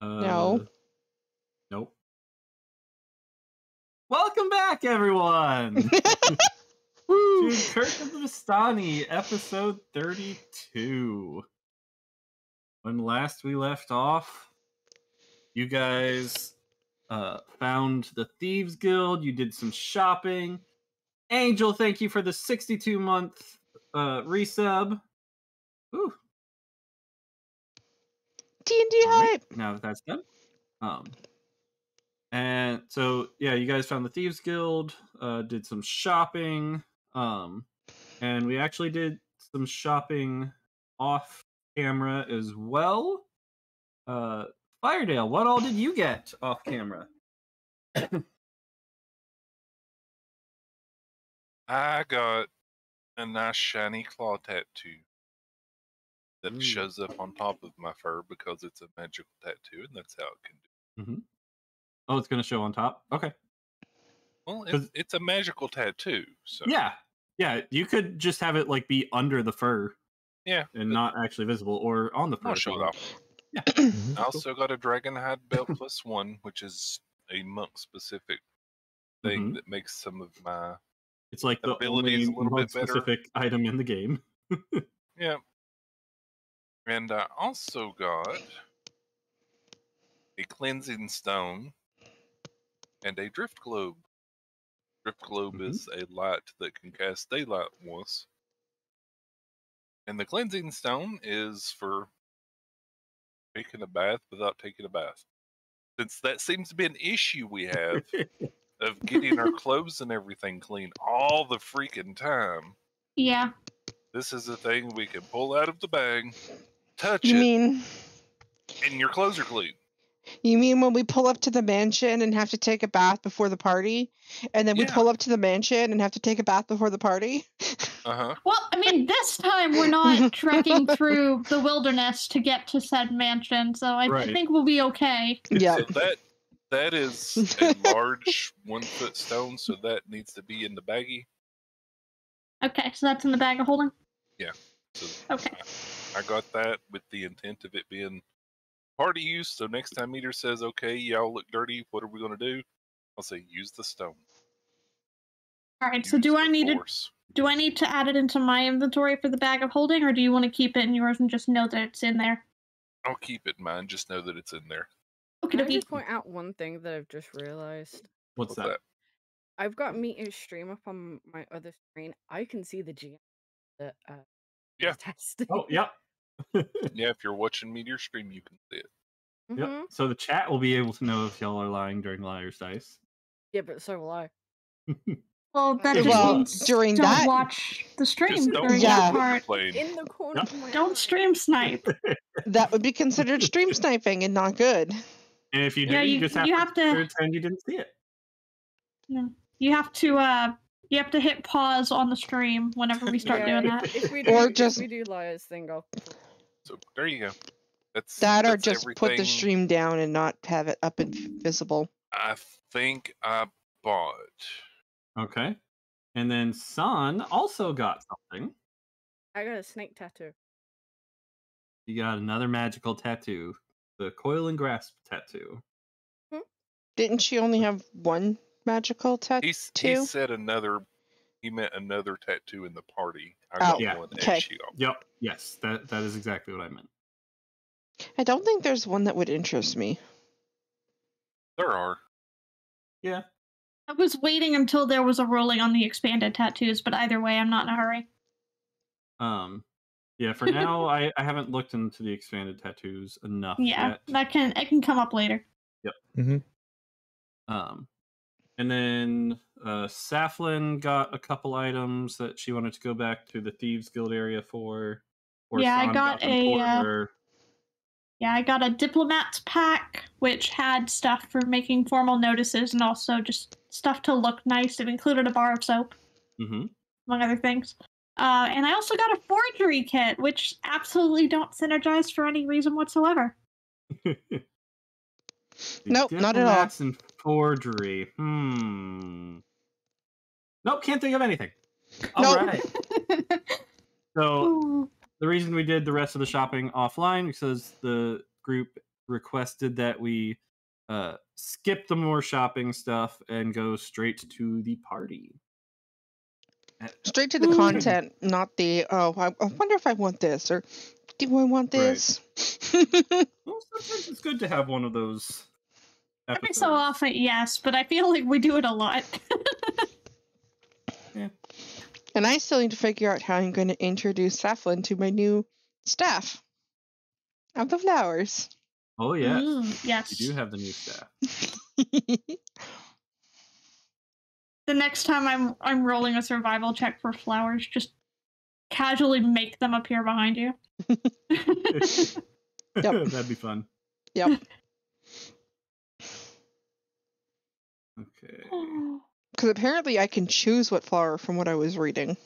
No. Nope. Welcome back, everyone! Woo! To Kirk of the Vistani, episode 32. When last we left off, you guys found the Thieves Guild, you did some shopping. Angel, thank you for the 62-month resub. Ooh. D&D hype! Now that that's done. And so, yeah, you guys found the Thieves Guild, did some shopping, and we actually did some shopping off camera as well. Firedale, what all did you get off camera? I got a nice shiny claw tattoo that shows up on top of my fur because it's a magical tattoo, and that's how it can do. Mm-hmm. Oh, it's going to show on top? Okay. Well, it's a magical tattoo, so yeah, you could just have it like be under the fur, and not actually visible, or on the fur. I'll show it off. Yeah. I also got a dragon hide belt +1, which is a monk-specific thing that makes some of my it's like the abilities only a little bit better. Specific item in the game. Yeah. And I also got a cleansing stone and a drift globe. Drift globe is a light that can cast daylight once. And the cleansing stone is for taking a bath without taking a bath. Since that seems to be an issue we have of getting our clothes and everything clean all the freaking time. Yeah. This is a thing we can pull out of the bag, touch You it, mean and your clothes are clean. you mean when we pull up to the mansion and have to take a bath before the party, and then we pull up to the mansion and have to take a bath before the party? Uh-huh. Well, I mean, this time we're not trekking through the wilderness to get to said mansion, so I think we'll be okay. Yeah. So that is a large 1-foot stone, so that needs to be in the baggie. Okay, so that's in the bag of holding? Yeah. So okay. I got that with the intent of it being party use, so next time Meter says, okay, y'all look dirty, what are we going to do? I'll say, use the stone. Alright, so do I need to add it into my inventory for the bag of holding, or do you want to keep it in yours and just know that it's in there? I'll keep it in mine, just know that it's in there. Okay, Can I just point out one thing that I've just realized? What's that? I've got Meter's stream up on my other screen. I can see the GM that testing. Oh, yep. Yeah, if you're watching Meteor stream, you can see it. Yep. So the chat will be able to know if y'all are lying during Liar's Dice. Yeah, but so will I. Well, that just means during don't that watch the stream Just don't during watch that what part. you're playing. In the corner of my Don't stream snipe. That would be considered stream sniping and not good. And if you do, Yeah, you just have to pretend you didn't see it. Yeah. You have to hit pause on the stream whenever we start doing that. If we do, if we do Liar's thing, So there you go. That's or just everything. put the stream down and not have it up and visible. I think I bought. Okay. And then Son also got something. I got a snake tattoo. You got another magical tattoo. The Coil and Grasp tattoo. Didn't she only have one magical tattoo? He said he meant another tattoo in the party. I got one and she got one. Yep. Yes, that is exactly what I meant. I don't think there's one that would interest me. There are. Yeah. I was waiting until there was a ruling on the expanded tattoos, but either way, I'm not in a hurry. Yeah, for now, I haven't looked into the expanded tattoos enough yet. It can come up later. Yep. And then Saflin got a couple items that she wanted to go back to the Thieves Guild area for. I got a diplomat's pack, which had stuff for making formal notices and also just stuff to look nice. It included a bar of soap, among other things. And I also got a forgery kit, which absolutely don't synergize for any reason whatsoever. Nope, not at all. And forgery. Nope, can't think of anything. All right. So the reason we did the rest of the shopping offline because the group requested that we skip the more shopping stuff and go straight to the party. Straight to the content, not the, I wonder if I want this, or do I want this? Right. Well, sometimes it's good to have one of those episodes. Every so often, yes, but I feel like we do it a lot. Yeah. And I still need to figure out how I'm going to introduce Safflin to my new staff of the flowers. Oh, yes. Yes. You do have the new staff. The next time I'm rolling a survival check for flowers, just casually make them appear behind you. Yep. That'd be fun. Yep. Okay. Because apparently I can choose what flower from what I was reading.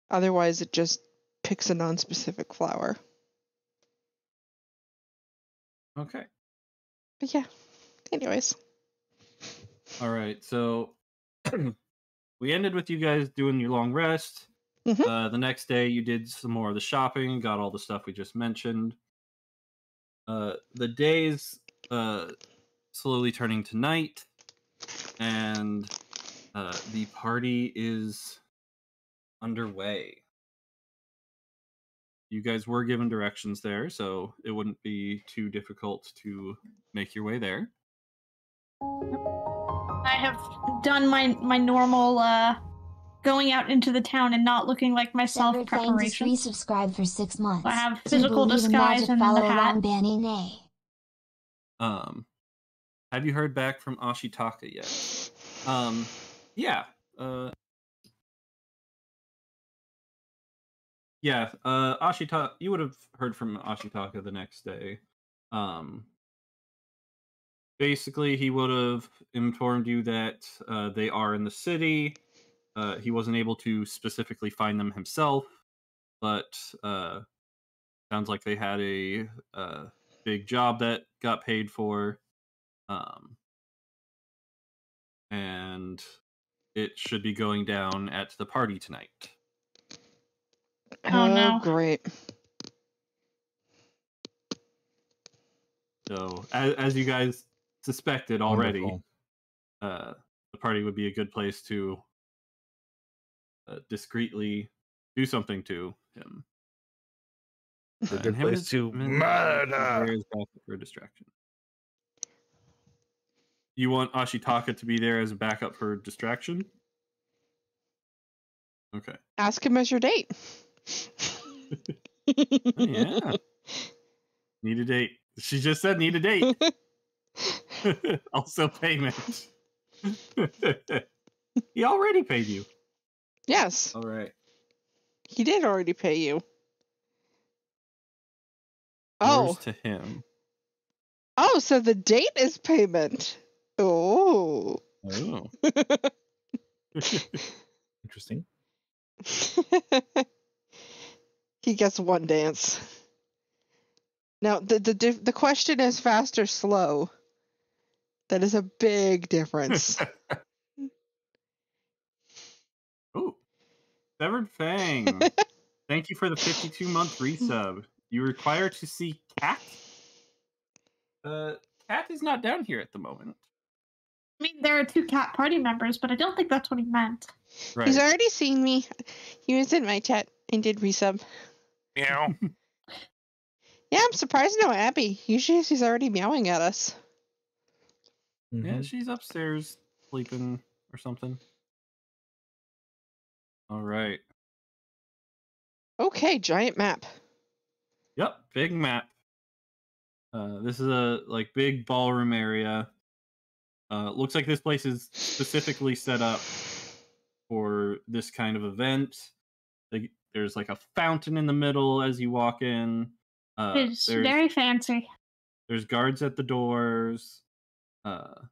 Otherwise, it just picks a non-specific flower. Okay. But yeah. Anyways. All right. So we ended with you guys doing your long rest. Mm-hmm. The next day, you did some more of the shopping, got all the stuff we just mentioned. The days slowly turning to night, and the party is underway. You guys were given directions there, so it wouldn't be too difficult to make your way there. I have done my normal going out into the town and not looking like myself preparation. Resubscribe for 6 months. I have physical disguise and the hat. Have you heard back from Ashitaka yet? Yeah. Ashitaka, you would have heard from Ashitaka the next day. Basically, he would have informed you that they are in the city. He wasn't able to specifically find them himself, but sounds like they had a big job that got paid for. And it should be going down at the party tonight. Oh no. Great. So, as you guys suspected already, the party would be a good place to discreetly do something to him. A good place to murder. For a distraction. You want Ashitaka to be there as a backup for distraction? Okay. Ask him as your date. Yeah. Need a date. She just said need a date. Also payment. He already paid you. Yes. All right. He did already pay you. Yours to him. Oh, so the date is payment. Oh. Interesting. He gets one dance. Now, the question is fast or slow. That is a big difference. Oh. Severed Fang. Thank you for the 52-month resub. You require to see Cat? Cat is not down here at the moment. I mean, there are 2 cat party members, but I don't think that's what he meant. Right. He's already seen me. He was in my chat and did resub. Meow. Yeah, I'm surprised no Abby. Usually she's already meowing at us. Yeah, she's upstairs sleeping or something. All right. Okay, giant map. Yep, big map. This is a big ballroom area. Looks like this place is specifically set up for this kind of event. There's a fountain in the middle as you walk in. It's very fancy. There's guards at the doors, or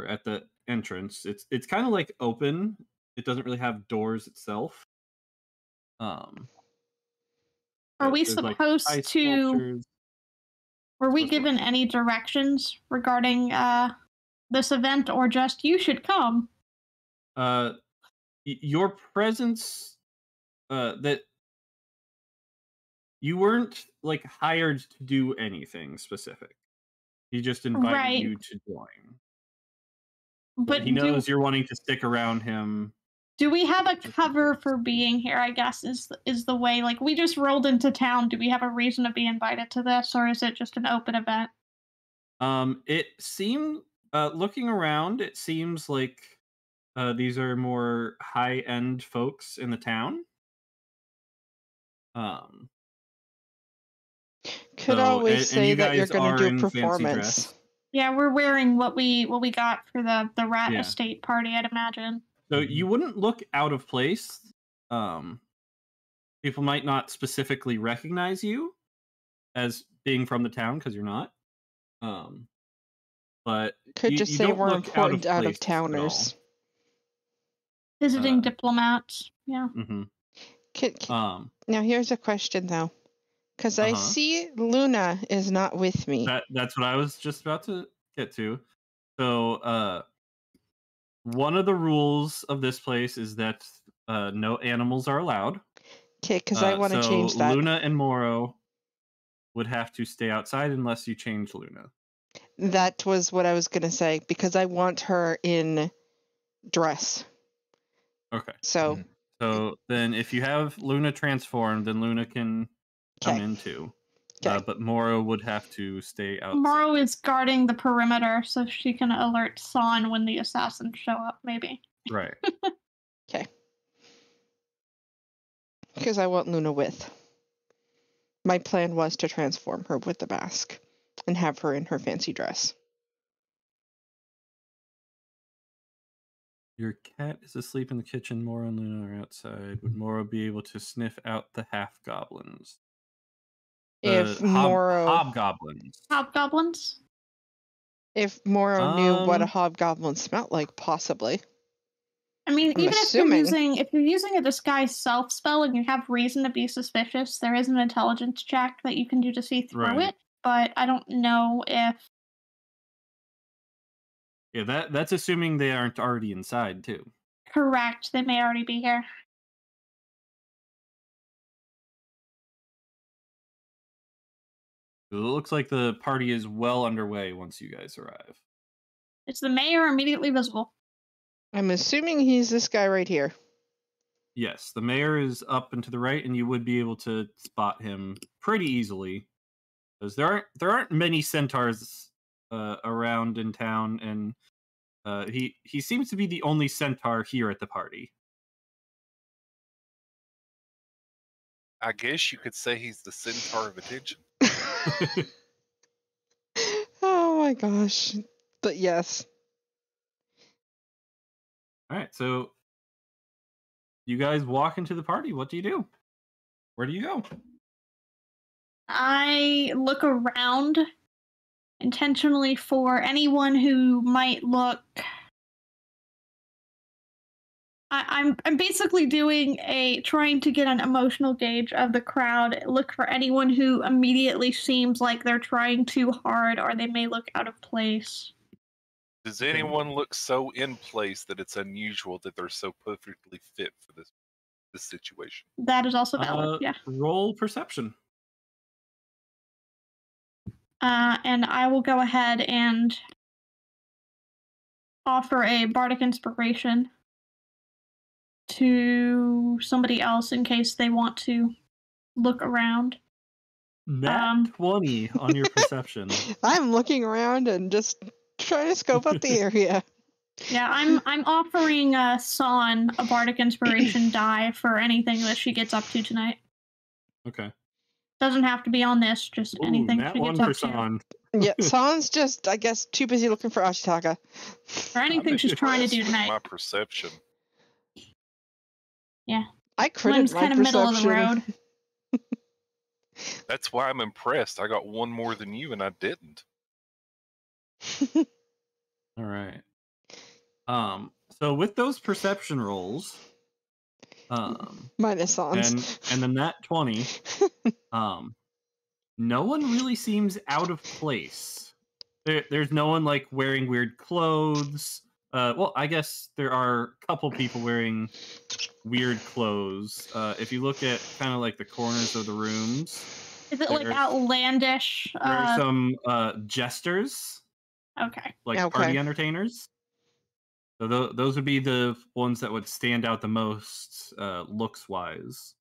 at the entrance. It's kind of open. It doesn't really have doors itself. Are we supposed to? Were we given any directions regarding this event, or just you should come? Your presence, that you weren't like hired to do anything specific. He just invited you to join. But he knows you're wanting to stick around him. Do we have a cover for being here, I guess, is the way. Like, we just rolled into town. Do we have a reason to be invited to this, or is it just an open event? It seemed, looking around, it seems like these are more high-end folks in the town. Could always say that you're going to do a performance. Yeah, we're wearing what we got for the rat estate party, I'd imagine. So you wouldn't look out of place. People might not specifically recognize you as being from the town because you're not. But could just say we're important out of towners. Visiting diplomats. Yeah. Now here's a question though, because I see Luna is not with me. That's what I was just about to get to. So one of the rules of this place is that no animals are allowed. Okay, because I want to change that. Luna and Moro would have to stay outside unless you change Luna. That was what I was going to say, because I want her in dress. Okay. So then if you have Luna transformed, then Luna can come in too. But Moro would have to stay outside. Moro is guarding the perimeter so she can alert San when the assassins show up, maybe. Right. Okay. Because I want Luna with. My plan was to transform her with the mask and have her in her fancy dress. Your cat is asleep in the kitchen. Moro and Luna are outside. Would Moro be able to sniff out the half-goblins? If Moro... Hobgoblins. Hobgoblins? If Moro knew what a hobgoblin smelled like, possibly. I mean, even if you're using a disguise self spell and you have reason to be suspicious, there is an intelligence check that you can do to see through it. But I don't know if. Yeah, that's assuming they aren't already inside too. Correct. They may already be here. It looks like the party is well underway once you guys arrive. Is the mayor immediately visible? I'm assuming he's this guy right here. Yes, the mayor is up and to the right, and you would be able to spot him pretty easily, because there aren't many centaurs around in town, and he seems to be the only centaur here at the party. I guess you could say he's the centaur of attention. Oh my gosh. But yes. Alright, so you guys walk into the party. What do you do? Where do you go? I look around intentionally for anyone who might look... I'm basically trying to get an emotional gauge of the crowd. Look for anyone who immediately seems like they're trying too hard, or they may look out of place. Does anyone look so in place that it's unusual that they're so perfectly fit for this situation? That is also valid. Yeah. Roll perception. And I will go ahead and offer a bardic inspiration to somebody else in case they want to look around. Nat 20 on your perception. I'm looking around and just trying to scope out the area. Yeah, I'm offering San a bardic inspiration die for anything that she gets up to tonight. Okay. Doesn't have to be on this, just anything she gets up to. Yeah, San's just, I guess, too busy looking for Ashitaka. Or anything she's trying to do tonight. My perception. Yeah. I critted my perception. Middle of the road. That's why I'm impressed. I got one more than you, and I didn't. All right. So with those perception rolls, minus Sans, and then that 20, no one really seems out of place. There's no one like wearing weird clothes. Well, I guess there are a couple people wearing weird clothes. If you look at kind of like the corners of the rooms, is it like outlandish? There are some jesters. Okay. Like party entertainers. So those would be the ones that would stand out the most, looks wise.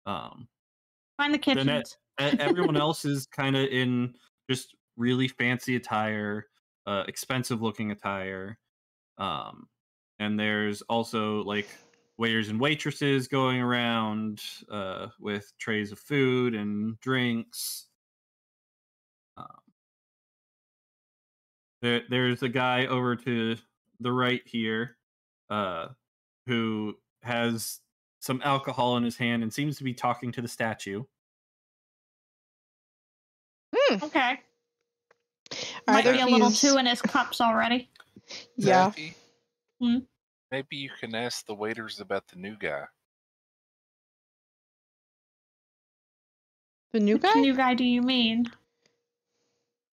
Find the kitchens. Everyone else is kind of in just really fancy attire, expensive looking attire. And there's also like waiters and waitresses going around with trays of food and drinks. There's a guy over to the right here who has some alcohol in his hand and seems to be talking to the statue. Okay. Might be a little too in his cups already. Yeah. Maybe you can ask the waiters about the new guy. The new guy? Which new guy do you mean?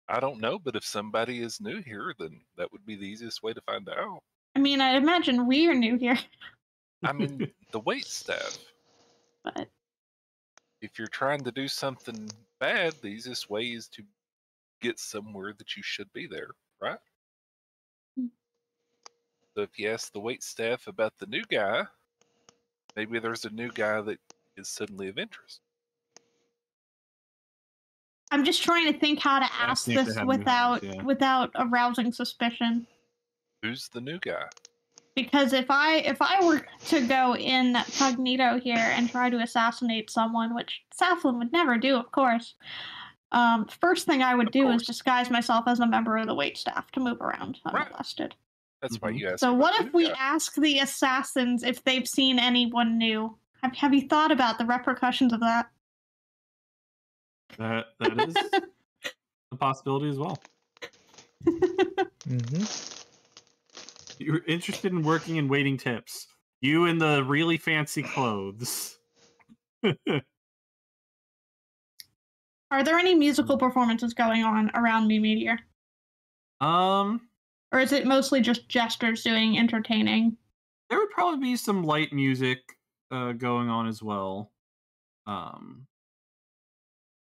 I don't know, but if somebody is new here, then that would be the easiest way to find out. I mean, I imagine we are new here. I mean, the wait staff. But if you're trying to do something bad, the easiest way is to get somewhere that you should be there, right? So if you ask the wait staff about the new guy, maybe there's a new guy that is suddenly of interest. I'm just trying to think how to ask this without arousing suspicion. Who's the new guy? Because if I were to go incognito here and try to assassinate someone, which Saflin would never do, of course, first thing I would do is disguise myself as a member of the waitstaff to move around unmolested. That's why you asked. So what if we ask the assassins if they've seen anyone new? Have you thought about the repercussions of that? That is a possibility as well. You're interested in working in waiting tips. You in the really fancy clothes. Are there any musical performances going on around me, Meteor? Or is it mostly just jesters doing entertaining? There would probably be some light music going on as well.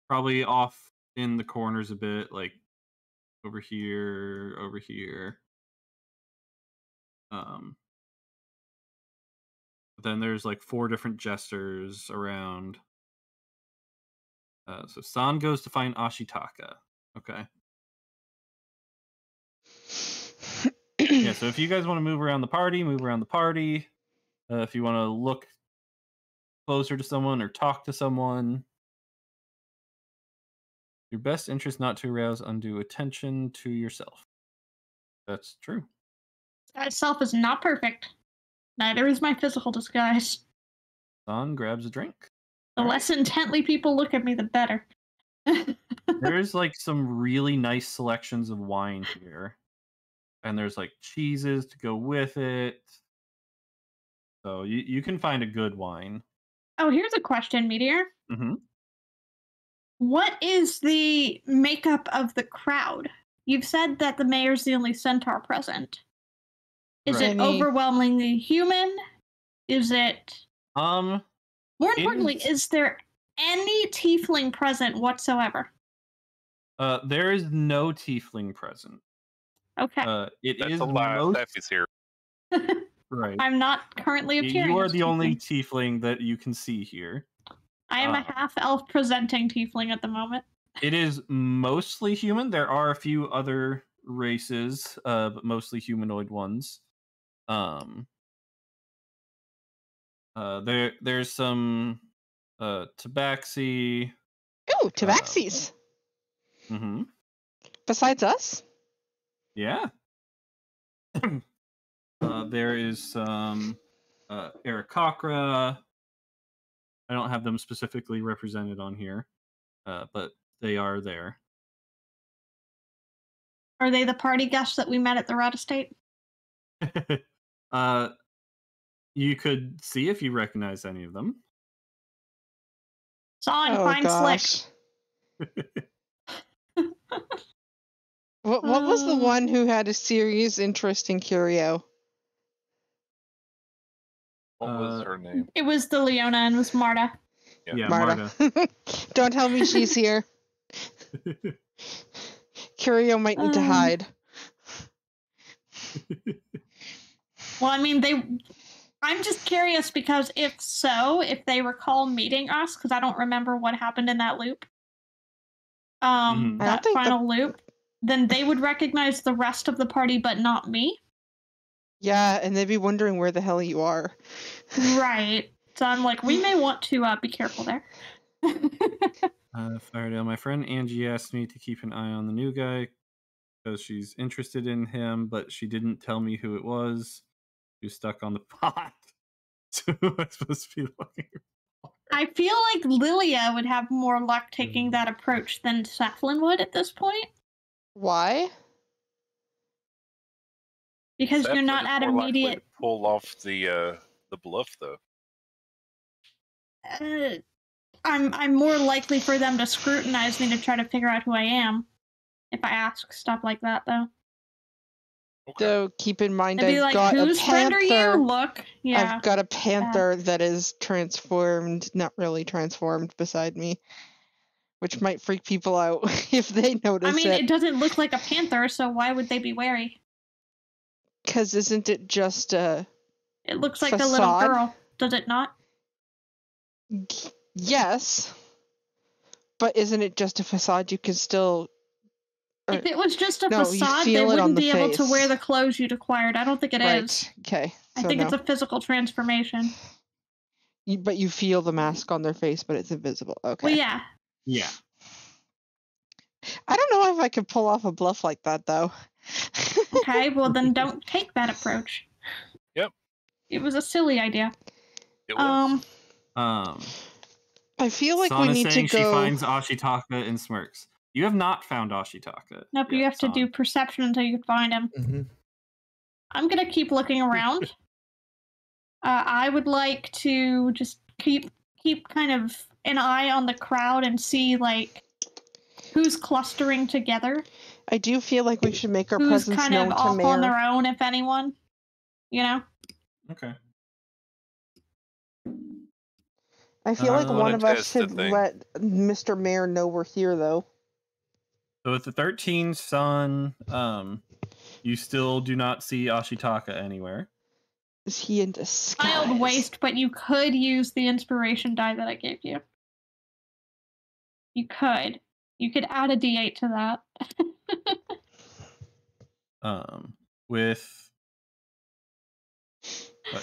Probably off in the corners a bit, like over here, over here. Then there's like 4 different jesters around. So San goes to find Ashitaka. Okay. Yeah, so if you guys want to move around the party, move around the party. If you want to look closer to someone or talk to someone. Your best interest not to arouse undue attention to yourself. That's true. That itself is not perfect. Neither is my physical disguise. San grabs a drink. The less intently people look at me, the better. There's like some really nice selections of wine here. And there's like cheeses to go with it. So you can find a good wine. Oh, here's a question, Meteor. Mm-hmm. What is the makeup of the crowd? You've said that the mayor's the only centaur present. Is it overwhelmingly human? Is it... More importantly, is there any tiefling present whatsoever? There is no tiefling present. Okay. That's a lie. Steph is here. Right. I'm not currently appearing. You are the only tiefling that you can see here. I am a half-elf presenting tiefling at the moment. It is mostly human. There are a few other races, but mostly humanoid ones. There's some tabaxi. Ooh, tabaxis. Besides us? Yeah. There is some Aarakocra. I don't have them specifically represented on here, but they are there. Are they the party guests that we met at the Red Estate? You could see if you recognize any of them. Find Slick. What was the one who had a serious interest in Curio? What was her name? It was the Leona and it was Marta. Yeah, Marta. Don't tell me she's here. Curio might need to hide. Well, I mean, I'm just curious because if they recall meeting us, because I don't remember what happened in that loop, that final loop, then they would recognize the rest of the party, but not me. Yeah, and they'd be wondering where the hell you are. Right. So I'm like, we may want to be careful there. Firedale, my friend Angie asked me to keep an eye on the new guy because she's interested in him, but she didn't tell me who it was. He was stuck on the pot. So I'm supposed to be looking. I feel like Lilia would have more luck taking that approach than Cephalin would at this point. Why? Because you're not at immediate. To pull off the bluff, though. I'm more likely for them to scrutinize me to try to figure out who I am. If I ask stuff like that, though. Okay. So keep in mind, I'd be like, got whose a friend are panther. you? Look, yeah. I've got a panther that is transformed, not really transformed, beside me, which might freak people out if they notice it. I mean, it doesn't look like a panther, so why would they be wary? Because isn't it just a It looks like facade? a little girl, does it not? Yes. But isn't it just a facade? You can still... If it was just a No, you facade, they feel it on wouldn't the be able to face. wear the clothes you'd acquired. I don't think it is. Okay. I So think no. it's a physical transformation. But you feel the mask on their face, but it's invisible. Okay. Well, yeah. Yeah. I don't know if I could pull off a bluff like that, though. Okay, well then don't take that approach. Yep. It was a silly idea. It was. I feel like Son we is need to saying go... she finds Ashitaka and smirks. You have not found Ashitaka. Nope, yet, you have to Son. do perception until you can find him. Mm-hmm. I'm gonna keep looking around. I would like to just keep kind of an eye on the crowd and see like who's clustering together. I do feel like we should make our Who's presence kind known of to off Mayor. on their own, if anyone. You know? Okay. I feel like I one wanna of us test the should thing. let Mr. Mayor know we're here, though. So with the 13, Son, you still do not see Ashitaka anywhere. Is he in disguise? Mild waste, but you could use the inspiration die that I gave you. You could. You could add a d8 to that.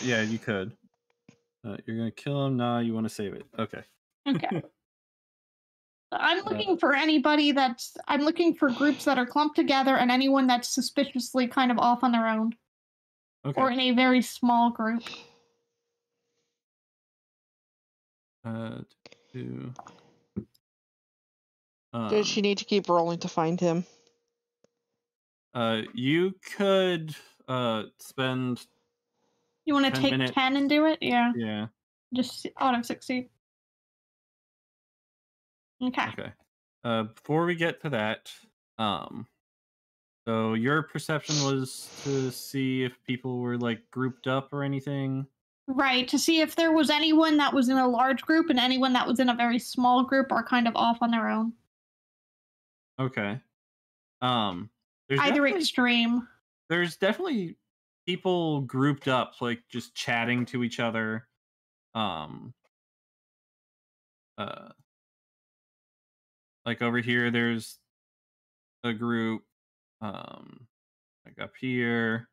Yeah, you could. You're gonna kill him? Nah, you want to save it. Okay. Okay. I'm looking for anybody I'm looking for groups that are clumped together and anyone that's suspiciously kind of off on their own. Okay. Or in a very small group. Does she need to keep rolling to find him? You could spend. You want to 10 take minutes. 10 and do it? Yeah. Yeah. Just auto succeed. Okay. Okay. Before we get to that, so your perception was to see if people were like grouped up or anything. Right, to see if there was anyone that was in a large group and anyone that was in a very small group are kind of off on their own. Okay. Either extreme. There's definitely people grouped up, like just chatting to each other. Like over here, there's a group. Like up here,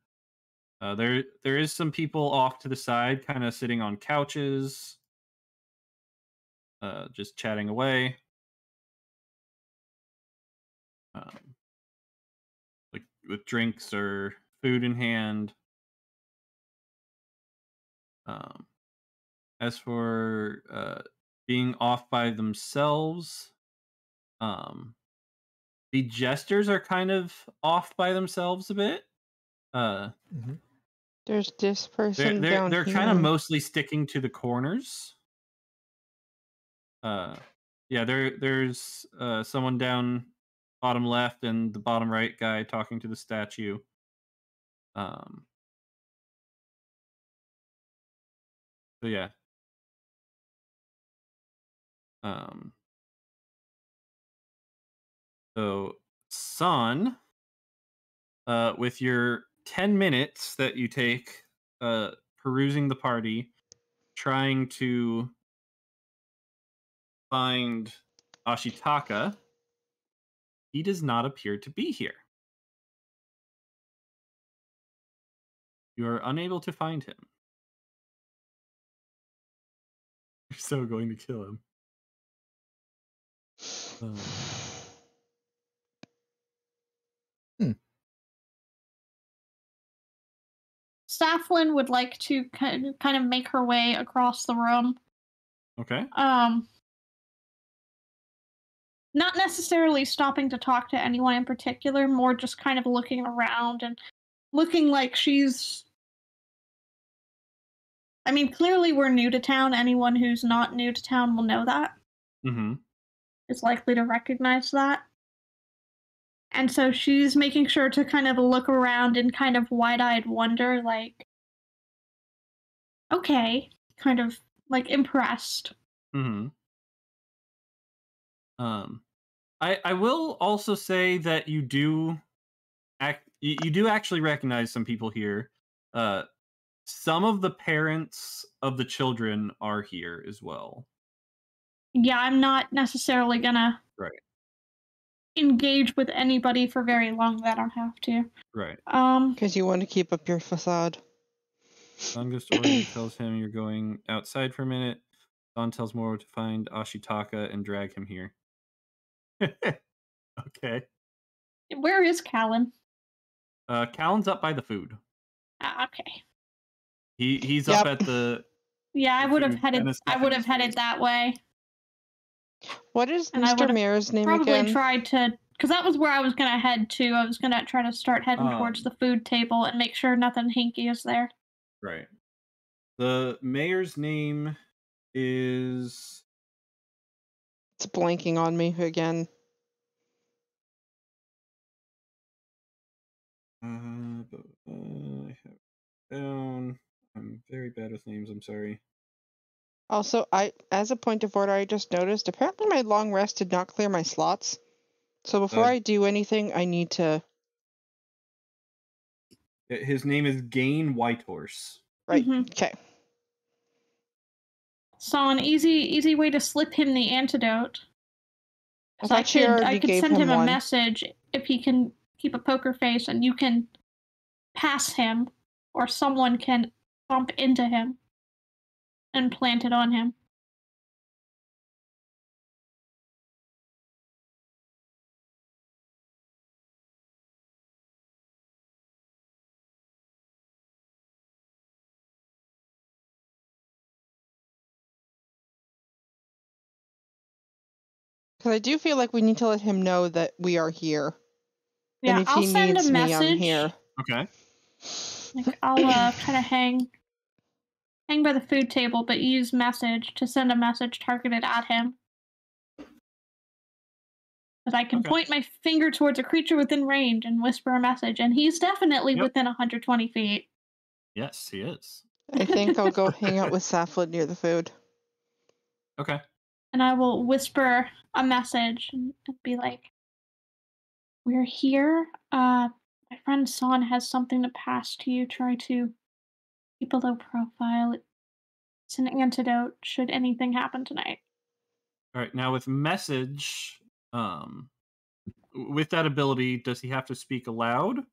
there is some people off to the side, kind of sitting on couches, just chatting away. Like with drinks or food in hand. As for being off by themselves, the jesters are kind of off by themselves a bit. There's this person down they're here. kind of mostly sticking to the corners. Yeah, there's someone down bottom left and the bottom right guy talking to the statue. So yeah. So Son, with your 10 minutes that you take perusing the party, trying to find Ashitaka, he does not appear to be here. You are unable to find him. You're so going to kill him. Saflin would like to kind of make her way across the room. Okay. Not necessarily stopping to talk to anyone in particular, more just kind of looking around and looking like she's... I mean, clearly we're new to town. Anyone who's not new to town will know that. Mm-hmm. Is likely to recognize that. And so she's making sure to kind of look around in kind of wide-eyed wonder, like, okay, kind of like impressed. Mm-hmm. I will also say that you do actually recognize some people here. Some of the parents of the children are here as well. Yeah, I'm not necessarily gonna engage with anybody for very long that I don't have to. Right. Because you want to keep up your facade. Longest order tells him you're going outside for a minute. Don tells Moro to find Ashitaka and drag him here. Okay. Where is Callan? Callan's up by the food. Okay. He's up at the... Yeah, I would have headed that way. What is Mr. Mayor's name again? Probably tried to... Because that was where I was going to head to. I was going to try to start heading towards the food table and make sure nothing hinky is there. Right. The mayor's name is... It's blanking on me again. I have it down. I'm very bad with names, I'm sorry. Also, as a point of order, I just noticed, apparently my long rest did not clear my slots. So before I do anything, I need to... His name is Gain Whitehorse. Right, okay. So an easy way to slip him the antidote. I could send him a message if he can keep a poker face, and you can pass him, or someone can bump into him and plant it on him. Because I do feel like we need to let him know that we are here. Yeah, and if I'll he send needs a me, message. I'm here. Okay. Like, I'll kind of hang by the food table, but use message to send a message targeted at him. But I can point my finger towards a creature within range and whisper a message, and he's definitely within 120 feet. Yes, he is. I think I'll go hang out with Saflin near the food. Okay. And I will whisper a message and be like, we're here. My friend Son has something to pass to you. Try to keep a low profile. It's an antidote should anything happen tonight. All right. Now with message, with that ability, does he have to speak aloud to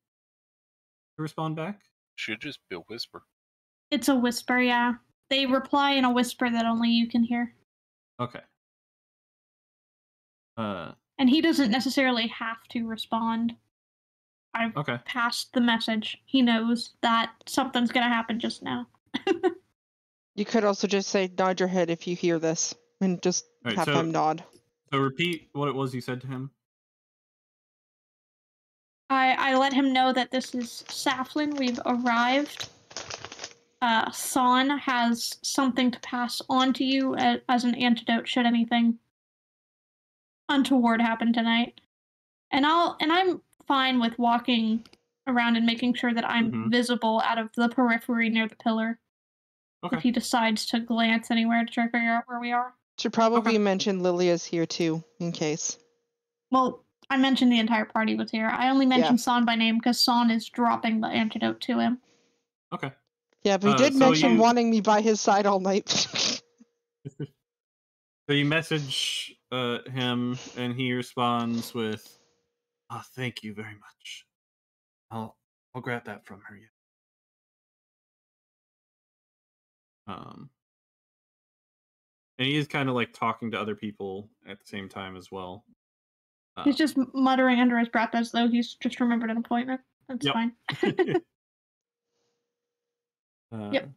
respond back? Should just be a whisper. It's a whisper, yeah. They reply in a whisper that only you can hear. Okay. And he doesn't necessarily have to respond. I've passed the message. He knows that something's going to happen just now. You could also just say, nod your head if you hear this, and just have him nod. So repeat what it was you said to him. I let him know that this is Saflin. We've arrived. Son has something to pass on to you as an antidote should anything untoward happen tonight. And I'm fine with walking around and making sure that I'm visible out of the periphery near the pillar. Okay. If he decides to glance anywhere to try to figure out where we are. Should probably mention Lilia's here too, in case. Well, I mentioned the entire party was here. I only mentioned San by name because San is dropping the antidote to him. Okay. Yeah, but he did mention wanting me by his side all night. So you message him, and he responds with, "Oh, thank you very much. I'll grab that from her." And he is kind of like talking to other people at the same time as well. He's just muttering under his breath as though he's just remembered an appointment. That's fine. Yep.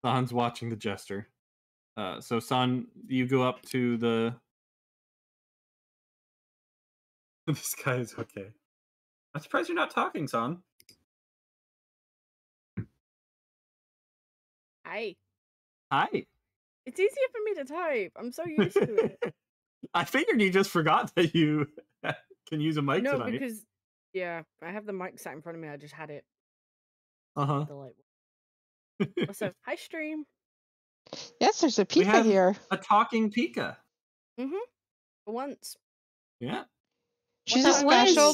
San's watching the jester. So San, you go up to the. This guy is okay. I'm surprised you're not talking, San. Hi. Hi. It's easier for me to type. I'm so used to it. I figured you just forgot that you can use a mic tonight. No, because I have the mic sat in front of me. I just had it. Also, hi stream. Yes, there's a Pika here. A talking Pika. For once. Yeah. She's a special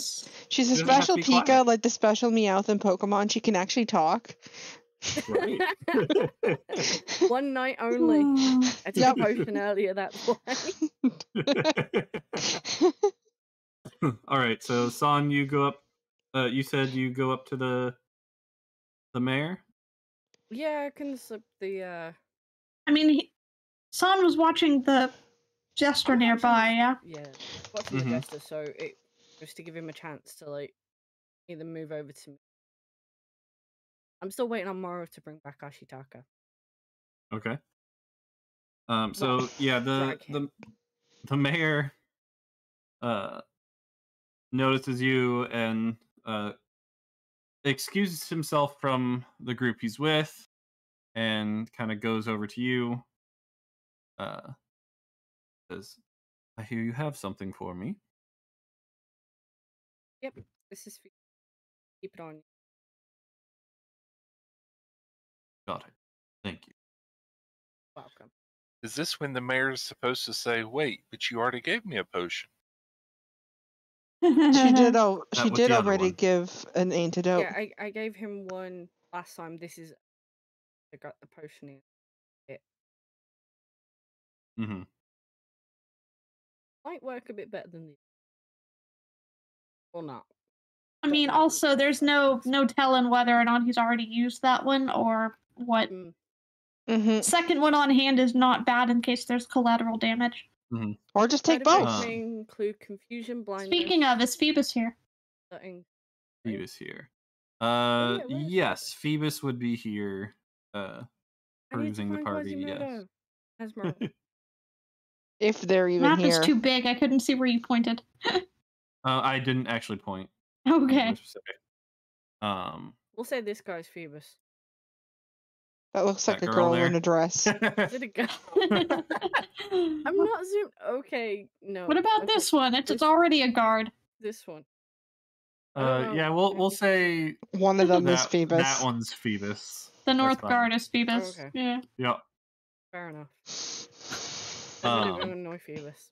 Pika, like the special Meowth in Pokemon. She can actually talk. Right. One night only. I took a potion earlier, that's why. All right, so San, you go up. You said you go up to the mayor. Yeah, I can slip the. I mean, San was watching the jester nearby. Yeah, watching the jester, so it was to give him a chance to like either move over to me. I'm still waiting on Moro to bring back Ashitaka. Okay. So yeah, the mayor notices you and excuses himself from the group he's with and kind of goes over to you. Says, "I hear you have something for me." Yep, this is for you. Keep it on. Got it. Thank you. Welcome. Is this when the mayor's supposed to say, "Wait, but you already gave me a potion"? She did already give an antidote. Yeah, I gave him one last time. This is I got the potion in it. Might work a bit better than the or not. I mean, also, there's no telling whether or not he's already used that one or what. Second one on hand is not bad in case there's collateral damage. Or just take both. May include confusion, blindness. Speaking of, is Phoebus here? Phoebus here. Yes, Phoebus would be here. Perusing the party. Yes. If they're even Map here. is too big. I couldn't see where you pointed. I didn't actually point. Okay. We'll say this guy's Phoebus. That looks like a girl in a dress. Is it a girl? I'm not zoomed. Okay, no. What about this one? It's already a guard. This one. Yeah, we'll say one of them is Phoebus. That one's Phoebus. The North Guard is Phoebus. Okay. Yeah. Yep. Fair enough. I'm gonna annoy Phoebus.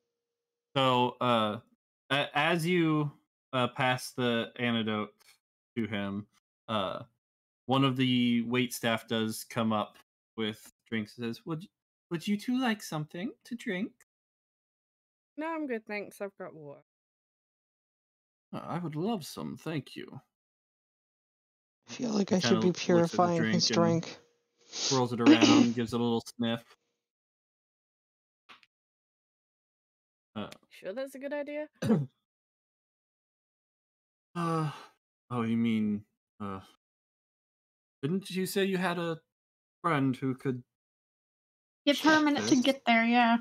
So, as you pass the antidote to him, one of the wait staff does come up with drinks. Says, "Would you two like something to drink?" No, I'm good, thanks. I've got water. I would love some, thank you. I feel like I should be purifying his drink. Swirls it around, gives it a little sniff. Sure that's a good idea? Oh, you mean, didn't you say you had a friend who could give her a minute to get there, yeah.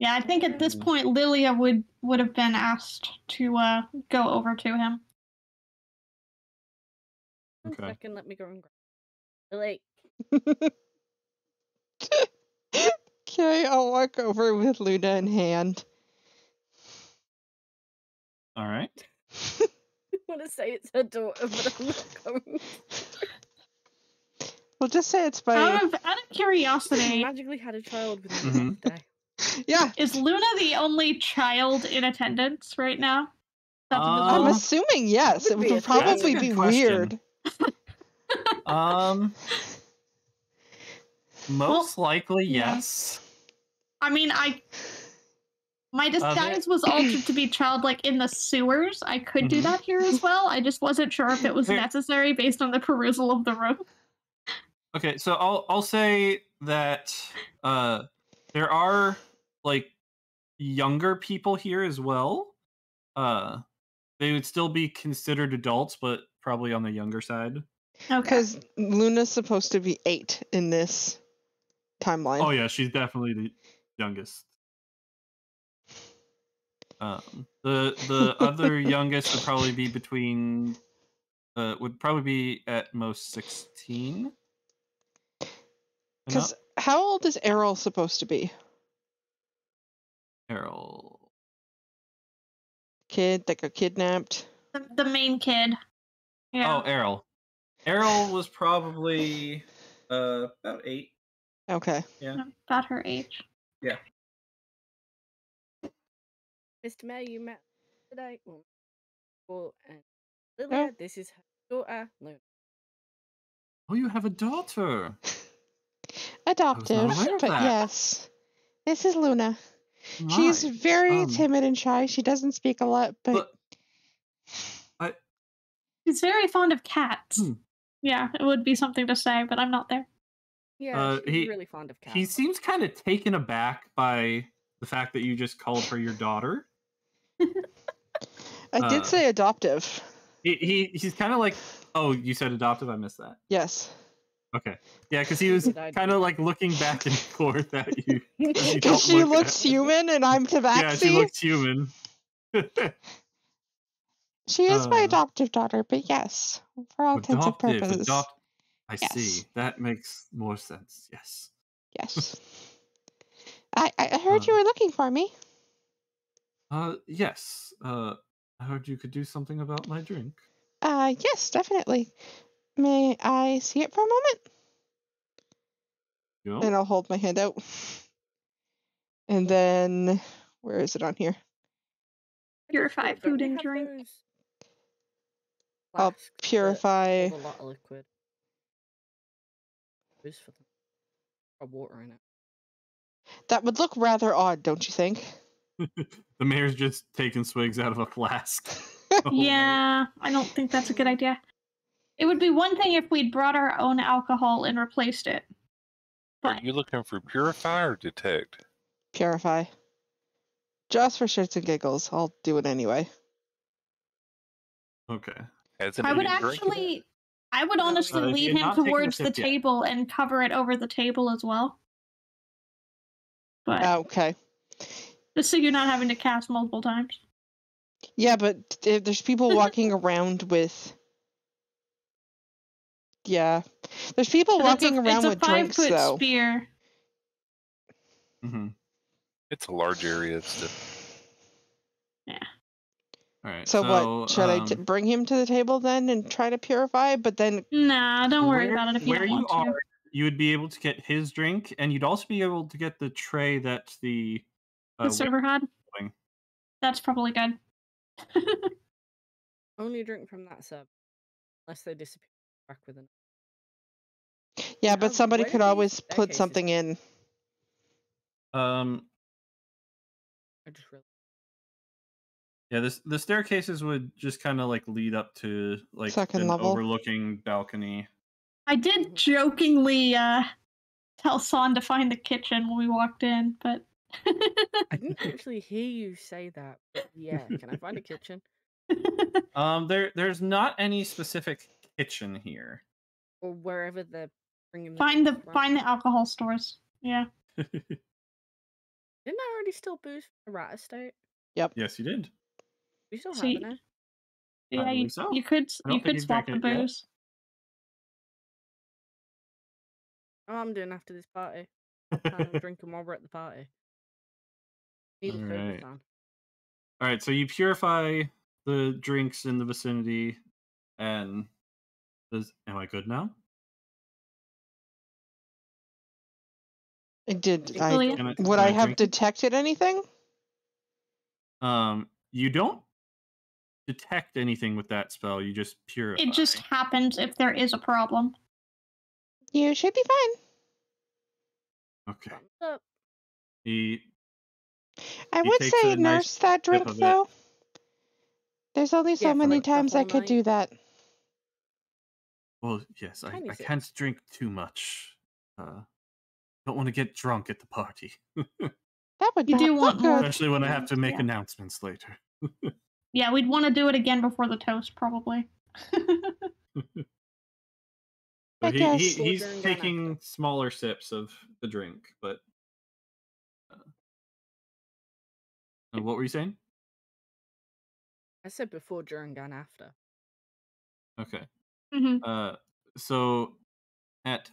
Yeah, I think at this point Lilia would have been asked to go over to him. One second, let me go and grab Lily. Okay, I'll walk over with Luna in hand. All right. I want to say it's her daughter, but I'm not going. We'll just say it's by. Out of She curiosity, magically had a child within Mhm. the day. Yeah, is Luna the only child in attendance right now? That's I'm Um, visible? assuming yes. It Would be would a thing. probably That's a be good question. weird. Most likely yeah. yes. I mean, my disguise was altered to be childlike in the sewers. I could do Mhm. that here as well. I just wasn't sure if it was There- necessary based on the perusal of the room. Okay, so I'll say that there are like younger people here as well. They would still be considered adults, but probably on the younger side. Okay. Because Luna's supposed to be 8 in this timeline. Oh yeah, she's definitely the youngest. The other youngest would probably be between would probably be at most 16. Because how old is Errol supposed to be? Errol. Kid that got kidnapped? The main kid. Yeah. Oh, Errol. Errol was probably about 8. Okay. Yeah. About her age. Yeah. Mr. May, you met today. Well, and Lilia, this is her daughter, Luna. Oh, you have a daughter. Adoptive, aware of but that. yes. This is Luna. She's Right. very timid and shy. She doesn't speak a lot, but He's very fond of cats. Hmm. Yeah, it would be something to say, but I'm not there. Yeah, she's really fond of cats. He seems kind of taken aback by the fact that you just called her your daughter. I did say adoptive. He's kind of like, oh, you said adoptive? I missed that. Yes. Okay. Yeah, because he was kind of like looking back and forth at you. Because she looks human and I'm Tabaxi. Yeah, she looks human. She is my adoptive daughter, but yes, for all intents and purposes. I see. That makes more sense. Yes. Yes. I heard you were looking for me. Yes. I heard you could do something about my drink. Yes, definitely. May I see it for a moment? You know? And I'll hold my hand out. And then, where is it on here? Purify food and drink. I'll purify. Hold a lot of liquid. Use for them. Water in it. That would look rather odd, don't you think? The mayor's just taking swigs out of a flask. Yeah, I don't think that's a good idea. It would be one thing if we'd brought our own alcohol and replaced it. Are you looking for purify or detect? Purify. Just for shits and giggles. I'll do it anyway. Okay. I would honestly lead him towards the table and cover it over the table as well. But okay. Just so you're not having to cast multiple times. Yeah, but if there's people walking around with... Yeah. There's people walking around with drinks, though. It's a 5-foot spear. Mm-hmm. It's a large area. Yeah. All right. So what? Should I bring him to the table then and try to purify? But then... Nah, don't worry about it if you don't want to. You would be able to get his drink, and you'd also be able to get the tray that the server had. That's probably good. Only drink from that sub, unless they disappear back with an. Yeah, but somebody could always put something in. I just really. Yeah, the staircases would just kind of like lead up to like an overlooking balcony. I did jokingly tell San to find the kitchen when we walked in, but I didn't actually hear you say that. But yeah, can I find a kitchen? There's not any specific kitchen here. Or wherever they're bringing. Find the alcohol stores. Yeah. Didn't I already steal booze from the rat estate? Yep. Yes, you did. We still have it now. Yeah, you could swap the booze. Oh, I'm doing after this party. I'm drinking while we're at the party. Need a All right, so you purify the drinks in the vicinity and says, "Am I good now?" Would I have detected anything? You don't detect anything with that spell. You just purify. It just happens if there is a problem. You should be fine. Okay. Up. I would say nurse that drink, though. There's only so many times I could do that. Well, yes, I can't drink too much. Don't want to get drunk at the party. That would you not do look want good. more, Especially when I have to make announcements later. Yeah, we'd want to do it again before the toast, probably. So he's taking smaller sips of the drink, but what were you saying? I said before, during, and after. Okay. Mm-hmm. So at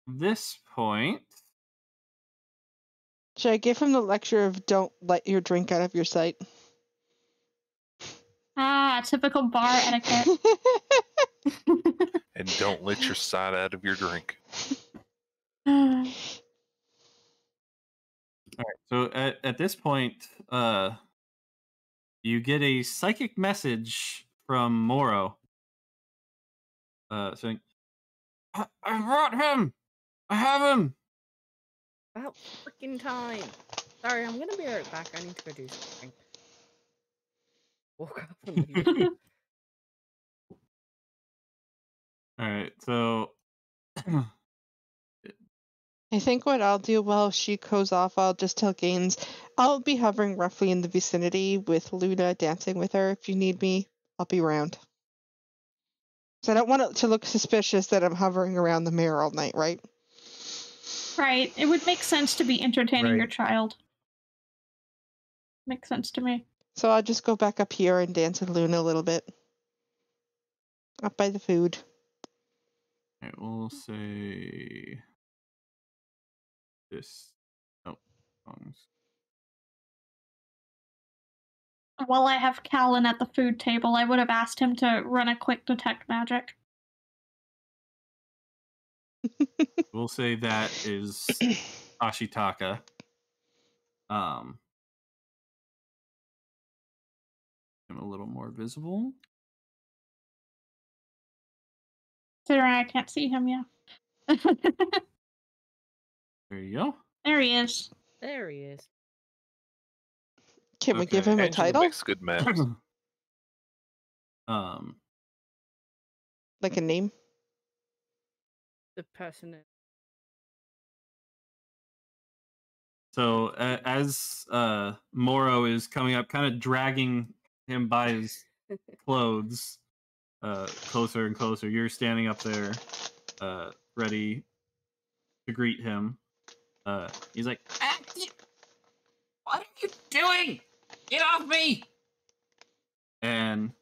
this point, should I give him the lecture of don't let your drink out of your sight? Typical bar etiquette. And don't let your side out of your drink. All right. So at this point, you get a psychic message from Moro. Saying, I brought him! I have him! About freaking time. Sorry, I'm gonna be right back. I need to go do something. Walk up and leave. Alright, so I think what I'll do while she goes off, I'll just tell Gaines I'll be hovering roughly in the vicinity with Luna dancing with her. If you need me, I'll be around. So I don't want it to look suspicious that I'm hovering around the mirror all night, right? Right. It would make sense to be entertaining your child. Makes sense to me. So I'll just go back up here and dance with Luna a little bit. Up by the food. Alright, we'll say this. Oh, songs. While I have Callan at the food table, I would have asked him to run a quick detect magic. We'll say that is Ashitaka. I'm a little more visible. Considering I can't see him, yeah. There you go. There he is. There he is. Can we give him a title? Makes good maps. Like a name? The person. So as Moro is coming up, kind of dragging him by his clothes closer and closer, you're standing up there ready to greet him. He's like, what are you doing? Get off me! And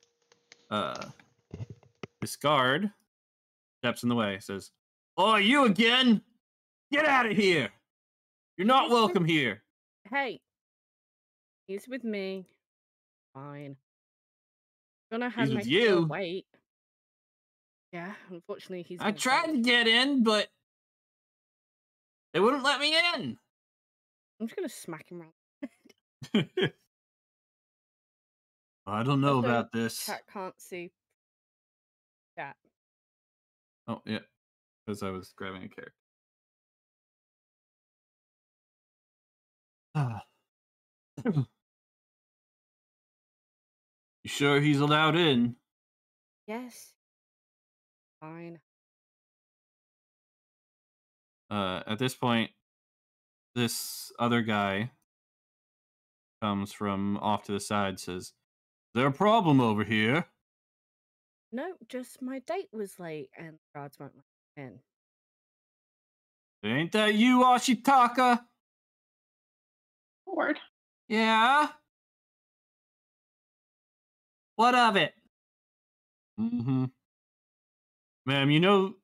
this guard steps in the way, says, "Oh, you again? Get out of here! You're not welcome here." Hey, he's with me. Fine. Gonna have He's my with you? wait. Yeah, unfortunately, he's. I tried to get in, but they wouldn't let me in. I'm just gonna smack him around. I don't know Also, about this. Chat can't see. Chat. Oh yeah, because I was grabbing a character. You sure he's allowed in? Yes. Fine. At this point, this other guy comes from off to the side, says, "Is there a problem over here?" No, just my date was late and the guards won't let me in. Ain't that you, Ashitaka? Lord. Yeah? What of it? Mm-hmm. Ma'am, you know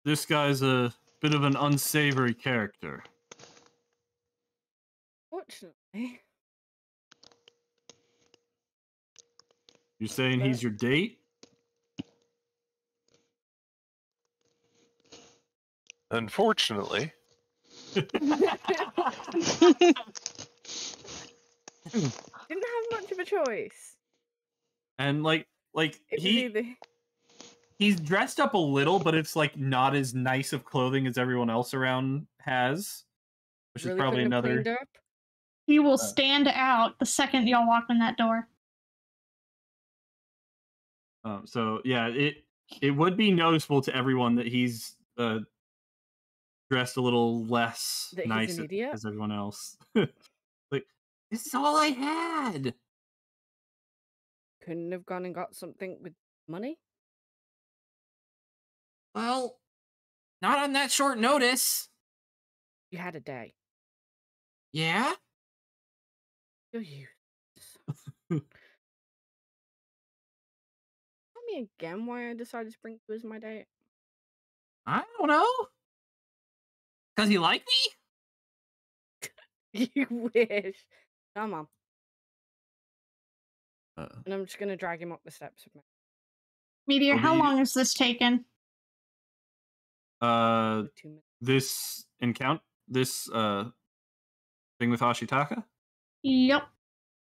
this guy's a bit of an unsavory character. Fortunately. You're saying he's your date? Unfortunately, Didn't have much of a choice. And like It was either... he's dressed up a little, but it's like not as nice of clothing as everyone else around has, which really is probably couldn't have another. cleaned up. He will stand out the second y'all walk in that door. So yeah, it would be noticeable to everyone that he's dressed a little less That he's nice an idiot? as everyone else. Like, this is all I had. Couldn't have gone and got something with money? Well, not on that short notice. You had a day. Yeah? You're useless. Tell me again why I decided to bring you as my date. I don't know. Because you like me? You wish. Come on. Uh, And I'm just gonna drag him up the steps with me. Meteor, how long has this taken? 2 minutes. This thing with Ashitaka? Yep.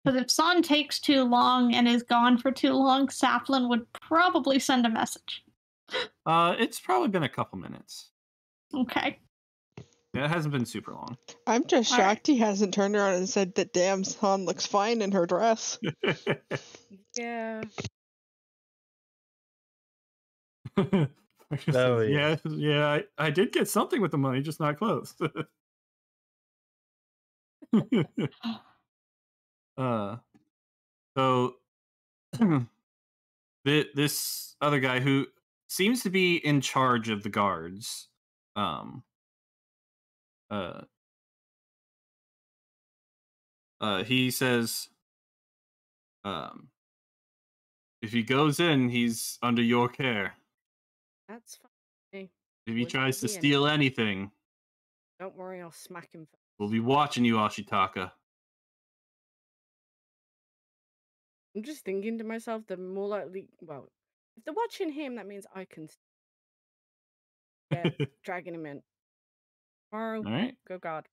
Because if Son takes too long and is gone for too long, Saplin would probably send a message. It's probably been a couple minutes. Okay. Yeah, it hasn't been super long. I'm just shocked he hasn't turned around and said that damn San looks fine in her dress. Yeah. Oh, yeah. Yeah, I did get something with the money, just not clothes. So this other guy who seems to be in charge of the guards, he says, if he goes in, he's under your care. That's fine. If he Always tries to be steal anyway. anything, Don't worry, I'll smack him first. we'll be watching you, Ashitaka. I'm just thinking to myself, the more likely... Well, if they're watching him, that means I can... Yeah, dragging him in. Tomorrow, All right. go guard.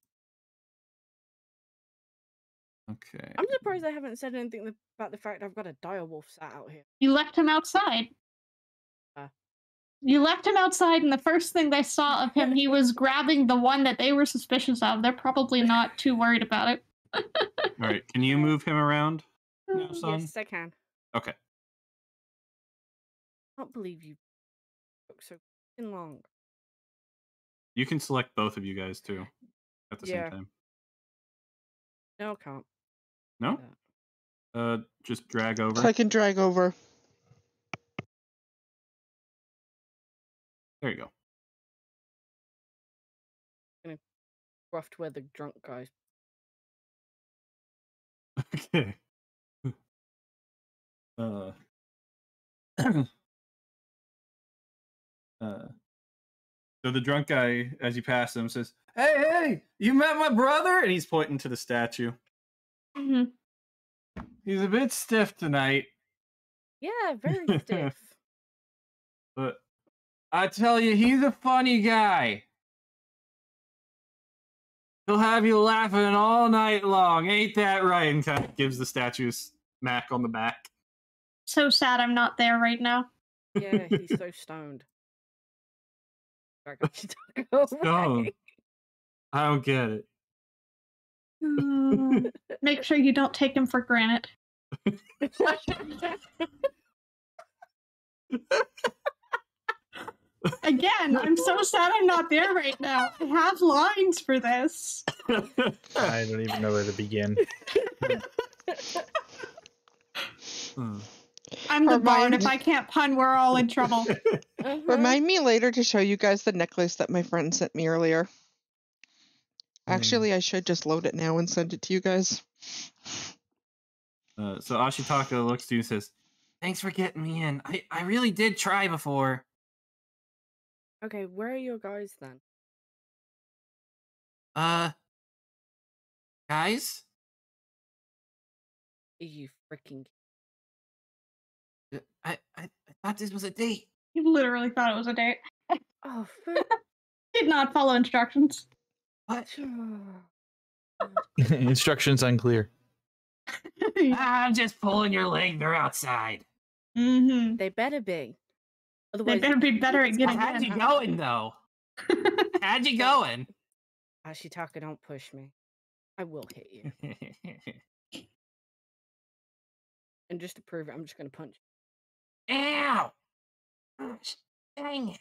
Okay. I'm surprised they haven't said anything about the fact I've got a direwolf sat out here. You left him outside. You left him outside, and the first thing they saw of him, he was grabbing the one that they were suspicious of. They're probably not too worried about it. All right. Can you move him around now, son? Yes, I can. Okay. I can't believe you took so long. You can select both of you guys too at the same time. No, I can't. No? Just drag over. So I can drag over. There you go. Roughed where the drunk guys. Okay. So the drunk guy, as you pass him, says, hey, you met my brother? And he's pointing to the statue. Mm-hmm. He's a bit stiff tonight. Yeah, very stiff. But I tell you, he's a funny guy. He'll have you laughing all night long. Ain't that right? And kind of gives the statue a smack on the back. So sad I'm not there right now. Yeah, he's so stoned. Stoned. I don't get it. Make sure you don't take him for granted. Again, I'm so sad I'm not there right now. I have lines for this. I don't even know where to begin. I'm the bard. If I can't pun, we're all in trouble. Remind me later to show you guys the necklace that my friend sent me earlier. Actually, I should just load it now and send it to you guys. So Ashitaka looks to you and says, thanks for getting me in. I really did try before. Okay, where are your guys then? Guys? Are you freaking... thought this was a date. He literally thought it was a date. Oh, Did not follow instructions. What? Instructions unclear. I'm just pulling your leg. They're outside. Mm-hmm. they better be. They Otherwise, better be better at getting How'd in. you going, though? How'd you going? Ashitaka, don't push me. I will hit you. And just to prove it, I'm just gonna punch you. Ow! Gosh, dang it.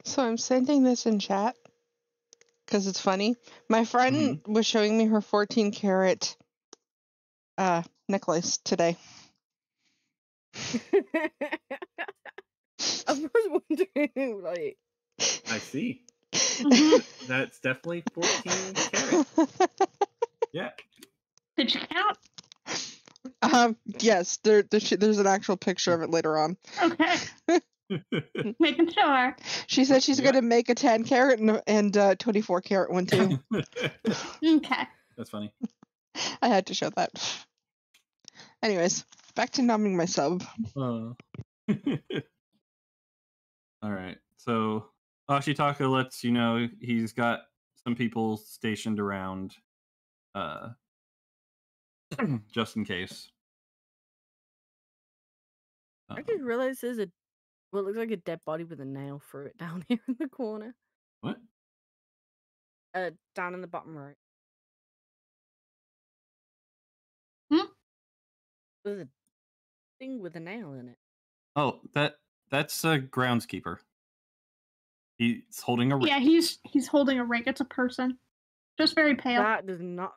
So I'm sending this in chat because it's funny. My friend was showing me her 14 karat necklace today. I was wondering, like, I see. Mhm. That's definitely 14 karat. Yeah. Did you count? Yes, there's an actual picture of it later on. Okay. Making sure. She said she's gonna make a 10 karat and 24 karat one too. Okay. That's funny. I had to show that. Anyways, back to numbing my sub. All right. So Ashitaka lets you know he's got some people stationed around, just in case. I just realized there's what looks like a dead body with a nail through it down here in the corner. What? Down in the bottom right. There's a thing with a nail in it. Oh, that's a groundskeeper. He's holding a rake. Yeah, he's holding a rake. It's a person. Just very pale. That does not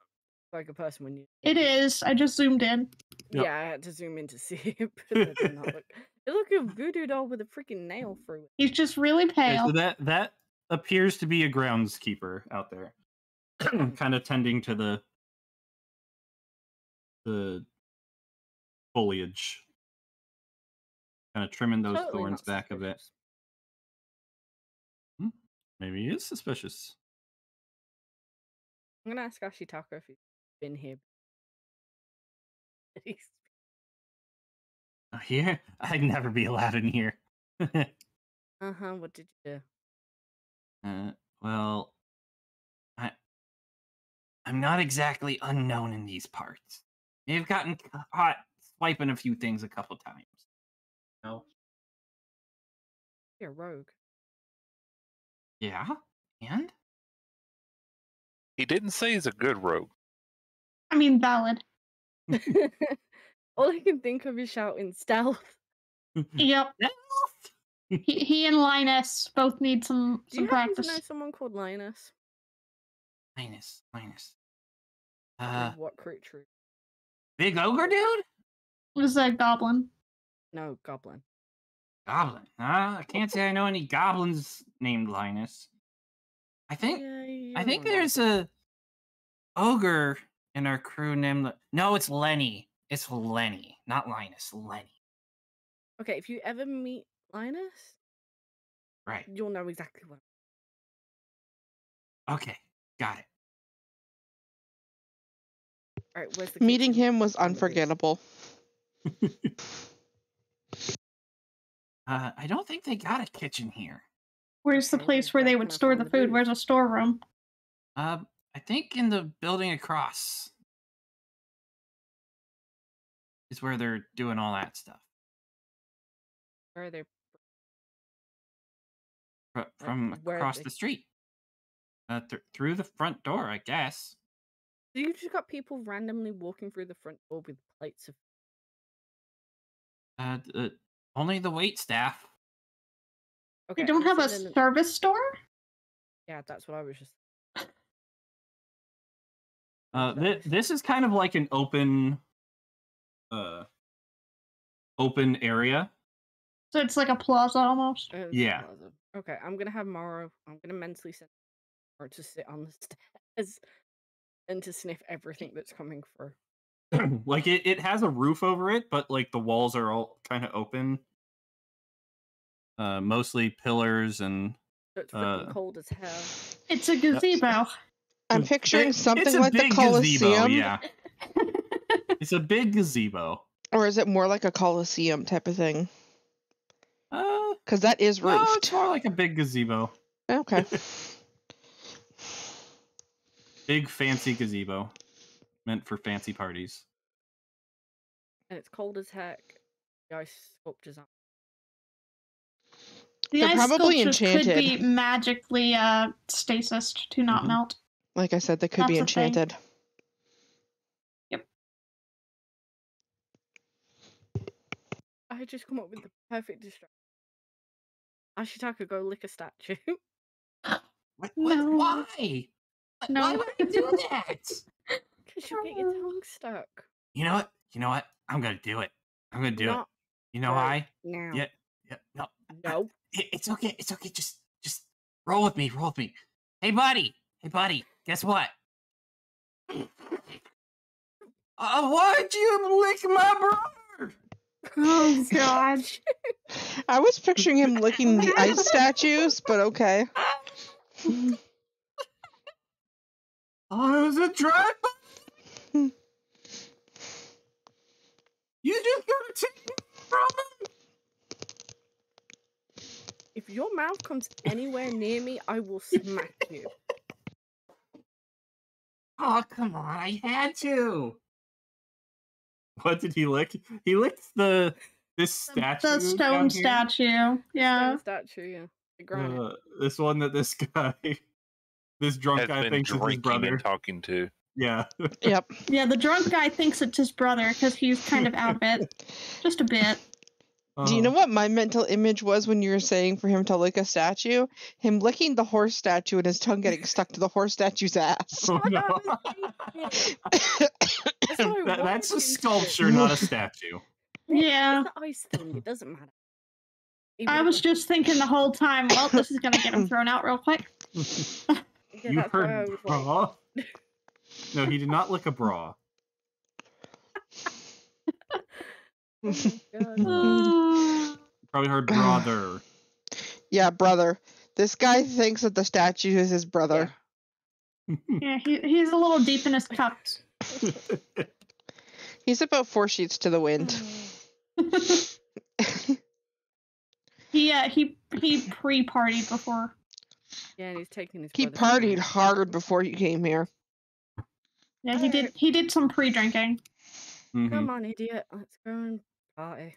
look like a person when you. It is. I just zoomed in. Yep. Yeah, I had to zoom in to see it, but that did not look. It looked like a voodoo doll with a freaking nail through it. He's just really Okay, pale. so that appears to be a groundskeeper out there, kind of tending to the foliage, kind of trimming those Totally thorns not back a bit. suspicious. Maybe he is suspicious. I'm gonna ask Ashitaka if he's been here. Here, I'd never be allowed in here. What did you do? Well, I'm not exactly unknown in these parts. They've gotten caught swiping a few things a couple times. No. You're a rogue. Yeah, and He didn't say he's a good rogue. I mean, valid. All I can think of is shouting stealth. Yep. He and Linus both need some Do you happen to practice. know someone called Linus? Linus. What creature? Big ogre dude? It was a goblin. No, goblin. Goblin. I can't say I know any goblins named Linus. I think there's a ogre in our crew named. No, it's Lenny. It's Lenny, not Linus. Lenny. Okay, if you ever meet Linus, Right. you'll know exactly what. Okay, got it. All right, where's the Meeting kitchen? him was unforgettable. I don't think they got a kitchen here. Where's the Okay, place where's where they that would gonna store find the the food? booze? Where's a storeroom? I think in the building across is where they're doing all that stuff. Where are they? From where are across they? the street. Through the front door, I guess. So you just got people randomly walking through the front door with plates of. Only the wait staff. Okay, They don't I'm have a sending service store? Yeah, that's what I was just. This is kind of like an open area. So it's like a plaza almost. Yeah. Okay, I'm gonna have Morrow. I'm gonna mentally send Morrow to sit on the stairs and to sniff everything that's coming through. Like it has a roof over it, but like the walls are all kind of open. Mostly pillars and So it's freaking cold as hell. It's a gazebo. I'm picturing something it's a like the big Colosseum. Gazebo, yeah. It's a big gazebo. Or is it more like a Colosseum type of thing? Because that is No, roofed. it's more like a big gazebo. Okay. Big fancy gazebo. Meant for fancy parties. And it's cold as heck. The ice sculptures are. The They're ice probably sculptures could be enchanted. magically stasised to not melt. Like I said, they could be That's a thing. enchanted. Yep. I had just come up with the perfect distraction. Ashitaka, go lick a statue. What? No. Why? No. Why would I do that? Because you'll get your tongue stuck. You know what? I'm gonna do it. I'm gonna do it. Not You know right why? now. Yeah. No. No. It's okay. It's okay. Just roll with me. Roll with me. Hey, buddy. Guess what? Why'd you lick my brother? Oh gosh. I was picturing him licking the ice statues, but okay. Oh, it was a drive-by. You just gotta take me from him. If your mouth comes anywhere near me, I will smack you. Oh, come on. I had to. What did he lick? He licked this statue. The down stone here. statue. Yeah. Stone statue, yeah. The granite. This one that this guy, this drunk Has guy been thinks is his drinking brother. and talking to. Yeah. Yep. Yeah, the drunk guy thinks it's his brother because he's kind of out of it. Just a bit. Do you know what my mental image was when you were saying for him to lick a statue? Him licking the horse statue and his tongue getting stuck to the horse statue's ass. Oh, no. That's a sculpture, not a statue. Yeah. It's the ice thing. It doesn't matter. I was just thinking the whole time, well, this is gonna get him thrown out real quick. Yeah, You that's why I heard was bra? No, he did not lick a bra. Probably heard brother. Yeah, brother. This guy thinks that the statue is his brother. Yeah, he's a little deep in his cups. He's about 4 sheets to the wind. He pre-partied before. Yeah, and he's taking his. He brother partied to hard before he came here. Yeah, he did some pre-drinking. Mhm. Come on, idiot. Let's go and party.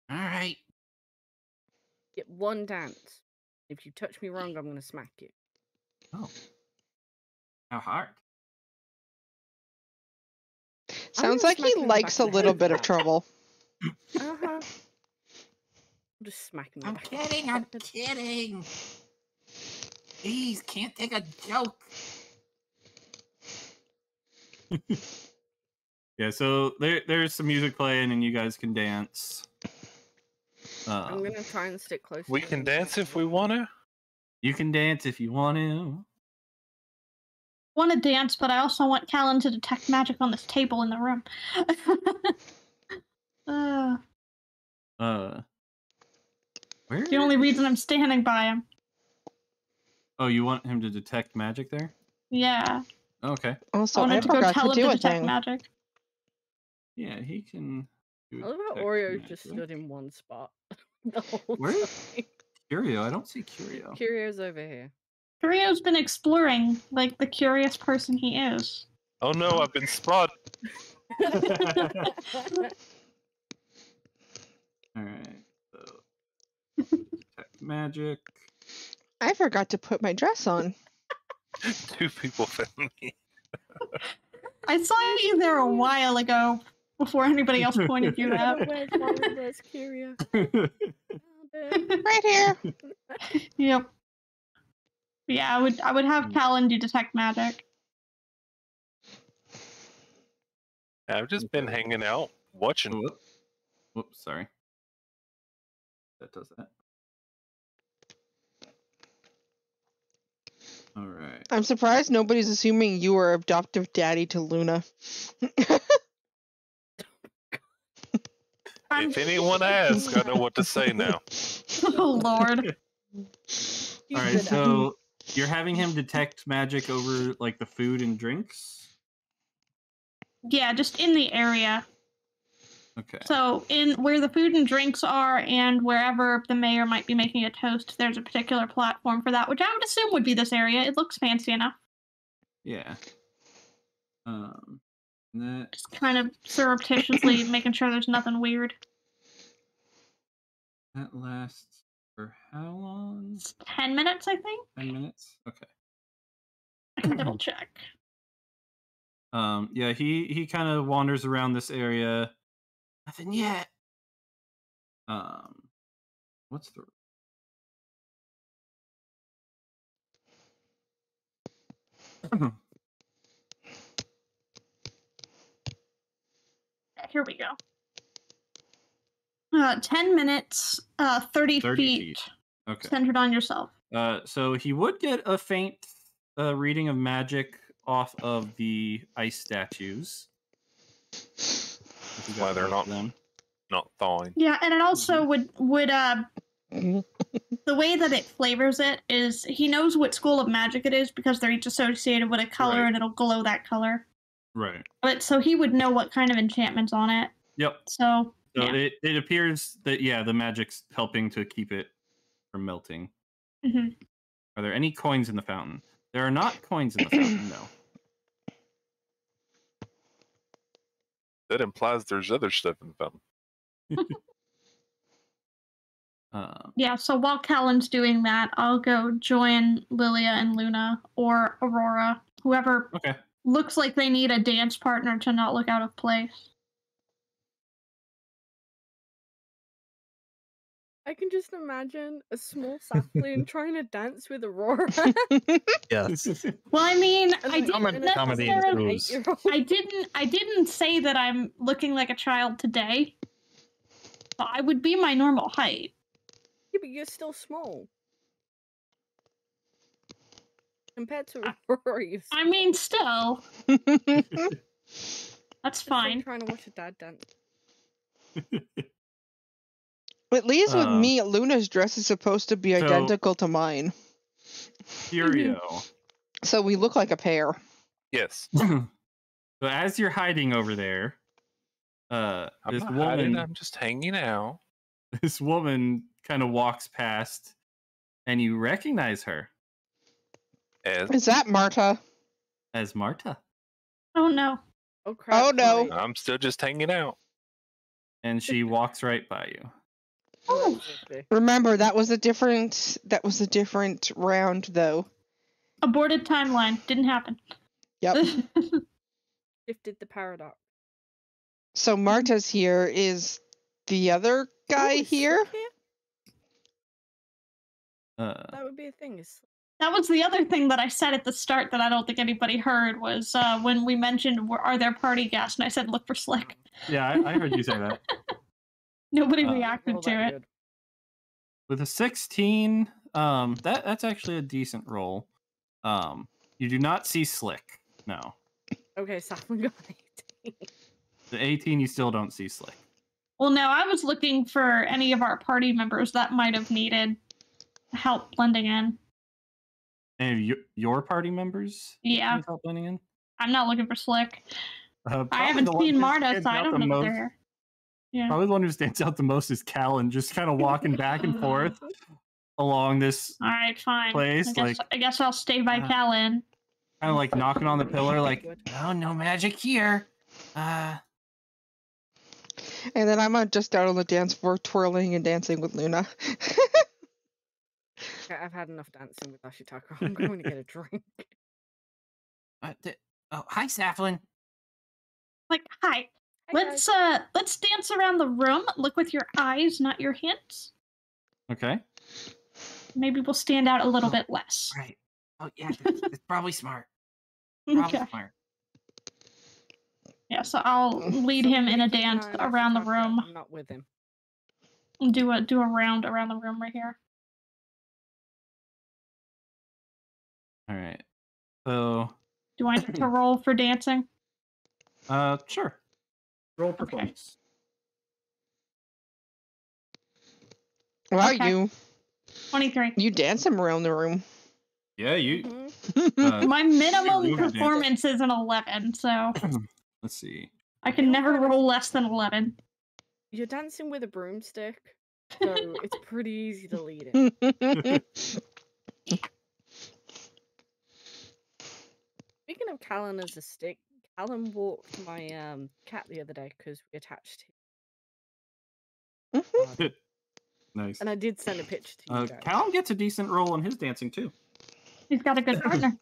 All right. Get one dance. If you touch me wrong, I'm gonna smack you. Oh. How hard? Sounds gonna like smack he him in the likes back a of the little head bit for of that. trouble. I'm just smacking him. I'm kidding. Please, can't take a joke. Yeah, so there's some music playing and you guys can dance. I'm gonna try and stick close. We to can him. dance if we want to. You can dance if you want to. Want to dance, but I also want Callan to detect magic on this table in the room. Where? The only reason I'm standing by him. Oh, you want him to detect magic there? Yeah. Okay. Also, I I wanted to go forgot tell to him do to a detect thing. magic. Yeah, he can. Do I love how detect Oreo magic. just stood in one spot the whole Where? time. Curio, I don't see Curio. Curio's over here. Kurio's been exploring like the curious person he is. Oh no, I've been spotted. Alright, so detect magic. I forgot to put my dress on. 2 people found me. I saw you there a while ago before anybody else pointed you out. Where's Curio? Found it. Right here. Yep. Yeah, I would have Callan do detect magic. I've just been hanging out, watching. Whoops, sorry. That does that. Alright. I'm surprised nobody's assuming you were adoptive daddy to Luna. If anyone asks, I know what to say now. Oh Lord. Alright, so You're having him detect magic over like the food and drinks? Yeah, just in the area. Okay. So in where the food and drinks are and wherever the mayor might be making a toast, there's a particular platform for that, which I would assume would be this area. It looks fancy enough. Yeah. That Just kind of surreptitiously making sure there's nothing weird. that lasts for how long? It's 10 minutes, I think. 10 minutes? Okay. I can double check. Yeah, he kind of wanders around this area. Nothing yet. What's the Here we go. 10 minutes, 30 feet. Okay. Centered on yourself. So he would get a faint reading of magic off of the ice statues. Why they're not thawing. Yeah, and it also would the way that it flavors it is he knows what school of magic it is because they're each associated with a color Right. and it'll glow that color. Right. But so he would know what kind of enchantment's on it. Yep. So yeah. it appears that the magic's helping to keep it from melting. Mm-hmm. Are there any coins in the fountain? There are not coins in the fountain, no. That implies there's other stuff in the fountain. Yeah, so while Callan's doing that, I'll go join Lilia and Luna or Aurora, whoever looks like they need a dance partner to not look out of place. I can just imagine a small sapling trying to dance with Aurora. Yes. Well, I mean, And I like, didn't comedy necessarily. ensues. I didn't say that I'm looking like a child today. But I would be my normal height. Yeah, but you're still small. Compared to Aurora, you're I mean, still. That's fine. like trying to watch a dad dance. At least with me, Luna's dress is supposed to be identical to mine. Curio. So we look like a pair. Yes. So as you're hiding over there, I'm this not woman, hiding, I'm just hanging out. this woman kind of walks past, and you recognize her Is that Marta? as Marta. Oh no. Oh crap! Oh no! sorry. I'm still just hanging out. And she walks right by you. Oh, okay. Remember, that was a different round, though. Aborted timeline. Didn't happen. Yep. Shifted the paradox. So Marta's here. Is the other guy Ooh, is here? Slick That would be a thing. That was the other thing that I said at the start that I don't think anybody heard was when we mentioned, are there party guests? And I said, look for Slick. Yeah, I heard you say that. Nobody reacted Roll to that it. good. With a 16, that's actually a decent roll. You do not see Slick. No. Okay, Saffron got 18. The 18, you still don't see Slick. Well, no, I was looking for any of our party members that might have needed help blending in. Any of your party members? Yeah. Need help blending in? I'm not looking for Slick. I Probably haven't the one seen who Marta, stands so I out don't the know most- there. Yeah. Probably the one who stands out the most is Callan, just kind of walking back and forth along this All right, fine. place, I guess I'll stay by Callan. kind of like knocking on the pillar, like, oh, no magic here. And then I'm just out on the dance floor twirling and dancing with Luna. Okay, I've had enough dancing with Ashitaka. I'm going to get a drink. Hi, Saflin. Like, hi. Hi, Let's dance around the room. Look with your eyes, not your hands. Okay. Maybe we'll stand out a little bit less. Right. Oh, yeah, it's probably smart. Probably Okay. smart. Yeah, so I'll lead him in a dance around the room. I'm not with him. Do a round around the room right here. All right. So, Do I need to roll for dancing? sure. Roll performance. Wow, Okay. you 23. dance him around the room. Yeah, you. Mhm. My minimum Rude dance. performance is an 11, so Let's see. I can You never gotta- roll less than 11. You're dancing with a broomstick, so it's pretty easy to lead it. Speaking of Callan as a stick, Callan walked my cat the other day because we attached him. God. Nice. And I did send a picture to you guys. Callum gets a decent roll on his dancing too. He's got a good partner.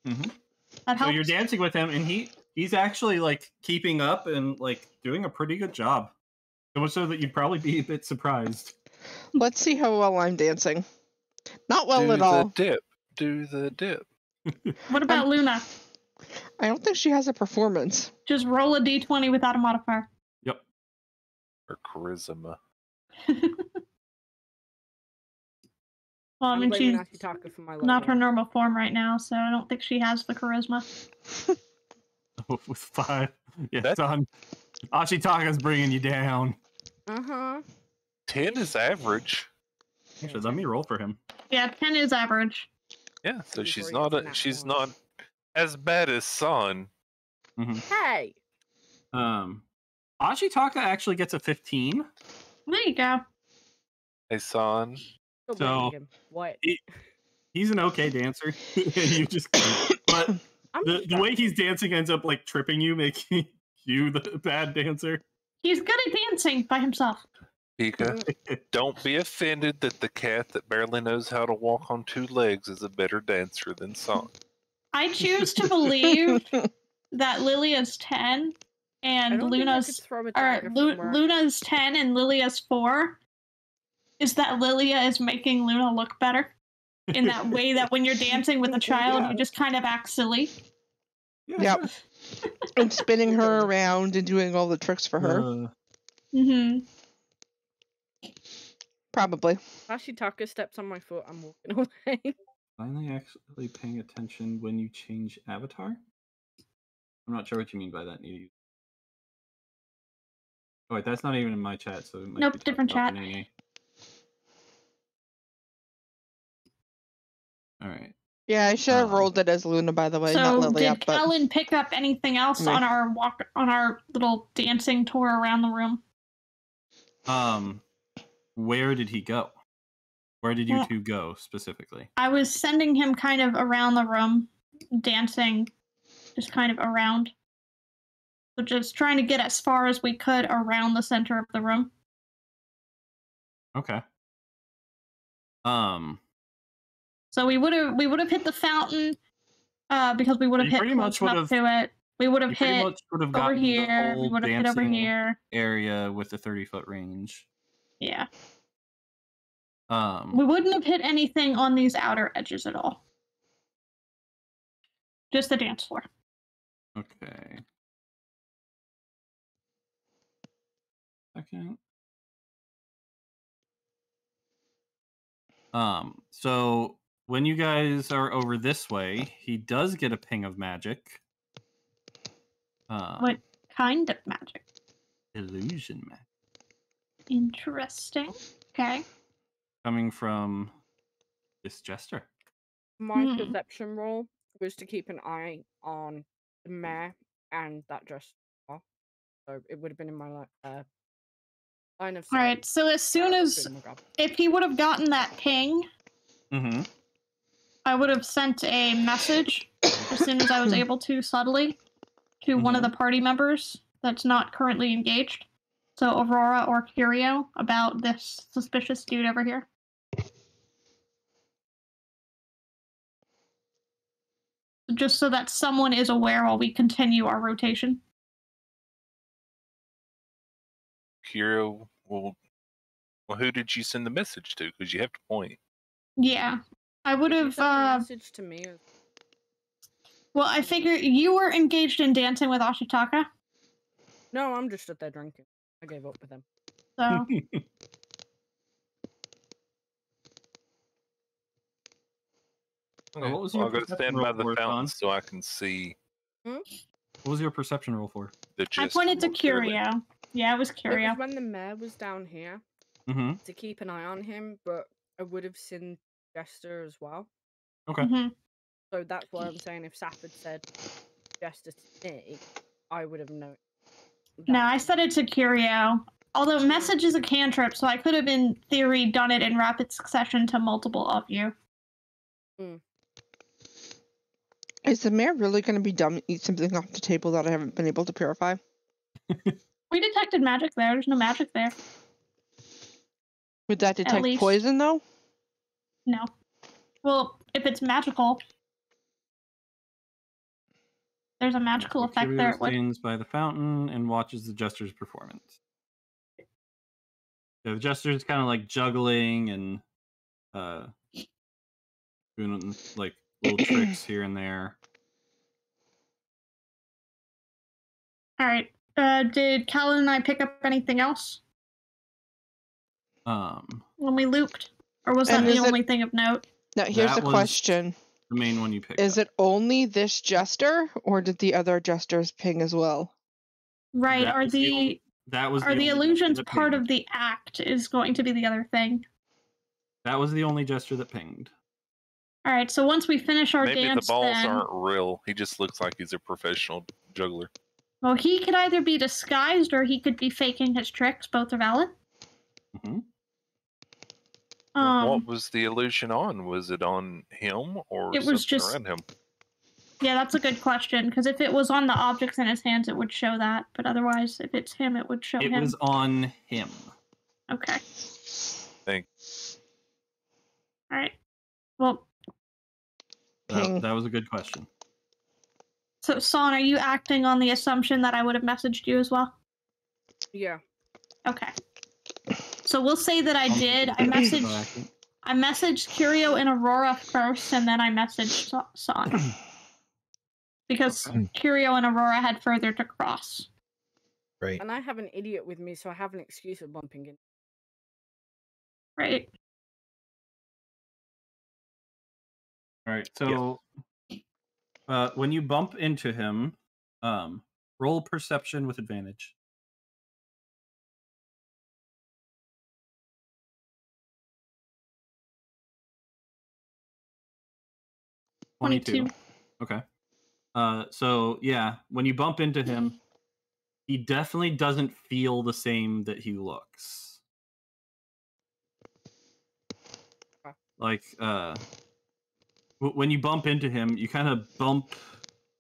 Mm-hmm. That So helps. you're dancing with him, and he's actually like keeping up and like doing a pretty good job. So much so that you'd probably be a bit surprised. Let's see how well I'm dancing. Not well Do at the all. dip. Do the dip. What about Luna? I don't think she has a performance. Just roll a d20 without a modifier. Yep. Or charisma. Well, I I'm mean, blaming she's Ashitaka for my not her logo. normal form right now, so I don't think she has the charisma. With 5. Yeah, That- son. Ashitaka's bringing you down. 10 is average. Actually, let me roll for him. Yeah, 10 is average. Yeah, so she's Before he not gets a she's nat one. not as bad as Son. Hey! Ashitaka actually gets a 15. There you go. Hey, Son. Stop So- blaming him. What? He's an okay dancer. And you just, but I'm the way he's dancing ends up like tripping you, making you the bad dancer. He's good at dancing by himself. Pika, don't be offended that the cat that barely knows how to walk on 2 legs is a better dancer than Son. I choose to believe that Lilia's 10 I and don't think I could Luna's throw a or dagger from where I- Luna's 10 and Lilia's 4 is that Lilia is making Luna look better in that way that when you're dancing with a child, you just kind of act silly. Yeah, Yep. sure. And spinning her around and doing all the tricks for her. Mm-hmm. Probably. Ashitaka steps on my foot, I'm walking away. Finally actually paying attention when you change avatar? I'm not sure what you mean by that, Needy. Oh, wait, that's not even in my chat, so it might Nope, be talking different about chat. the Nene. Alright. Yeah, I should have rolled it as Luna, by the way, not So Lilia. did But Callan pick up anything else Me. on our little dancing tour around the room? Where did he go? Where did you Well- two go specifically? I was sending him kind of around the room, dancing, just kind of around. So just trying to get as far as we could around the center of the room. Okay. So we would have hit the fountain, because we would have You hit pretty close much enough would've- to it. We would have You pretty hit much would have over gotten the here. We whole would have hit over dancing here. area with the 30-foot range. Yeah. We Um, wouldn't have hit anything on these outer edges at all. Just the dance floor. okay. Second. So when you guys are over this way, he does get a ping of magic. What kind of magic? Illusion magic. Interesting. Okay. Coming from this jester. My Hmm. perception roll was to keep an eye on the mare and that dress. So it would have been in my line of sight. All right. So as soon as if he would have gotten that ping, Mm-hmm. I would have sent a message as soon as I was able to subtly to one of the party members that's not currently engaged. So Aurora or Curio about this suspicious dude over here. Just so that someone is aware while we continue our rotation. Curio, well, who did you send the message to? Because you have to point. Yeah. I would have message to me. well, I figure you were engaged in dancing with Ashitaka. No, I'm just up there drinking. I gave up with him. So What was your I'll go perception stand roll by the for, fountain Thon? so I can see What was your perception roll for? the I gist pointed to more clearly. Curio. Yeah, it was It Curio. was when the mayor was down here Mm-hmm. to keep an eye on him, but I would have seen Jester as well. Okay. Mm-hmm. So that's why I'm saying if Saf had said Jester to me, I would have known. No, that. I said it to Curio. Although message is a cantrip, so I could have in theory done it in rapid succession to multiple of you. Is the mayor really going to be dumb and eat something off the table that I haven't been able to purify? We detected magic there. There's no magic there. Would that detect least. poison, though? No. Well, if it's magical, there's a magical effect Curio there. It would. stands by the fountain and watches the jester's performance. Yeah, the jester's kind of like juggling and doing like little tricks here and there. All right. Did Callan and I pick up anything else when we looped? Or was that And the is it- only thing of note? Now, here's That the was question. The main one you picked Is up. it only this jester, or did the other jesters ping as well? Right. That Are was the only illusions jester that part pinged. of the act is going to be the other thing? That was the only jester that pinged. All right. So once we finish our Maybe dance, the balls then, aren't real. He just looks like he's a professional juggler. well, he could either be disguised or he could be faking his tricks. Both are valid. Mm-hmm. What was the illusion on? Was it on him or It was something just- around him? Yeah, that's a good question, because if it was on the objects in his hands, it would show that. But otherwise, if it's him, it would show It him. was on him. Okay. Thanks. All right. Well, Ping. That was a good question. so Son, are you acting on the assumption that I would have messaged you as well? Yeah. Okay. So we'll say that I did. I messaged Curio and Aurora first, and then I messaged Son. Because Curio and Aurora had further to cross. Right. And I have an idiot with me, so I have an excuse for bumping in. Right. All right. So, when you bump into him, roll perception with advantage. 22. Okay. So yeah, when you bump into him, he definitely doesn't feel the same that he looks. Like, when you bump into him, you kind of bump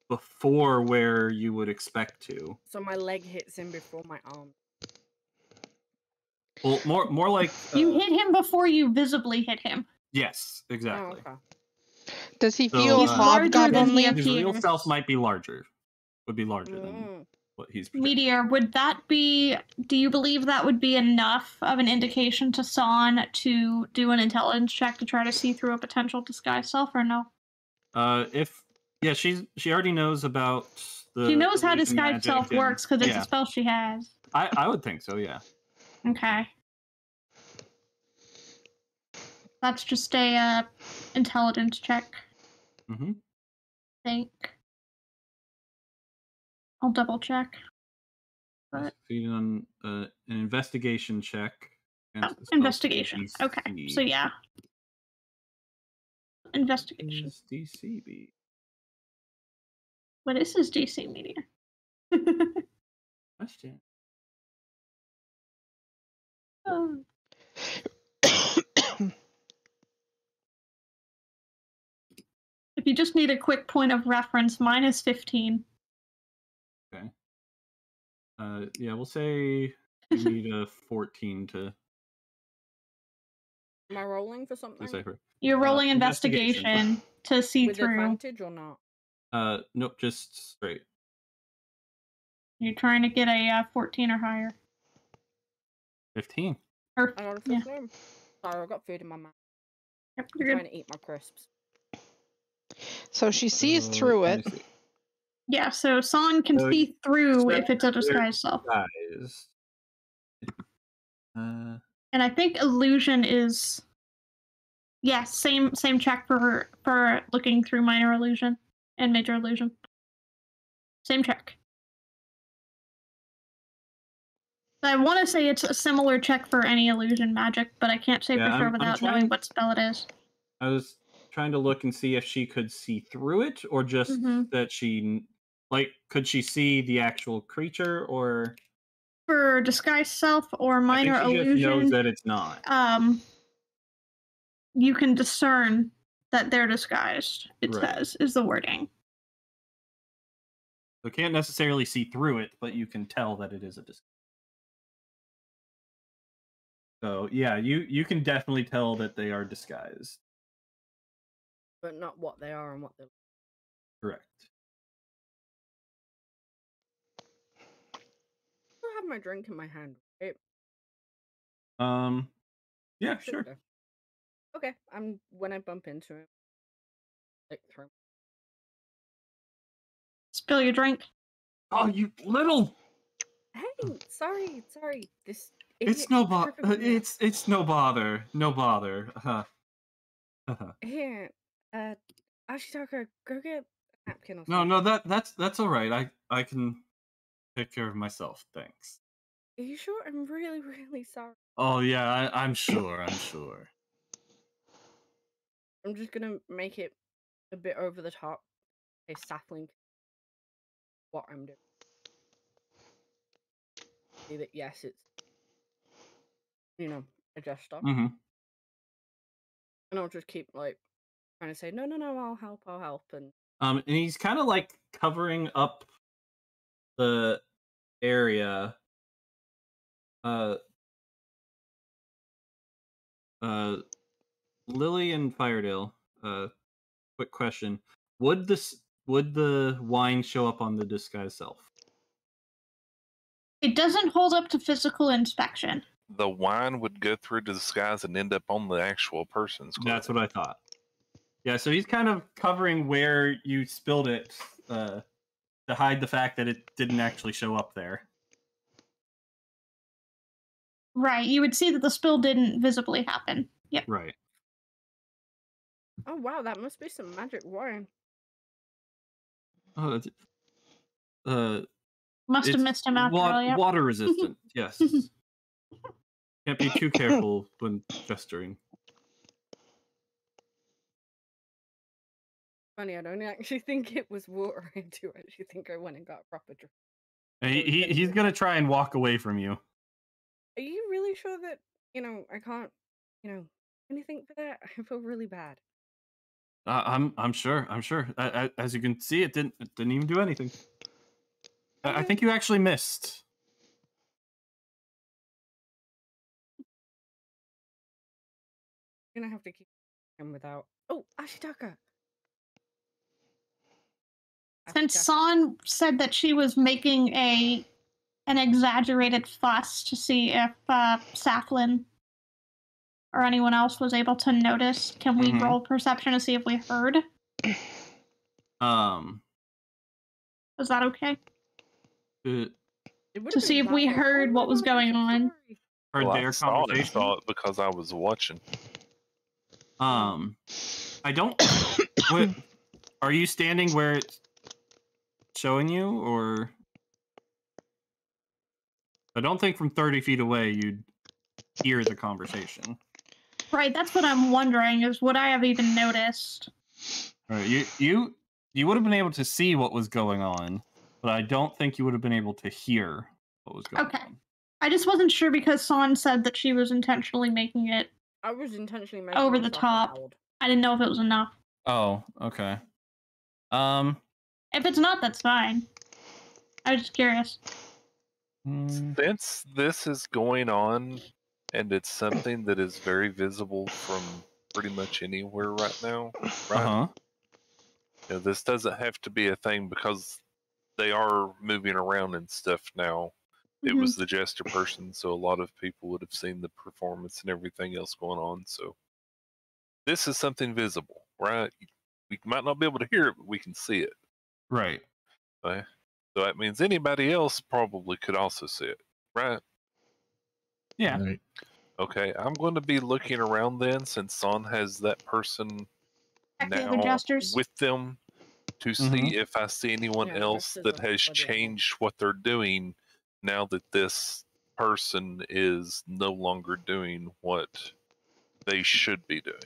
before where you would expect to. So my leg hits him before my arm. Well, more like You hit him before you visibly hit him. yes, exactly. Oh, okay. Does he So, feel He's larger than he hobgoblin-y? His real appears. self might be larger. Would be larger than what he's projecting. Meteor, would that be... Do you believe that would be enough of an indication to Son to do an intelligence check to try to see through a potential disguise self, or no? She already knows about the. She knows how illusion disguise magic self and- works, because it's yeah. a spell she has. I would think so, yeah. Okay. That's just a intelligence check, Mm-hmm. I think. I'll double check. But Succeeded on an investigation check. against the spell investigation. DC. Okay, so yeah. Investigation. Is DC be? What is his DC, Meteor? Question. Oh. If you just need a quick point of reference, mine is 15. Okay. Yeah, we'll say you need a 14 to Am I rolling for something? decipher. You're rolling investigation. investigation to see With through. advantage or not? Nope, just straight. You're trying to get a 14 or higher. 15. Or, I got a yeah. 15. Sorry, I got food in my mouth. Yep, I'm you're good. trying to eat my crisps. So she sees So, through let it. me see. Yeah, so Son can So see through you if it's a disguise self. Guys. And I think illusion is... Yeah, same check for looking through minor illusion and major illusion. Same check. I want to say it's a similar check for any illusion magic, but I can't say Yeah, for sure I'm without trying- knowing what spell it is. I was trying to look and see if she could see through it, or just that she, like, could she see the actual creature, or For disguise self or I think minor she just knows illusion, that it's not. you can discern that they're disguised. It Right. says is the wording. So can't necessarily see through it, but you can tell that it is a disguise. So yeah, you can definitely tell that they are disguised. But not what they are and what they're. Correct. I have my drink in my hand, right? Yeah, sure. Okay, when I bump into him, like throw. Spill your drink. Oh, you little! Hey, sorry. This It's idiot no keeps bother. tripping me up. It's no bother. No bother. Here, Ashitaka, go get a napkin or No, something. no, that's all right. I can take care of myself. Thanks. Are you sure? I'm really, really sorry. Oh yeah, I'm sure. I'm sure. I'm just gonna make it a bit over the top. A sapling. What I'm doing. See that? Yes, it's a gesture. Mm-hmm. And I'll just keep like trying to say no, I'll help, and And he's kind of like covering up the area. Lily and Firedale. Quick question: would the wine show up on the disguise self? It doesn't hold up to physical inspection. The wine would go through the disguise and end up on the actual person's clothing. That's what I thought. Yeah, so he's kind of covering where you spilled it to hide the fact that it didn't actually show up there. Right, you would see that the spill didn't visibly happen. Yep. Right. oh wow, that must be some magic wine. Oh, Must have it's missed him after all. Yep. water resistant. Yes. Can't be too careful when gesturing. Funny, I don't actually think it was water. I do actually think I went and got a proper drink. He's gonna try and walk away from you. Are you really sure that I can't anything for that? I feel really bad. I'm sure. As you can see, it didn't even do anything. I think you actually missed. You're gonna have to keep him without. Oh, Ashitaka. Since San said that she was making an exaggerated fuss to see if Saflin or anyone else was able to notice, can we roll perception to see if we heard? Is that okay? To see if we heard what was going on. Heard Well, their I saw conversation. it because I was watching. I don't. What, are you standing where it's showing you, or? I don't think from 30 feet away you'd hear the conversation. Right, that's what I'm wondering, is would I have even noticed? All right, you would have been able to see what was going on, but I don't think you would have been able to hear what was going on. I just wasn't sure because San said that she was intentionally making it I was intentionally making over the myself top. loud. I didn't know if it was enough. Oh, okay. If it's not, that's fine. I was just curious. Since this is going on, and it's something that is very visible from pretty much anywhere right now, right? This doesn't have to be a thing because they are moving around and stuff now. It was the jester person, so a lot of people would have seen the performance and everything else going on. So this is something visible, right? We might not be able to hear it, but we can see it. Right. Okay? So that means anybody else probably could also see it, right? Yeah. Right. Okay, I'm going to be looking around then, since Son has that person The other now jesters. with them, to see if I see anyone Yeah, else jesters that are has for the animal. changed what they're doing now that this person is no longer doing what they should be doing.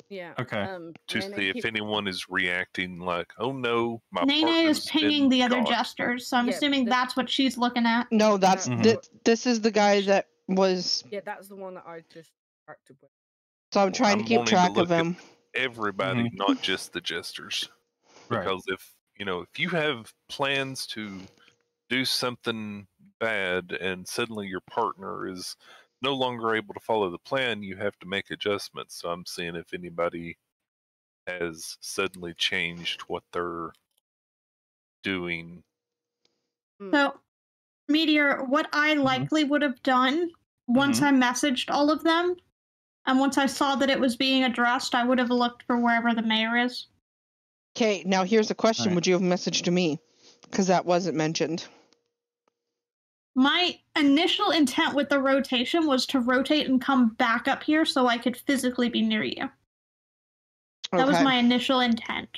Yeah. Okay. To see if anyone is reacting like, "Oh no, my Nene is partner's pinging been the other got." jesters, so I'm Yeah, assuming that's what she's looking at. No, that's Mhm. this is the guy that was. Yeah, that's the one that I just interacted with. So I'm trying to I'm keep wanting to track of look at him. everybody, not just the jesters. Right. Because if you have plans to do something bad and suddenly your partner is no longer able to follow the plan, you have to make adjustments. So I'm seeing if anybody has suddenly changed what they're doing. So, Meteor, what I likely would have done once I messaged all of them, and once I saw that it was being addressed, I would have looked for wherever the mayor is. Okay, now here's a question. Alright. Would you have messaged me? Because that wasn't mentioned. My initial intent with the rotation was to rotate and come back up here so I could physically be near you. That was my initial intent.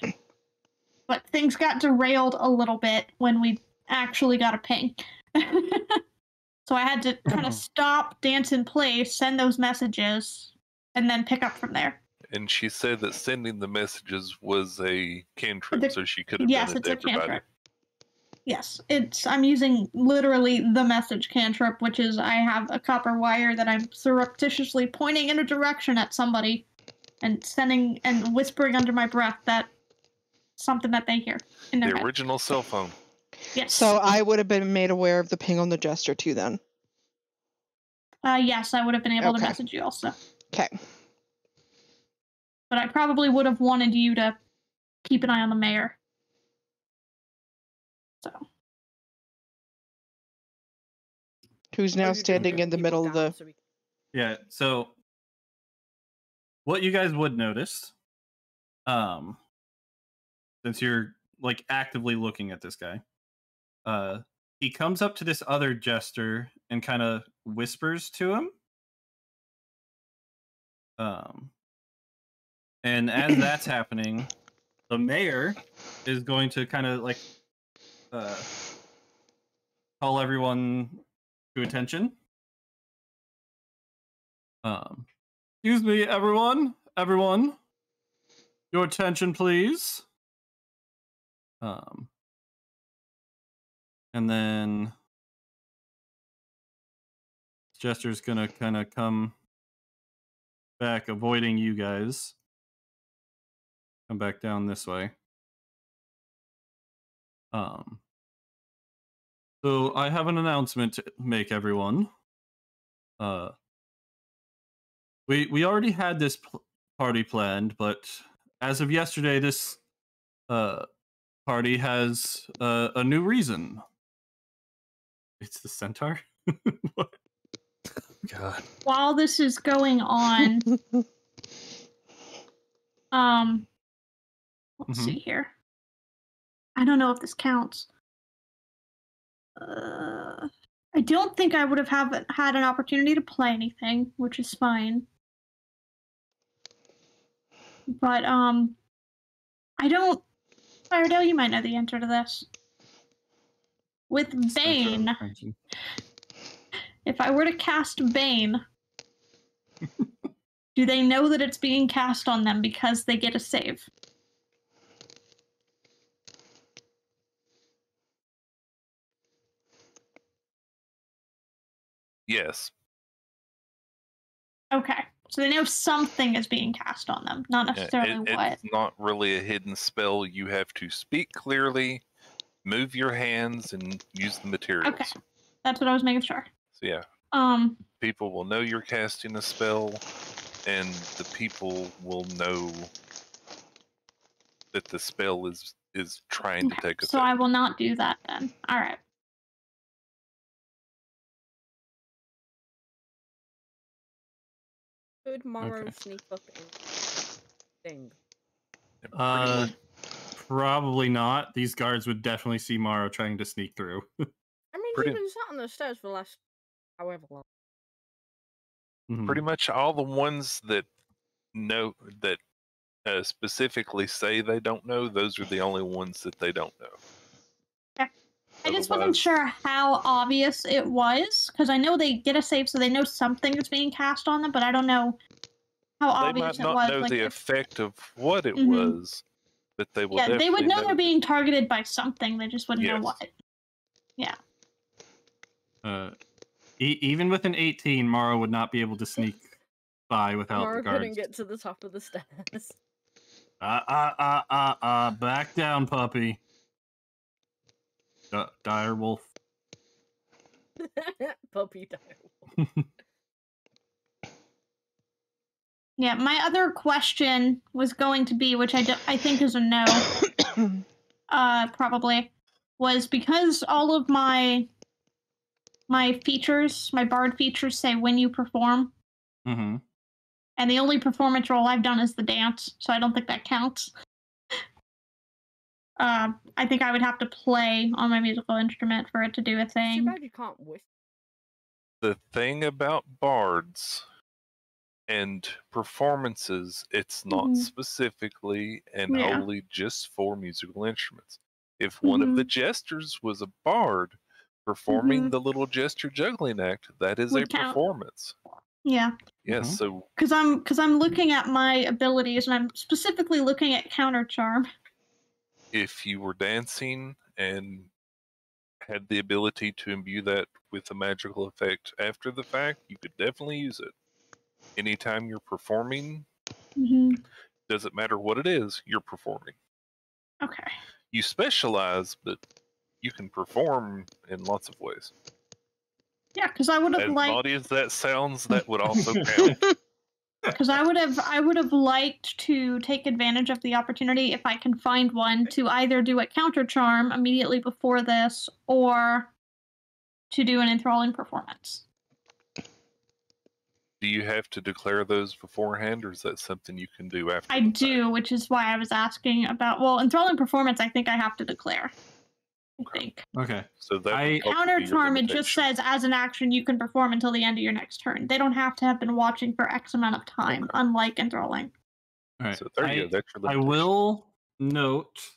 But things got derailed a little bit when we actually got a ping. So I had to kind of stop, dance in place, send those messages, and then pick up from there. And she said that sending the messages was a cantrip, so she could have done it it's to a everybody. cantrip. Yes, I'm using literally the message cantrip, which is I have a copper wire that I'm surreptitiously pointing in a direction at somebody and sending and whispering under my breath that something that they hear in their The head. original cell phone. Yes. So I would have been made aware of the ping on the jester too then. Yes, I would have been able to message you also. Okay. But I probably would have wanted you to keep an eye on the mayor. So. Who's now standing in the middle of the... Yeah, so what you guys would notice, since you're like actively looking at this guy, he comes up to this other jester and kind of whispers to him. And as that's happening, the mayor is going to kind of like call everyone to attention. Excuse me, everyone, your attention, please. And then Jester's gonna kind of come back, avoiding you guys. Come back down this way. So I have an announcement to make, everyone. We already had this party planned, but as of yesterday, this party has a new reason. It's the centaur? What? God. While this is going on, let's see here. I don't know if this counts. I don't think I would have had an opportunity to play anything, which is fine. But, I don't... Firedale, you might know the answer to this. With Bane, if I were to cast Bane, do they know that it's being cast on them because they get a save? Yes. Okay. So they know something is being cast on them, not necessarily what. It's not really a hidden spell. You have to speak clearly, move your hands, and use the materials. Okay. That's what I was making sure. So yeah. People will know you're casting a spell, and the people will know that the spell is trying to take effect. So I will not do that then. All right. Could Morrow sneak up and thing? Probably not. These guards would definitely see Morrow trying to sneak through. I mean, he's been sat on the stairs for the last however long. Pretty much all the ones that know that specifically say they don't know, those are the only ones that they don't know. Okay. I just wasn't sure how obvious it was, because I know they get a save, so they know something is being cast on them, but I don't know how They obvious might it not was. know Like, the if- effect of what it Mhm. was, but they will yeah, definitely they would know they're that- being targeted by something. They just wouldn't know Yes. what. Yeah. Even with an 18, Mara would not be able to sneak by without Mara the guards. couldn't get to the top of the stairs. Back down, puppy. Dire wolf. Puppy dial. Yeah, my other question was going to be, which I think is a no, probably, was because all of my features, my bard features say when you perform, Mm-hmm. and the only performance role I've done is the dance, so I don't think that counts. I think I would have to play on my musical instrument for it to do a It's too thing. bad you can't whisper. The thing about bards and performances, it's not Mhm. specifically and Yeah. wholly just for musical instruments. If one of the jesters was a bard performing Mhm. the little jester juggling act, that is Would a count. performance. Yeah. Yes, Mhm. so Because I'm looking at my abilities, and I'm specifically looking at counter charm. if you were dancing and had the ability to imbue that with a magical effect after the fact, you could definitely use it. Anytime you're performing, Mm-hmm. doesn't matter what it is, you're performing. Okay. You specialize, but you can perform in lots of ways. Yeah, because I would have As liked. naughty as that sounds, that would also count. Because I would have liked to take advantage of the opportunity, if I can find one, to either do a counter charm immediately before this, or to do an enthralling performance. Do you have to declare those beforehand, or is that something you can do after? I the do, fact? which is why I was asking about. Well, enthralling performance, I think I have to declare. I Okay. think. Okay. So that would probably Counter be your charm, it just limitation. says as an action you can perform until the end of your next turn. They don't have to have been watching for X amount of time, Okay. unlike enthralling. All right. So there you go. That's your I limitation. will note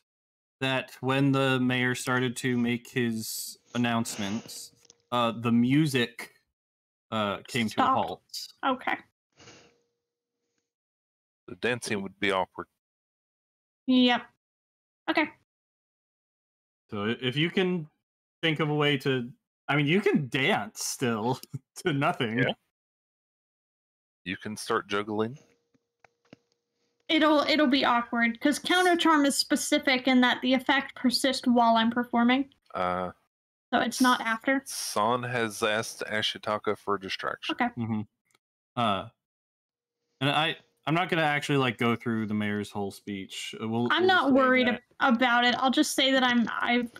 that when the mayor started to make his announcements, the music came to a Stopped. halt. Okay. The dancing would be awkward. Yep. Okay. So if you can think of a way to, I mean, you can dance still to nothing. Yeah. You can start juggling. It'll be awkward because counter charm is specific in that the effect persists while I'm performing, so it's not after. San has asked Ashitaka for a distraction. Okay. Mm-hmm. And I'm not gonna actually like go through the mayor's whole speech. I'm not worried that. about it. I'll just say that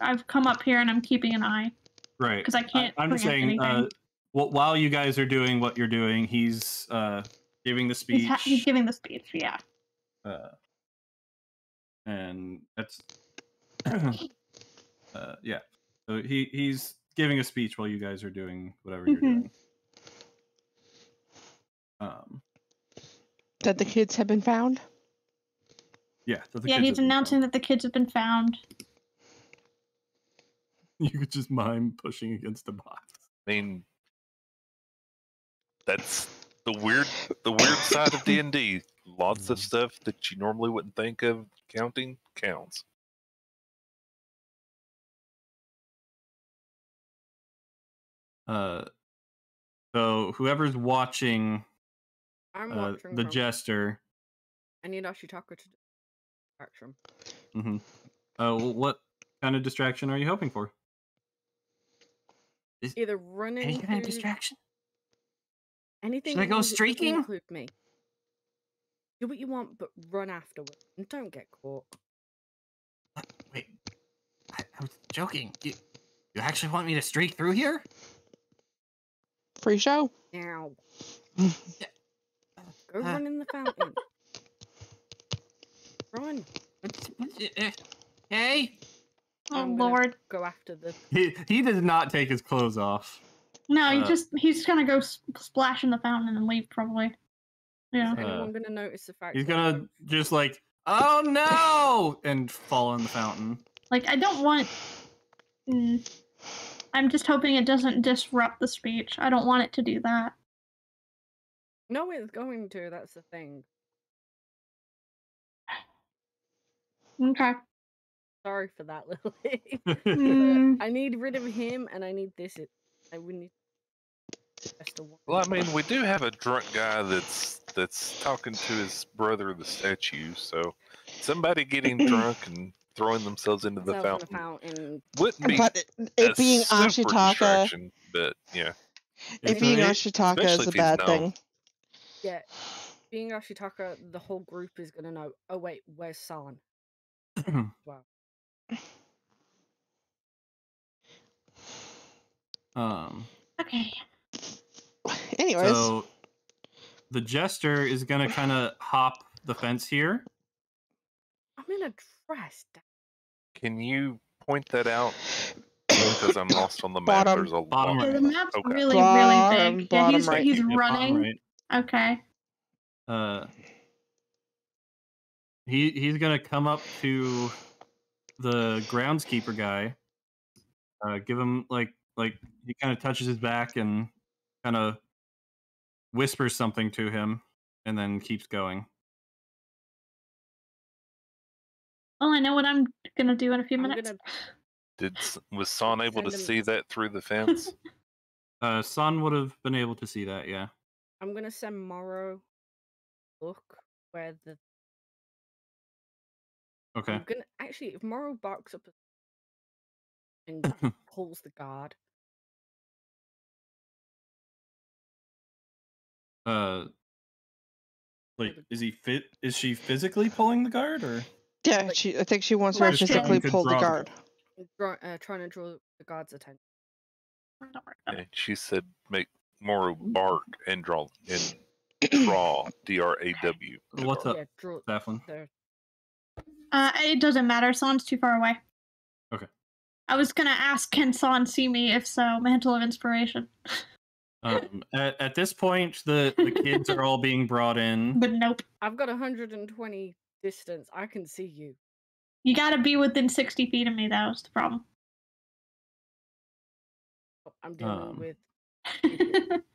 I've come up here and I'm keeping an eye. Right. Because I can't. I'm just saying. Anything. While you guys are doing what you're doing, he's giving the speech. He's giving the speech. Yeah. And that's yeah. So he's giving a speech while you guys are doing whatever you're doing. That the kids have been found? Yeah. He's announcing that the kids have been found. You could just mime pushing against a box. I mean, that's the weird side of D&D. Lots of stuff that you normally wouldn't think of counting counts. So whoever's watching, I'm watching the from- jester. I need Ashitaka to distraction. Mm-hmm. What kind of distraction are you hoping for? Either running. Any kind of distraction? Anything. Should I go that doesn't streaking? Include me. Do what you want, but run afterwards and don't get caught. Wait, I was joking. You actually want me to streak through here? Free show. Now. Go run in the fountain. Run. Hey. Oh I'm gonna Lord. Go after the. He does not take his clothes off. No, he's gonna go splash in the fountain and leave probably. Yeah. Is anyone gonna notice the fact? He's that gonna I'm- just like, oh no, and fall in the fountain. Like I don't want. I'm just hoping it doesn't disrupt the speech. I don't want it to do that. No, it's going to. That's the thing. Okay. Sorry for that, Lily. Mm, I need rid of him, and I need this. I would need just the one. Well, I mean, we do have a drunk guy that's talking to his brother, the statue. So somebody getting drunk and throwing themselves into the Myself in the fountain fountain. wouldn't be But a it being super Ashitaka, distraction, but yeah, it being Right? Ashitaka especially is a if he's bad known. thing. Yeah, being Ashitaka, the whole group is gonna know. Oh wait, where's San? Wow. okay. Anyways, So the jester is gonna kind of hop the fence here. I'm in a dress. Can you point that out? Because I'm lost on the map. Bottom. There's a Bottom lot. Yeah, the right. map's Okay. really, Bottom, really big. Yeah, bottom he's right. he's Yeah, bottom running. right. Okay. He's gonna come up to the groundskeeper guy. Give him like he kind of touches his back and kind of whispers something to him, and then keeps going. Well, I know what I'm gonna do in a few I'm minutes. gonna. Was Son able to Send him- see that through the fence? Son would have been able to see that, yeah. I'm gonna send Morrow. Look where the. Okay. I'm gonna actually, if Morrow barks up and pulls the guard, Like, is he fit? Is she physically pulling the guard, or? yeah, Like- I think she wants her to Question. physically You could pull the draw the guard. trying to draw the guard's attention. Don't worry about it. And she said, "Make Moro bark and draw DRAW." What's up, Yeah, draw. Daphne? The, It doesn't matter. Son's too far away. Okay. I was gonna ask, can Son see me? If so, mantle of inspiration. At this point, the kids are all being brought in. But nope. I've got 120 distance. I can see you. You gotta be within 60 feet of me. That was the problem. Oh, I'm dealing Um, with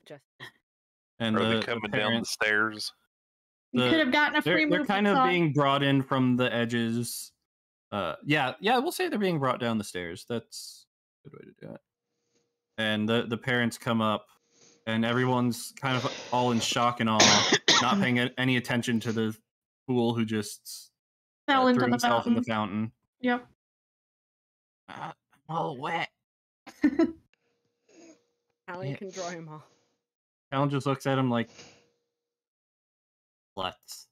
just. And Are they the coming down the parents, stairs? You could have gotten a free they're move. kind with of Son. being brought in from the edges. Yeah, we'll say they're being brought down the stairs. That's a good way to do it. And the parents come up, and everyone's kind of all in shock and awe, not paying any attention to the fool who just Fell into threw the himself in the fountain. fountain. Yep. All wet. Alan Yeah. can draw him off. Alan just looks at him like, let's.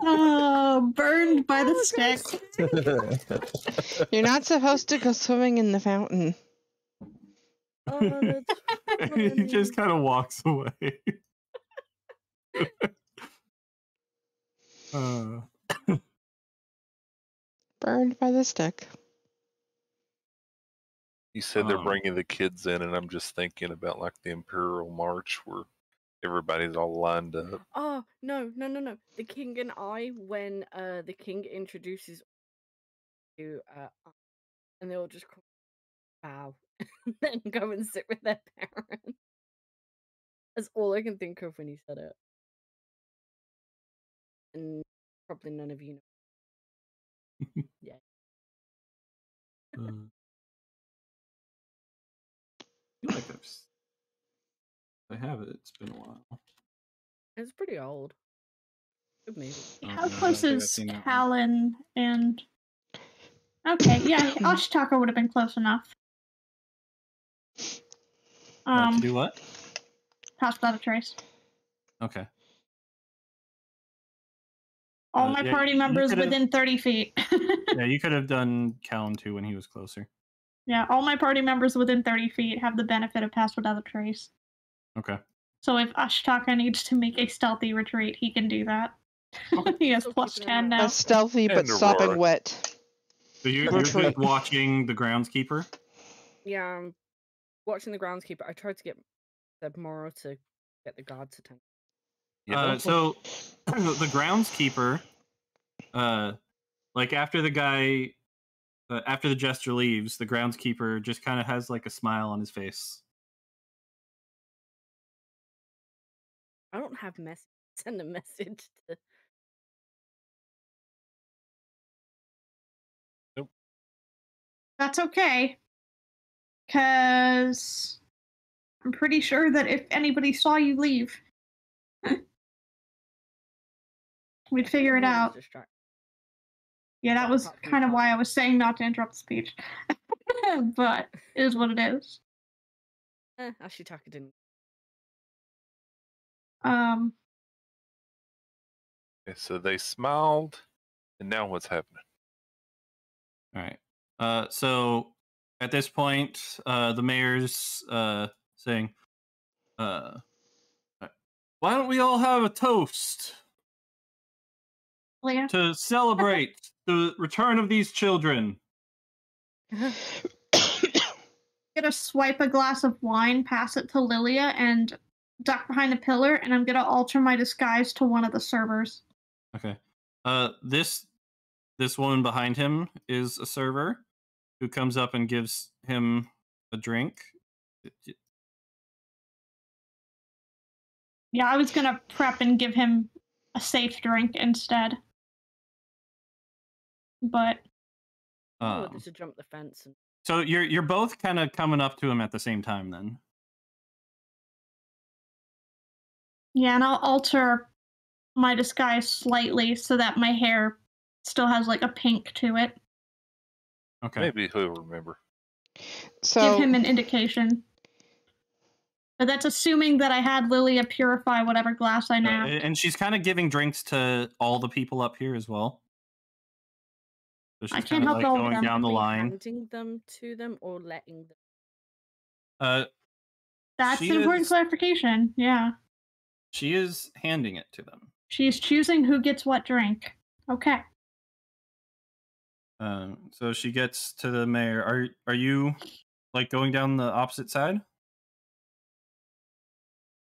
Oh, burned by the stick. You're not supposed to go swimming in the fountain. Oh, that's He just kind of walks away. Burned by the stick. You said they're bringing the kids in, and I'm just thinking about like the Imperial March where everybody's all lined up. Oh no. The king and I, when the king introduces you, and they'll just bow and then go and sit with their parents. That's all I can think of when he said it. And probably none of you know. Yeah. I feel like I have it. It's been a while. It's pretty old. Good movie. How I close think I've is seen that one. Callan and... Okay, yeah, Ashitaka would have been close enough. To do what? Pass without a trace. Okay. All my yeah, party you members could've- within 30 feet. Yeah, you could have done Callan too when he was closer. Yeah, all my party members within 30 feet have the benefit of pass without a trace. Okay. So if Ashitaka needs to make a stealthy retreat, he can do that. He has Still plus keeping an 10 eye now. That's stealthy but And sopping Aurora. wet. So you're Retreat. just watching the groundskeeper? Yeah, I'm watching the groundskeeper. I tried to get the Moro to get the guards' attention. So the groundskeeper, like after the guy, after the jester leaves, the groundskeeper just kind of has like a smile on his face. I don't have message. Send a message to. Nope. That's okay. Because I'm pretty sure that if anybody saw you leave, we'd figure it out. Yeah, that was kind of why I was saying not to interrupt the speech. But it is what it is. Ashitaka didn't. Okay, so they smiled, and now what's happening? All right. So at this point, the mayor's saying, "Why don't we all have a toast Leah? to celebrate the return of these children?" Gonna swipe a glass of wine, pass it to Lilia, and duck behind a pillar, and I'm gonna alter my disguise to one of the servers. Okay. This woman behind him is a server who comes up and gives him a drink. Yeah, I was gonna prep and give him a safe drink instead. But to jump the fence. So you're both kind of coming up to him at the same time, then. yeah, and I'll alter my disguise slightly so that my hair still has like a pink to it. Okay. Maybe he'll remember. So Give him an indication. But that's assuming that I had Lilia purify whatever glass I nabbed. And she's kind of giving drinks to all the people up here as well. So she's I can't help like all of going them. down the line. Handing them to them or letting them. That's an important clarification. Yeah. She is handing it to them. She's choosing who gets what drink. Okay. So she gets to the mayor. Are you like going down the opposite side?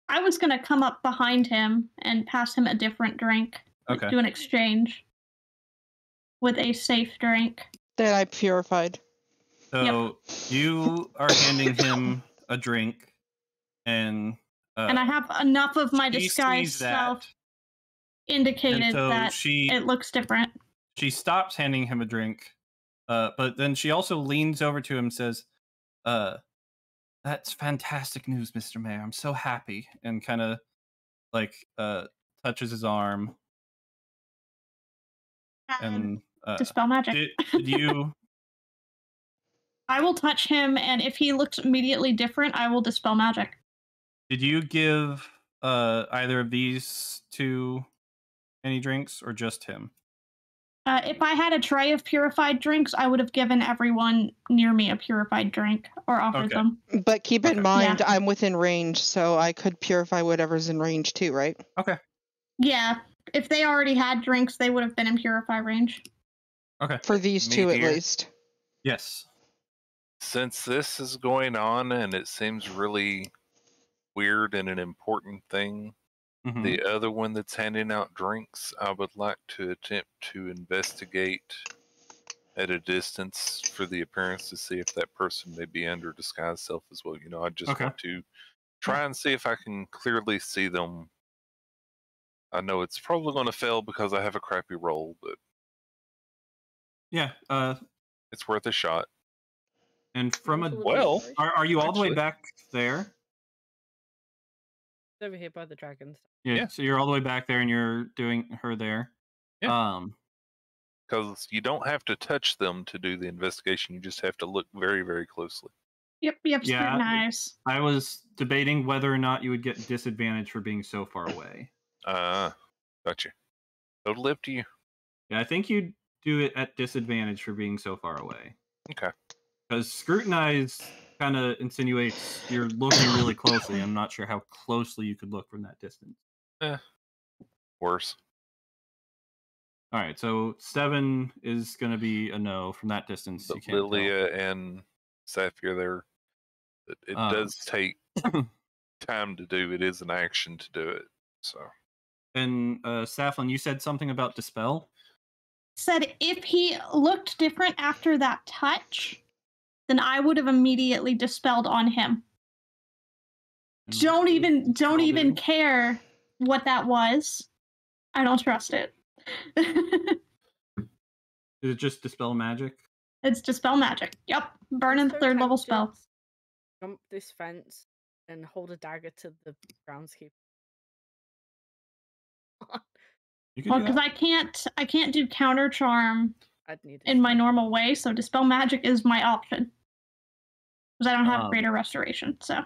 I was gonna come up behind him and pass him a different drink. Okay. Do an exchange with a safe drink that I purified. So you are handing him a drink, and I have enough of my disguised self indicated so that it looks different. She stops handing him a drink, but then she also leans over to him and says, "That's fantastic news, Mr. Mayor. I'm so happy," and kind of like touches his arm. And dispel magic. Did you? I will touch him, and if he looks immediately different, I will dispel magic. Did you give either of these two any drinks, or just him? If I had a tray of purified drinks, I would have given everyone near me a purified drink or offered them. But keep in mind, I'm within range, so I could purify whatever's in range too, right? Okay. Yeah. If they already had drinks, they would have been in purify range. Okay. For these two, at least. Yes. Since this is going on and it seems really weird and an important thing, the other one that's handing out drinks, I would like to attempt to investigate at a distance for the appearance to see if that person may be under disguised self as well. You know, I just want to try and see if I can clearly see them. I know it's probably going to fail because I have a crappy roll, but yeah, it's worth a shot. And from a well, are you all the way back there? Over here by the dragons. Yeah, so you're all the way back there, and you're doing her there. Yeah. Because you don't have to touch them to do the investigation. You just have to look very, very closely. Yep, scrutinize. I was debating whether or not you would get disadvantage for being so far away. Gotcha. Totally up to you. Yeah, I think you'd do it at disadvantage for being so far away. Okay. Because scrutinize kind of insinuates you're looking really closely. I'm not sure how closely you could look from that distance. Worse. All right, so 7 is going to be a no from that distance. But you can't Lilia and Saphir there, it does take time to do. It is an action to do it. So. And Saflin, you said something about dispel? Said if he looked different after that touch, then I would have immediately dispelled on him. Don't even care what that was. I don't trust it. Is it just dispel magic? It's dispel magic. Yep. Burning So 3rd level tempted spell. to Jump this fence and hold a dagger to the groundskeeper. You could Well, do because that. I can't do counter charm I'd need in my normal way, so dispel magic is my option. Because I don't have greater restoration, so.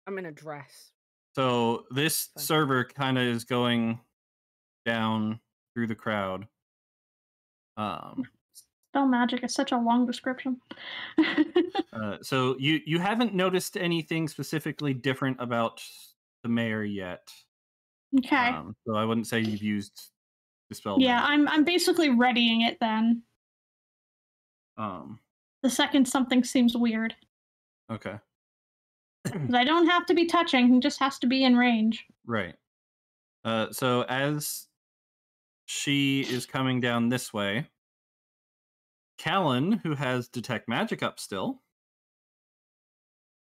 I'm in a dress. So this Fine. server kind of is going down through the crowd. Spell magic is such a long description. So you haven't noticed anything specifically different about the mayor yet. Okay. So I wouldn't say you've used dispel Yeah, magic. I'm basically readying it then. The second something seems weird. Okay. 'Cause I don't have to be touching, he just has to be in range. Right. So as she is coming down this way, Callan, who has detect magic up still,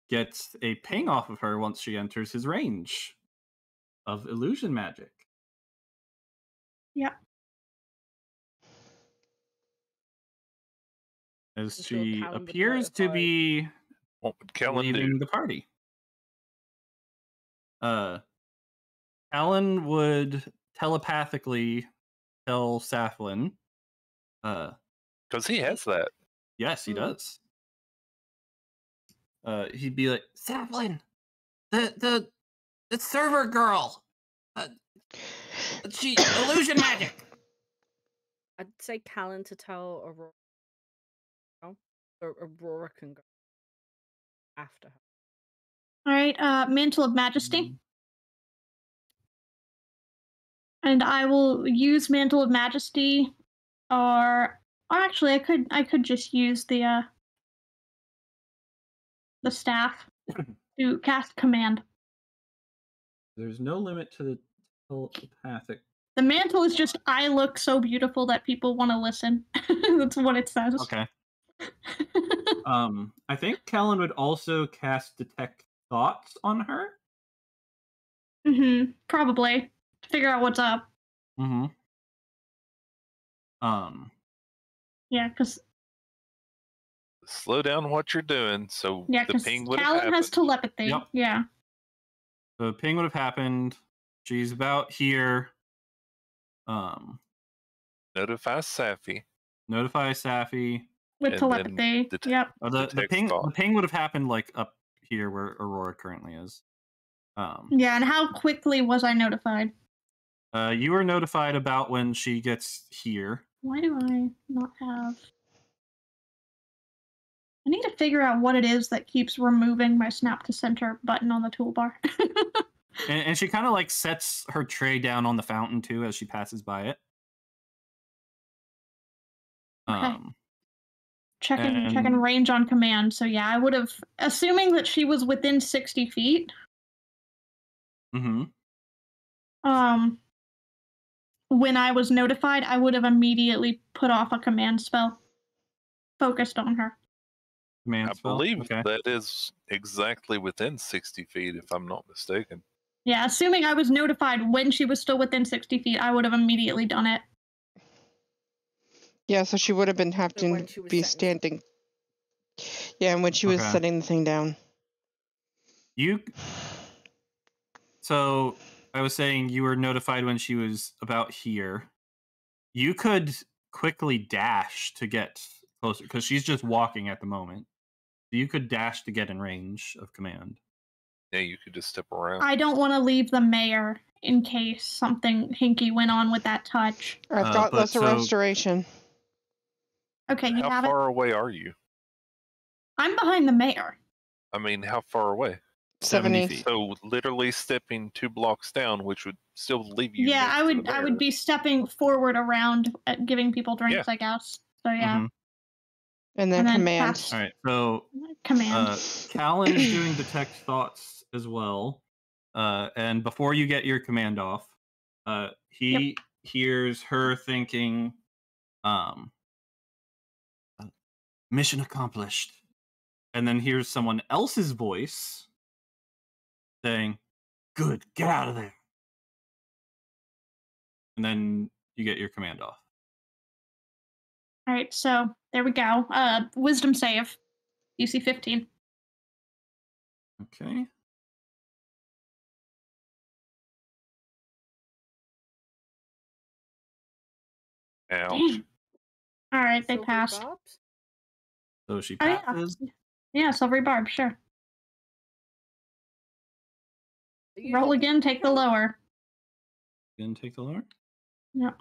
gets a ping off of her once she enters his range of illusion magic. Yep. As I'm sure she Callan would appears to notify- be What would Kellen leaving do? the party. Callan would telepathically tell Saflin. Because he has that. Yes, he Mm. does. He'd be like, Saflin, the server girl. She illusion magic. I'd say Callan to tell Aurora. Or Aurora can go after her. Alright, Mantle of Majesty. And I will use Mantle of Majesty, or actually I could just use the staff to cast command. There's no limit to the telepathic. The mantle is just I look so beautiful that people want to listen. That's what it says. Okay. I think Callan would also cast detect thoughts on her. Probably. To figure out what's up. Yeah, because Slow down what you're doing, so the ping would have Callan happened. has telepathy. Yep. Yeah. The ping would have happened. She's about here. Notify Safi. Notify Safi. With And telepathy. then Yep. The ping would have happened like up here where Aurora currently is. Yeah, and how quickly was I notified? You were notified about when she gets here. Why do I not have? I need to figure out what it is that keeps removing my snap to center button on the toolbar. And she kind of like sets her tray down on the fountain too as she passes by it. Okay. Checking range on command. So yeah, I would have, assuming that she was within 60 feet. When I was notified, I would have immediately put off a command spell focused on her. I believe that is exactly within 60 feet, if I'm not mistaken. Yeah, assuming I was notified when she was still within 60 feet, I would have immediately done it. Yeah, so she would have been having to be standing. Yeah, and when she was setting the thing down. So I was saying you were notified when she was about here. You could quickly dash to get closer because she's just walking at the moment. So you could dash to get in range of command. Yeah, you could just step around. I don't want to leave the mayor in case something hinky went on with that touch. I've got lesser restoration. Okay, you have How far away are you? I'm behind the mayor. I mean, how far away? 70 feet. So literally stepping 2 blocks down, which would still leave you. Yeah, I would be stepping forward around at giving people drinks, I guess. So yeah. And then command. All right, so command. Callan is doing detect thoughts as well. And before you get your command off, he hears her thinking, mission accomplished. And then hears someone else's voice saying, good, get out of there. and then you get your command off. All right, so there we go. Wisdom save, DC 15. Okay. Ouch. Dang. All right, they Silvery passed. barbs? So she Oh, yeah. passes. Yeah, silvery barb, sure. Are you Roll sure again, take the that's lower. Again, take the lower. Yep.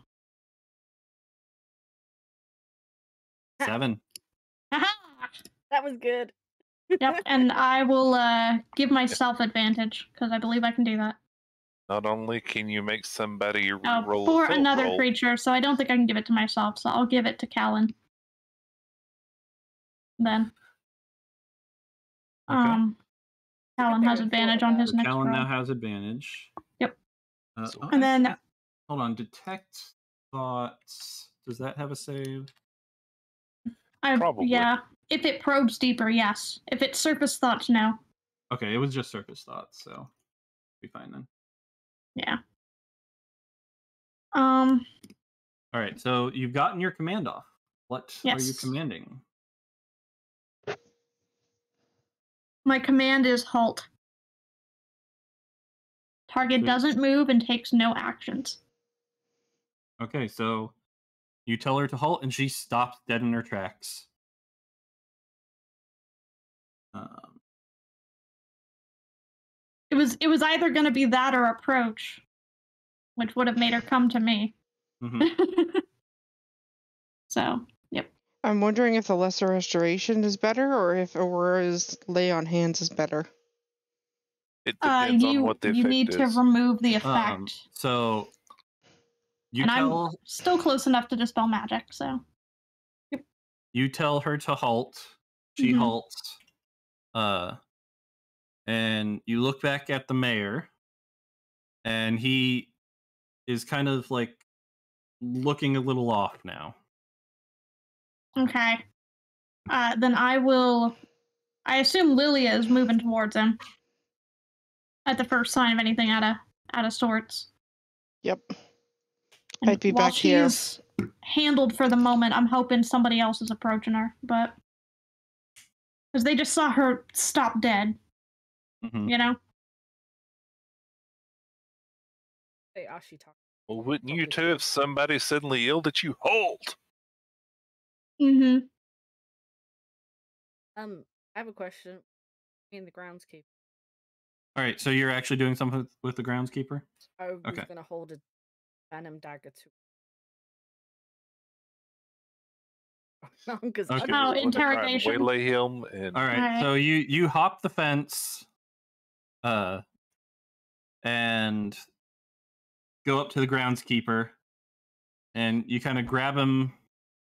7. Aha! That was good. Yep, and I will give myself advantage because I believe I can do that. Not only can you make somebody Oh, roll for a felt another roll, creature, so I don't think I can give it to myself, so I'll give it to Callan. Then. Okay. Callan has Never advantage thought on about his So next Callan roll. now has advantage. Yep. Actually, And then- hold on. Detect thoughts. Does that have a save? Probably. Yeah. If it probes deeper, yes. If it's surface thoughts, no. Okay, it was just surface thoughts, so be fine then. Yeah. All right, so you've gotten your command off. What are you Yes. commanding? My command is halt. Target Sweet. doesn't move and takes no actions. Okay, so you tell her to halt, and she stops dead in her tracks. It was either going to be that or approach, which would have made her come to me. Mhm. So, yep. I'm wondering if the Lesser Restoration is better or if Aurora's Lay on Hands is better. It depends on You what the you effect need to is. remove the effect. So you and tell I'm still close enough to dispel magic, so. you tell her to halt. She Mhm. halts. And you look back at the mayor, and he is kind of like looking a little off now. Okay. Then I assume Lilia is moving towards him. At the first sign of anything out of sorts. Yep. And I'd be while back here. she's handled for the moment, I'm hoping somebody else is approaching her, but because they just saw her stop dead, Mhm. you know. Hey, Ashi talk. Well, wouldn't you Probably too if somebody suddenly yelled at you, "Halt!" Mm-hmm. I have a question. Me and the groundskeeper. All right, so you're actually doing something with the groundskeeper? I was Okay. gonna hold a venom dagger to. Because Okay. Oh, Want to try and interrogation. waylay him and All right, Alright. so you hop the fence, and go up to the groundskeeper, and you kind of grab him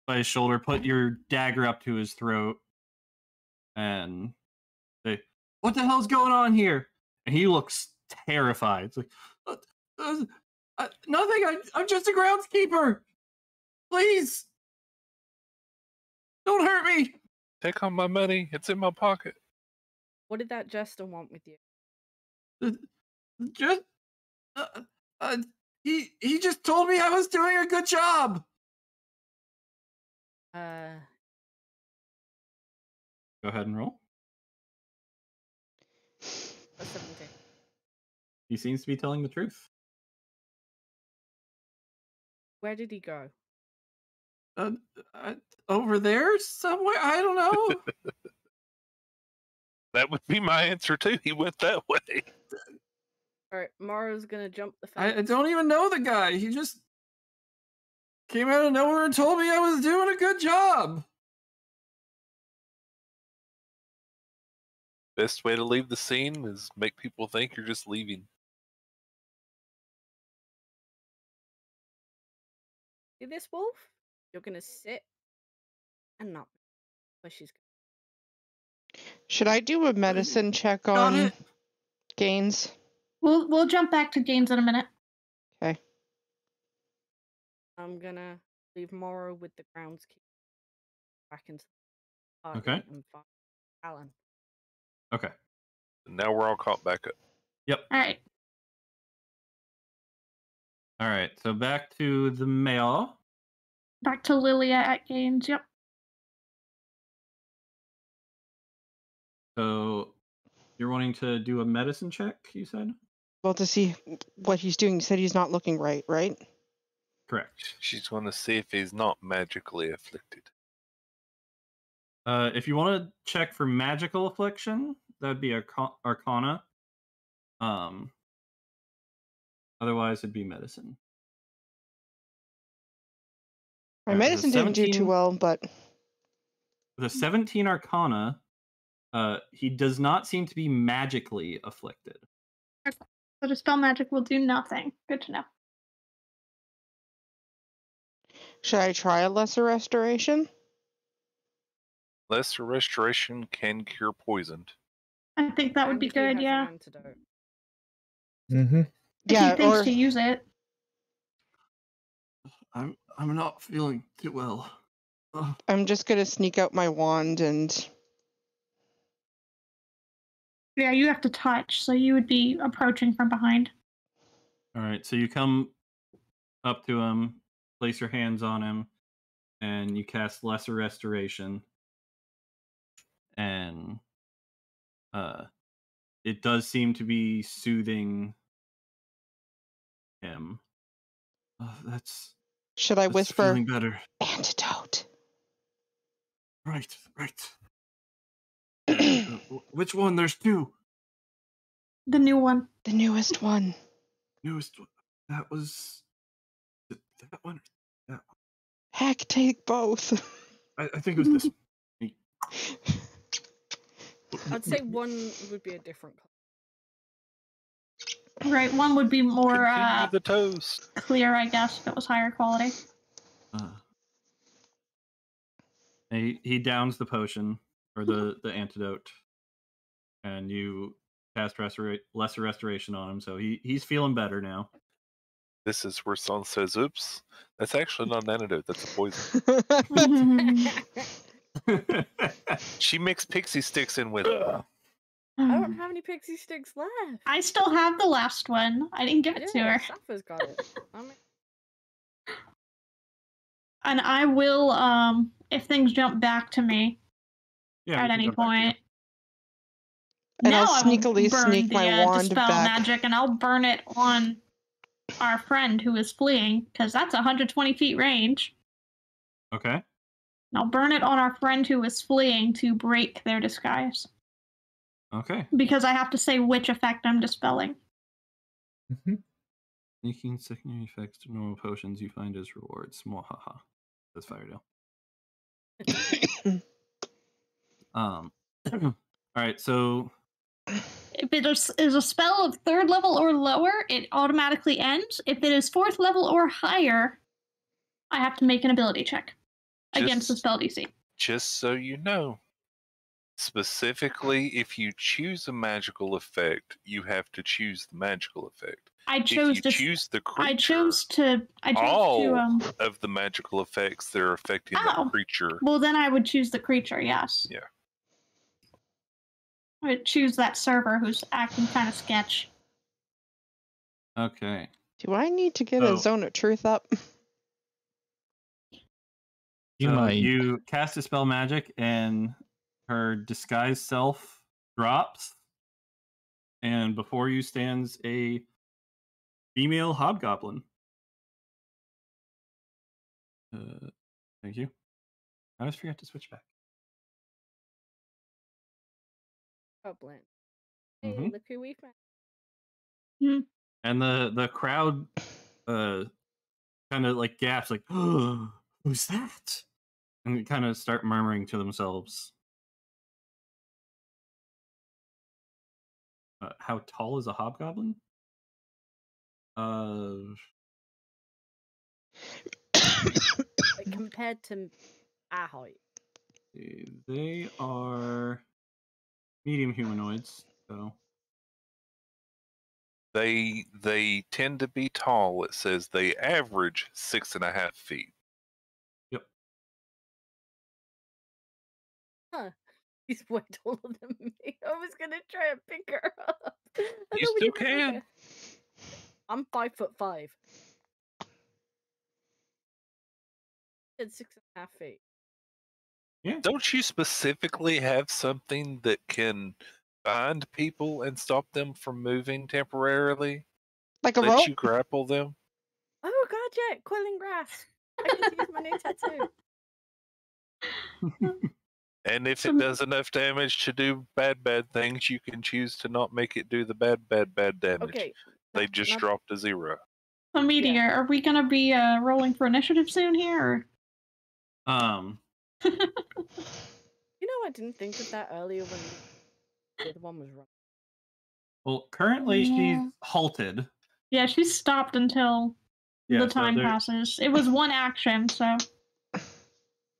by his shoulder, put your dagger up to his throat, and say, "What the hell's going on here?" And he looks terrified. It's like, nothing. I'm just a groundskeeper. Please, don't hurt me. take all my money. It's in my pocket. what did that jester want with you? Just, he just told me I was doing a good job. Uh, Go ahead and roll. a 17. He seems to be telling the truth. Where did he go? Over there somewhere. I don't know. That would be my answer too. He went that way. Alright, Mara's gonna jump the I fence. don't even know the guy. He just came out of nowhere and told me I was doing a good job. Best way to leave the scene is make people think you're just leaving. See this wolf? You're gonna sit and not where she's Should I do a medicine check Got on it. Gaines? We'll jump back to Gaines in a minute. Okay. I'm gonna leave Mara with the groundskeeper back into the party Okay. and find Alan. Okay. And now we're all caught back up. Yep. Alright. All right, so back to the mail. Back to Lilia at Gaines. Yep. So you're wanting to do a medicine check, you said? Well, to see what he's doing. You said he's not looking right, right? Correct. She's going to see if he's not magically afflicted. If you want to check for magical affliction, that'd be Arcana. Otherwise, it'd be medicine. My Alright, medicine didn't do too well, but With a 17 Arcana, he does not seem to be magically afflicted. So dispel magic will do nothing. Good to know. should I try a lesser restoration? Lesser restoration can cure poisoned. I think that would be And he good. has Yeah. an antidote. Mm-hmm. If Yeah, he thinks or to use it. I'm not feeling too well. Ugh. I'm just gonna sneak out my wand and Yeah, you have to touch, so you would be approaching from behind. All right, so you come up to him, place your hands on him, and you cast Lesser Restoration. And it does seem to be soothing him. That's should I whisper feeling better. antidote? Right. Which one? There's two. The new one. The newest one. Newest one. That was that one. Heck, take both. I think it was this. I'd say one would be a different color. Right, one would be more Continue the toast. clear, I guess, if it was higher quality. He downs the potion or the antidote, and you cast lesser restoration on him, so he's feeling better now. This is where Son says, oops, that's actually not an antidote, that's a poison. She mixed pixie sticks in with it. I don't have any pixie sticks left. I still have the last one. I didn't give it to her. Safa's got it. And I will, if things jump back to me at any point. And now I'll sneakily sneak my wand dispel back. magic, and I'll burn it on our friend who is fleeing, because that's 120 feet range. Okay. And I'll burn it on our friend who is fleeing to break their disguise. Okay. Because I have to say which effect I'm dispelling. Mm-hmm. Sneaking secondary effects to normal potions you find as rewards. Mwahaha. That's Firedale. All right, so If it is a spell of 3rd level or lower, it automatically ends. If it is 4th level or higher, I have to make an ability check against the spell DC. Just so you know, specifically, if you choose a magical effect, you have to choose the magical effect. I chose if you choose the creature, I chose to all of the magical effects that are affecting the creature. Well, then I would choose the creature, yes. Yeah. I would choose that server who's acting kind of sketch. okay. Do I need to get a zone of truth up? You cast a spell magic, and her disguised self drops, and before you stands a female hobgoblin. Thank you. I always forget to switch back. Goblin. Hey, look who we found. And the crowd kind of like gasps, like, oh, who's that? And they kind of start murmuring to themselves. How tall is a hobgoblin? Compared to our height. They are medium humanoids, so They tend to be tall. It says they average 6.5 feet. Yep. Huh. He's way taller than me. I was gonna try and pick her up. You still can. I'm 5'5". It's 6.5 feet. Don't you specifically have something that can bind people and stop them from moving temporarily? Like a Let rope? you grapple them? Oh god, yeah, coiling grass. I can use my new tattoo. And if So- it does enough damage to do bad things, you can choose to not make it do the bad damage. Okay. They just drop to 0. So, Meteor, are we gonna be rolling for initiative soon here? Or? You know, I didn't think of that earlier when the other one was running. Well, currently Yeah. she's halted. Yeah, she's stopped until Yeah, the so time there- passes. It was one action, so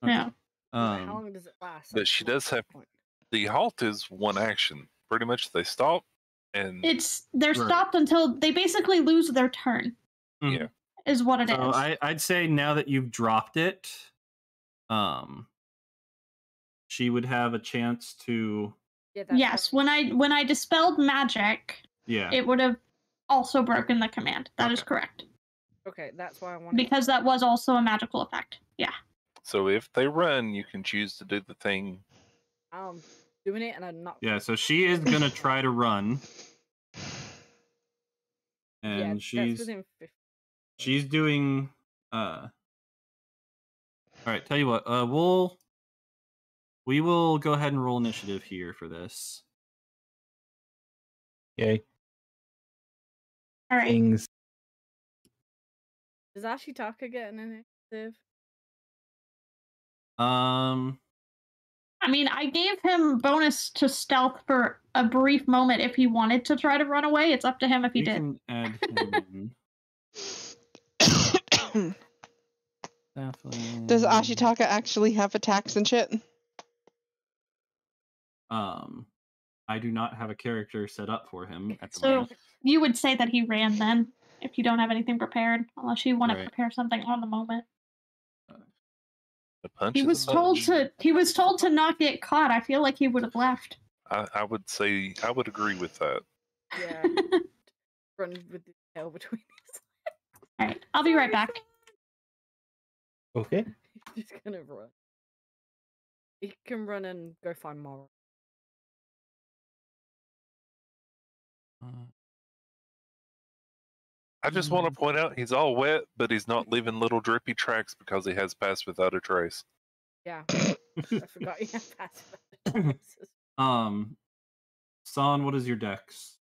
yeah. How long does it last? But she does have point. the halt is one action. Pretty much they stop and They're Right. stopped until they basically lose their turn. Yeah. Is what it is. So I'd say now that you've dropped it, she would have a chance to. Yeah, that's Yes, when I dispelled magic, Yeah. it would have also broken the command. That is Okay. correct. Okay, that's why I wanted Because that was also a magical effect. Yeah. so if they run, you can choose to do the thing. doing it and I'm not. Yeah, so she is gonna try to run. And That's she's within 50. she's doing all right, tell you what, we will go ahead and roll initiative here for this. Yay. All right. Things. Does Ashitaka get an initiative? I mean, I gave him bonus to stealth for a brief moment if he wanted to try to run away. It's up to him if he You did. can add him in. Definitely. Does Ashitaka actually have attacks and shit? I do not have a character set up for him at the So moment. you would say that he ran then, if you don't have anything prepared, unless you want to Right. prepare something on the moment. The punch He is was a told punch. to not get caught. I feel like he would have left. I would say I would agree with that. Yeah. Run with the tail between his All right, I'll be right back. Okay. He's just gonna run. He can run and go find Mara. I just want to point out he's all wet, but he's not leaving little drippy tracks because he has passed without a trace. Yeah. I forgot you had passive. San, what is your dex?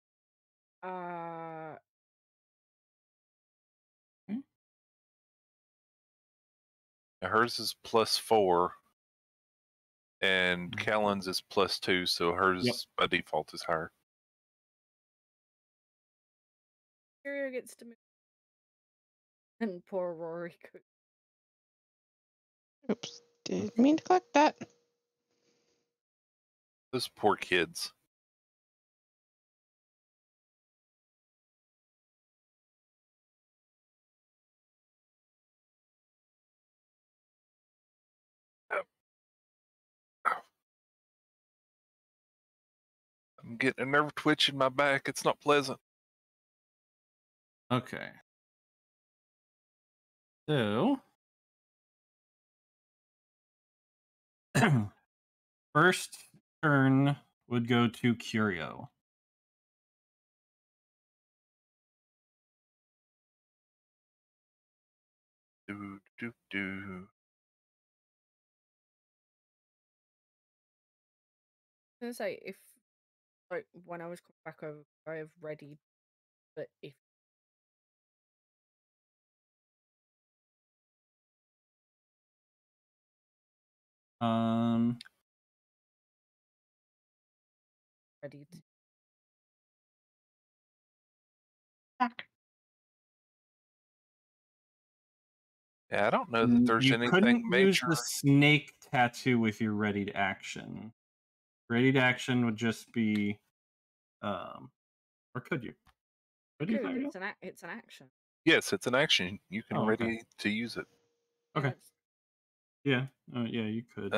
Hers is +4, and Callan's is +2, so hers by default is higher. Kyrio gets to move. And poor Rory goes. Oops. Didn't mean to click that. Those poor kids. I'm getting a nerve twitch in my back. It's not pleasant. Okay. So first turn would go to Curio. Do. I was gonna say, if, like, when I was coming back over, I have ready, but if. Ready to. Back. Yeah, I don't know that there's You anything couldn't use major. the snake tattoo with your readied action. Readied action would just be, or could you? Could you? Dude, it's an action. Yes, it's an action. You can Oh, okay. ready to use it. Okay. Yeah. Yeah, you could.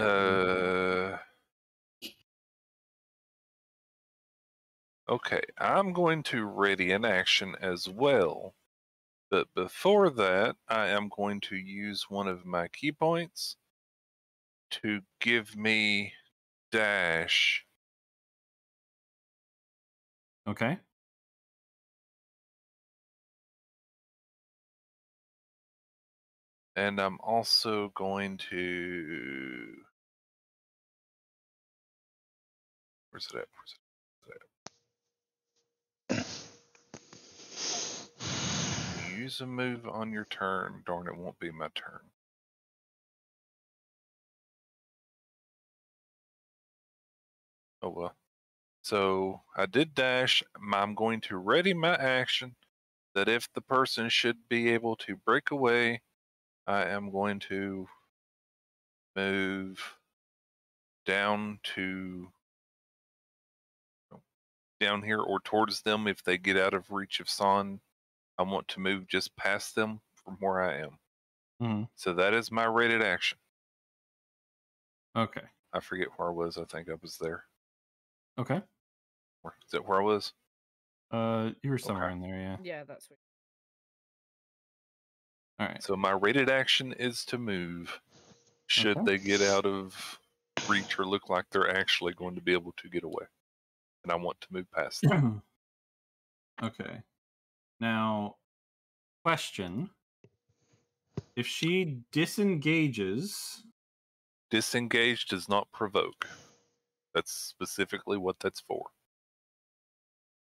Okay, I'm going to ready an action as well. But before that, I am going to use one of my key points to give me dash. Okay. And I'm also going to. Where's it at? Use a move on your turn. Darn, it won't be my turn. Oh well. So I did dash. I'm going to ready my action that if the person should be able to break away, I am going to move down here or towards them if they get out of reach of Son. I want to move just past them from where I am. Mm-hmm. So that is my rated action. Okay. I forget where I was. I think I was there. Okay. Is that where I was? You were somewhere Okay. in there, yeah. Yeah, that's what. All right. So my rated action is to move should they get out of reach or look like they're actually going to be able to get away. And I want to move past them. Okay. Now, question. If she disengages... Disengage does not provoke. That's specifically what that's for.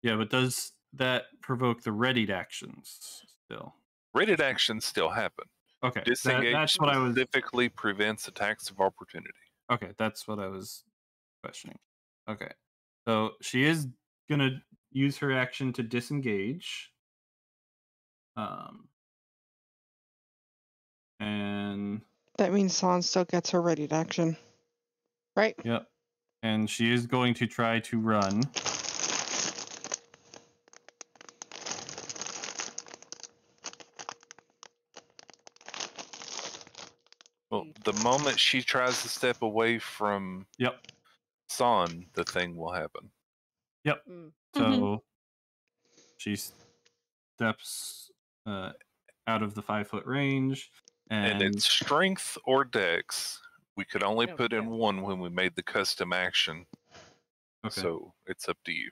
Yeah, but does that provoke the readied actions still? Rated actions still happen. Okay, Disengage that's what I was... specifically prevents attacks of opportunity. Okay, that's what I was questioning. Okay, so she is gonna use her action to disengage. And that means San still gets her ready to action. Right? Yep. And she is going to try to run. Well, the moment she tries to step away from San, the thing will happen. Yep. So she steps out of the 5-foot range, and it's strength or dex. We could only put in one when we made the custom action. Okay. So it's up to you.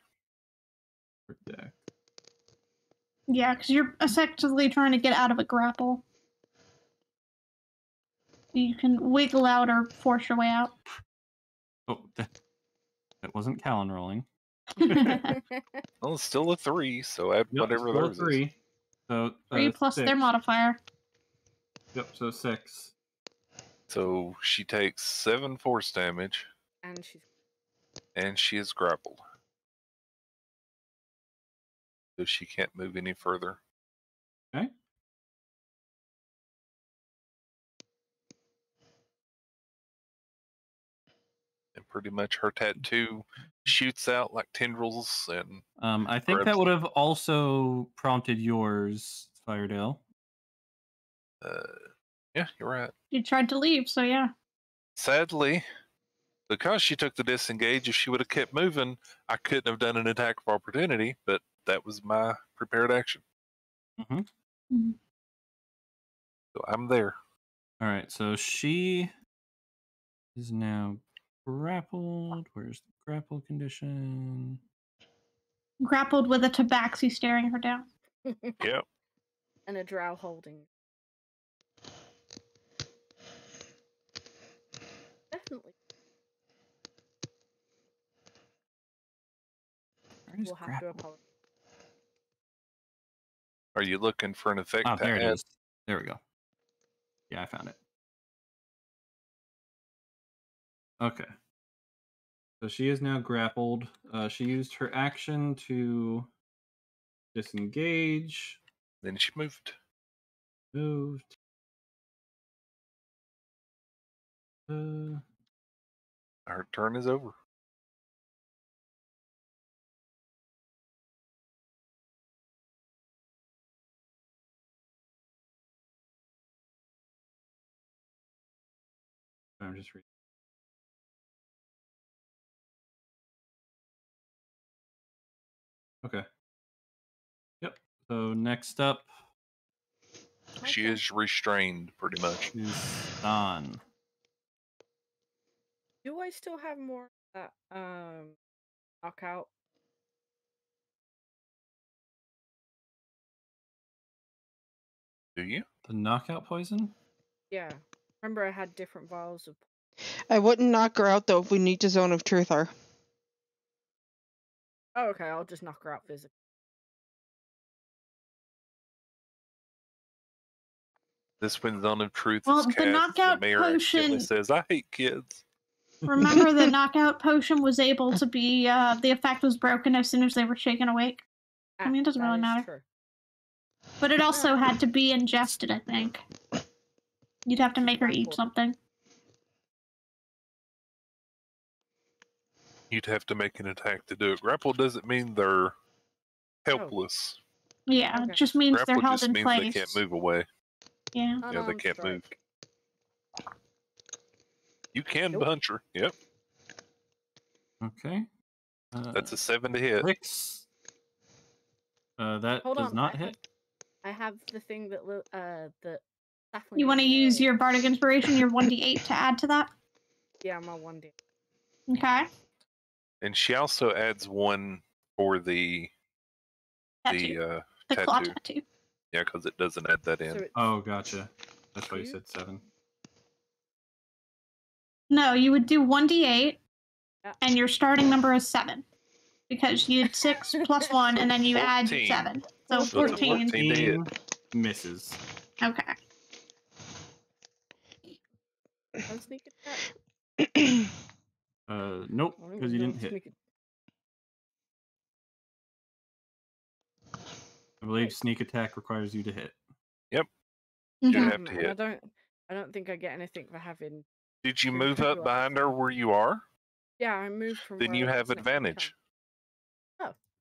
Yeah, because you're effectively trying to get out of a grapple. You can wiggle out or force your way out. Oh, that wasn't Callan rolling. Well, it's still a 3, so add whatever still a theirs 3. is. So 3 plus 6. their modifier. Yep, so 6. So she takes 7 force damage. And she is grappled. So she can't move any further. Okay. And pretty much her tattoo shoots out like tendrils and I think that would have also prompted yours, Firedale. Yeah, you're right. You tried to leave, so yeah. Sadly, because she took the disengage, if she would have kept moving, I couldn't have done an attack of opportunity, but that was my prepared action. Mm-hmm. So I'm there. All right, so she is now grappled. Where's the grapple condition? Grappled with a tabaxi staring her down. Yep. And a drow holding. Definitely. We'll have to apologize. Are you looking for an effect to there add? it is. There we go. Yeah, I found it. Okay. So she is now grappled. She used her action to disengage. Then she moved. Moved. Her turn is over. I'm just reading. Okay. Yep. So next up She Okay. is restrained, pretty much. She's done. Do I still have more of that knockout? Do you? The knockout poison? Yeah. Remember, I had different vials of. I wouldn't knock her out though if we need to zone of truth her. Oh, okay. I'll just knock her out physically. This when Zone of Truth Well, is the cast, knockout the mayor accidentally potion- says, "I hate kids." Remember, the knockout potion was able to be, the effect was broken as soon as they were shaken awake. I mean, it doesn't that really is matter. True. But it also had to be ingested, I think. You'd have to make her eat something. You'd have to make an attack to do it. Grapple doesn't mean they're helpless. Yeah, Okay. it just means they're Grapple held just in means place. they can't move away. Yeah. Yeah, they Unarmed can't move. strike. You can Nope. punch her. Yep, Okay. that's a 7 to hit. 6. That Hold does on, not hit. I have the thing that that. You want to use your Bardic Inspiration, your 1d8, to add to that? Yeah, my 1d. Okay. And she also adds 1 for the Tattoo. The claw tattoo. tattoo. Yeah, because it doesn't add that in. So it's Oh, gotcha. That's why you 2? said 7. No, you would do 1d8, Yeah. and your starting number is 7. Because you did 6 plus 1, and then you add 14. 7. So So it's a 14. 14 to hit. Misses. Okay. One sneak attack. Nope, I don't because you even know didn't what hit. sneak I believe Wait. sneak attack requires you to hit. You Okay. have to and hit. I don't think I get anything for having. Did you Did move you up do behind anything? her where you are? Yeah, I moved from. Then where you I have was next to advantage.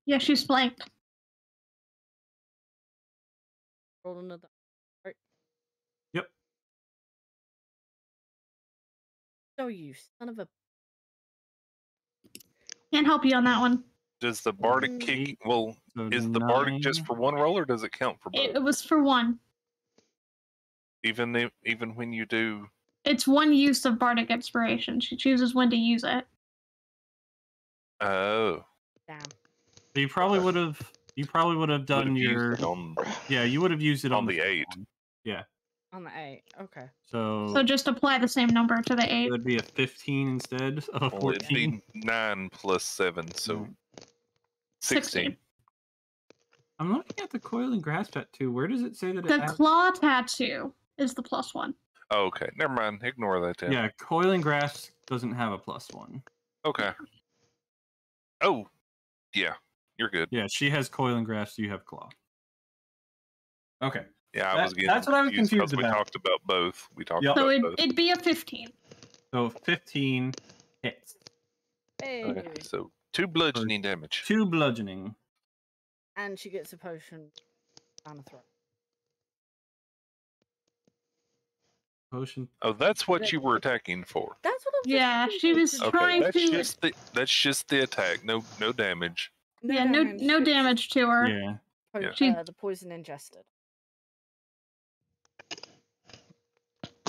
Yeah, she's flanked. Roll another. Yep. So you son of a. Can't help you on that one. Does the bardic kick? Eight. Well, So is the bardic just 9. for one roll, or does it count for both? It was for 1. Even when you do. It's 1 use of Bardic Inspiration. She chooses when to use it. Oh. Damn. You probably would have. You probably would have done Would've used your. it on Yeah, you would have used it on on the first 8. one. Yeah. On the 8. Okay. So just apply the same number to the 8. it would be a 15 instead of a well, it'd 14. be 9 plus 7, so Right. 16. I'm looking at the coiling grasp tattoo. Where does it say that it The has... claw tattoo is the +1. Oh, okay, never mind. Ignore that then. Yeah, coiling grasp doesn't have a +1. Okay. Oh, yeah, you're good. Yeah, she has coiling grasp. You have claw. Okay. Yeah, I was getting that's what I was confused because we about. talked about both. We talked Yep. about So both. it'd be a 15. So 15 hits. Hey. Okay, so 2 bludgeoning damage. 2 bludgeoning. And she gets a potion down the throat. Potion. Oh, that's what you were attacking for. That's what I'm. Yeah, she was Okay, trying that's to. just the attack. No damage. Yeah, no damage to her. Yeah. Yeah. She- The poison ingested.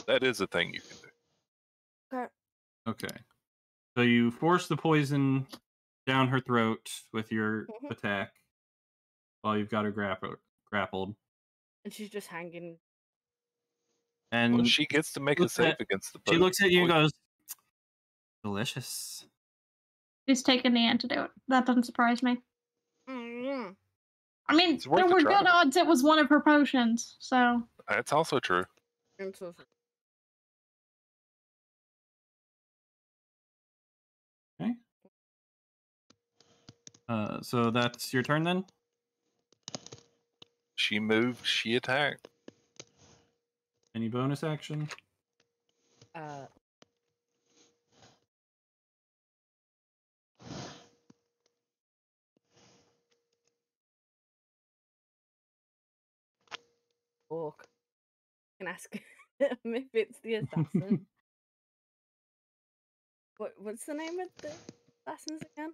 That is a thing you can do. Okay. So you force the poison down her throat with your Mhm. attack while you've got her grappled. And she's just hanging. And Well, she gets to make a looks save at- against the she looks at you and poison. goes, delicious. She's taking the antidote. That doesn't surprise me. Mm. I mean, It's worth there a were try. good odds it was one of her potions, so. That's also true. Okay. So that's your turn then? She moved, she attacked. Any bonus action? Orc. Can ask him if it's the assassin. What's the name of the assassins again?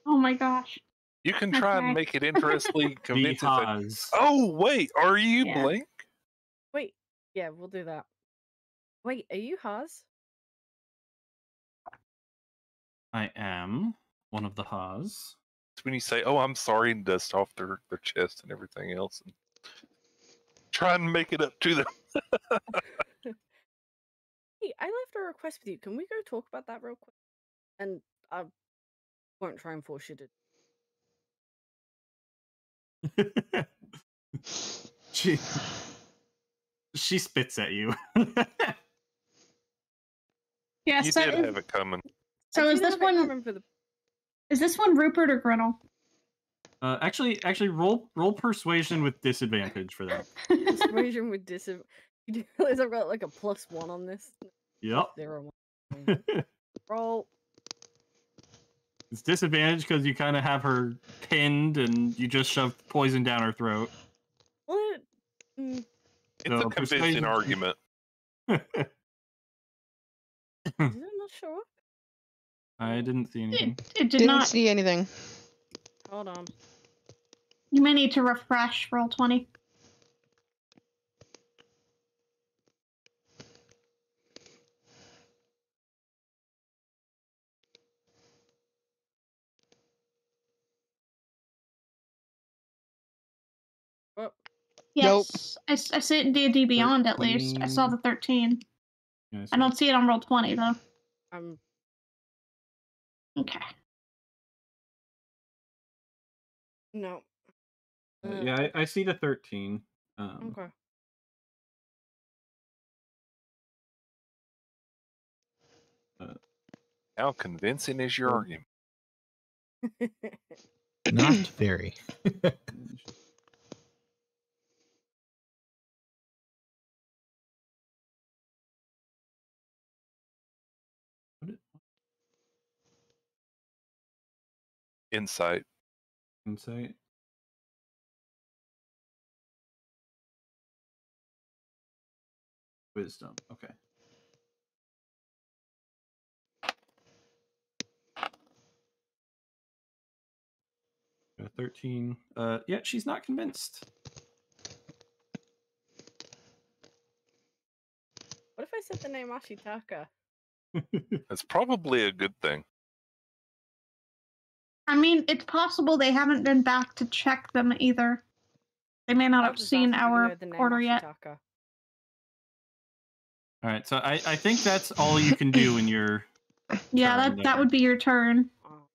Oh my gosh. You can try Okay. and make it interestingly The convincing. That, Haas. oh, wait, are you Yeah. Blink? Yeah, we'll do that. Wait, are you Haas? I am one of the Haas. It's when you say, "Oh, I'm sorry," and dust off their chest and everything else, and try and make it up to them. Hey, I left a request with you. Can we go talk about that real quick? And I won't try and force you to. she spits at you. Yes, You that did is. have it coming. So I is do this have it one? coming for the Is this one Rupert or Grinnell? Actually, roll persuasion with disadvantage for that. persuasion with disadvantage? You do realize I've got like a +1 on this? Yep. 0 Roll. It's disadvantage because you kind of have her pinned and you just shoved poison down her throat. What? It's So, a convincing persuasion- argument. Did it not show up? I didn't see anything. It did Didn't not. see anything. Hold on. You may need to refresh roll 20. Oh, Yes, I see it in D&D Beyond at least. I saw 13. the 13. Yeah, I don't see it on roll 20 though. Okay. No. yeah, I see the 13. Okay. How convincing is your argument? Not very. Insight. Insight. Wisdom. Okay. 13. Yeah, she's not convinced. What if I said the name Ashitaka? That's probably a good thing. I mean, it's possible they haven't been back to check them either. They may not I have was seen asking, you our know, the name order yet. Ashitaka. All right, so I think that's all you can do in your. Yeah, turn that there. would be your turn. Oh.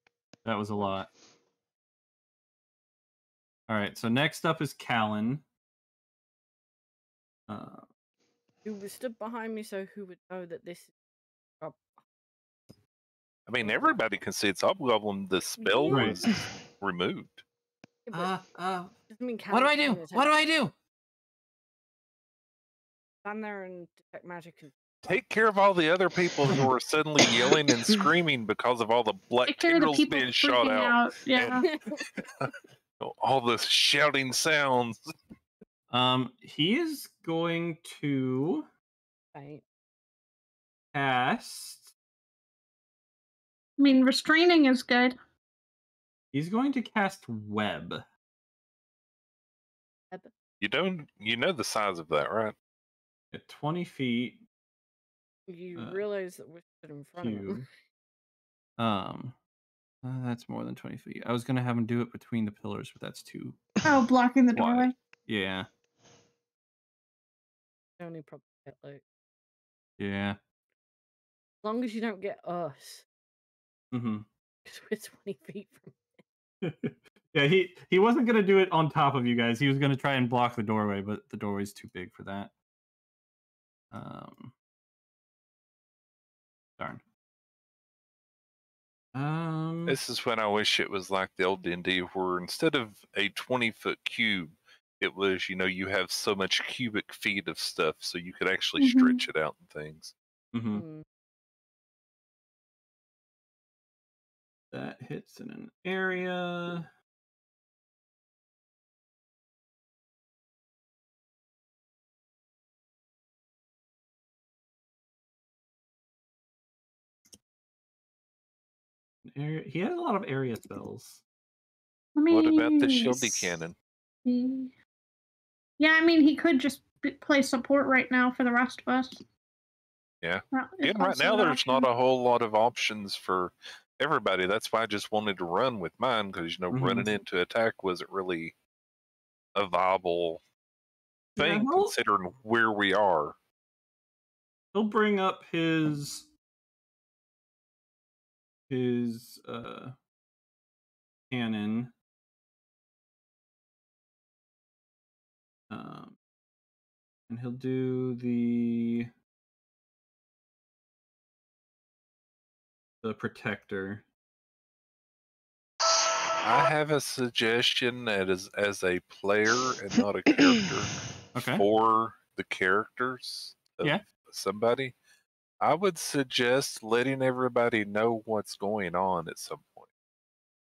That was a lot. All right, so next up is Callan. Who was stood behind me, so who would know that this is I mean, everybody can see it's Hobgoblin. The spell Right. was removed. doesn't mean What do I do? Callan's What do I do? stand there and detect magic and Take care of all the other people who are suddenly yelling and screaming because of all the black Take care of the tendrils people being shot freaking out. Yeah. All the shouting sounds. He is going to right. cast. I mean, restraining is good. He's going to cast Web. You know the size of that, right? At 20 feet. You realize that we're stood in front of him. That's more than 20 feet. I was gonna have him do it between the pillars, but that's too. Oh, blocking the wide. doorway. Yeah. Only probably get like Yeah. as long as you don't get us. Mm-hmm. Because we're 20 feet from Yeah, he wasn't gonna do it on top of you guys. He was gonna try and block the doorway, but the doorway's too big for that. Darn. This is when I wish it was like the old D&D, where instead of a 20-foot cube, it was, you have so much cubic feet of stuff, so you could actually stretch it out and things. Mm-hmm. That hits in an area. He has a lot of area spells. What about the shieldy cannon? Yeah, I mean, he could just play support right now for the rest of us. Yeah. It's And right also now, an there's not option. a whole lot of options for everybody. That's why I just wanted to run with mine because running into attack wasn't really a viable thing considering where we are. He'll bring up his cannon. And he'll do the protector. I have a suggestion as a player and not a character for the characters of somebody. I would suggest letting everybody know what's going on at some point.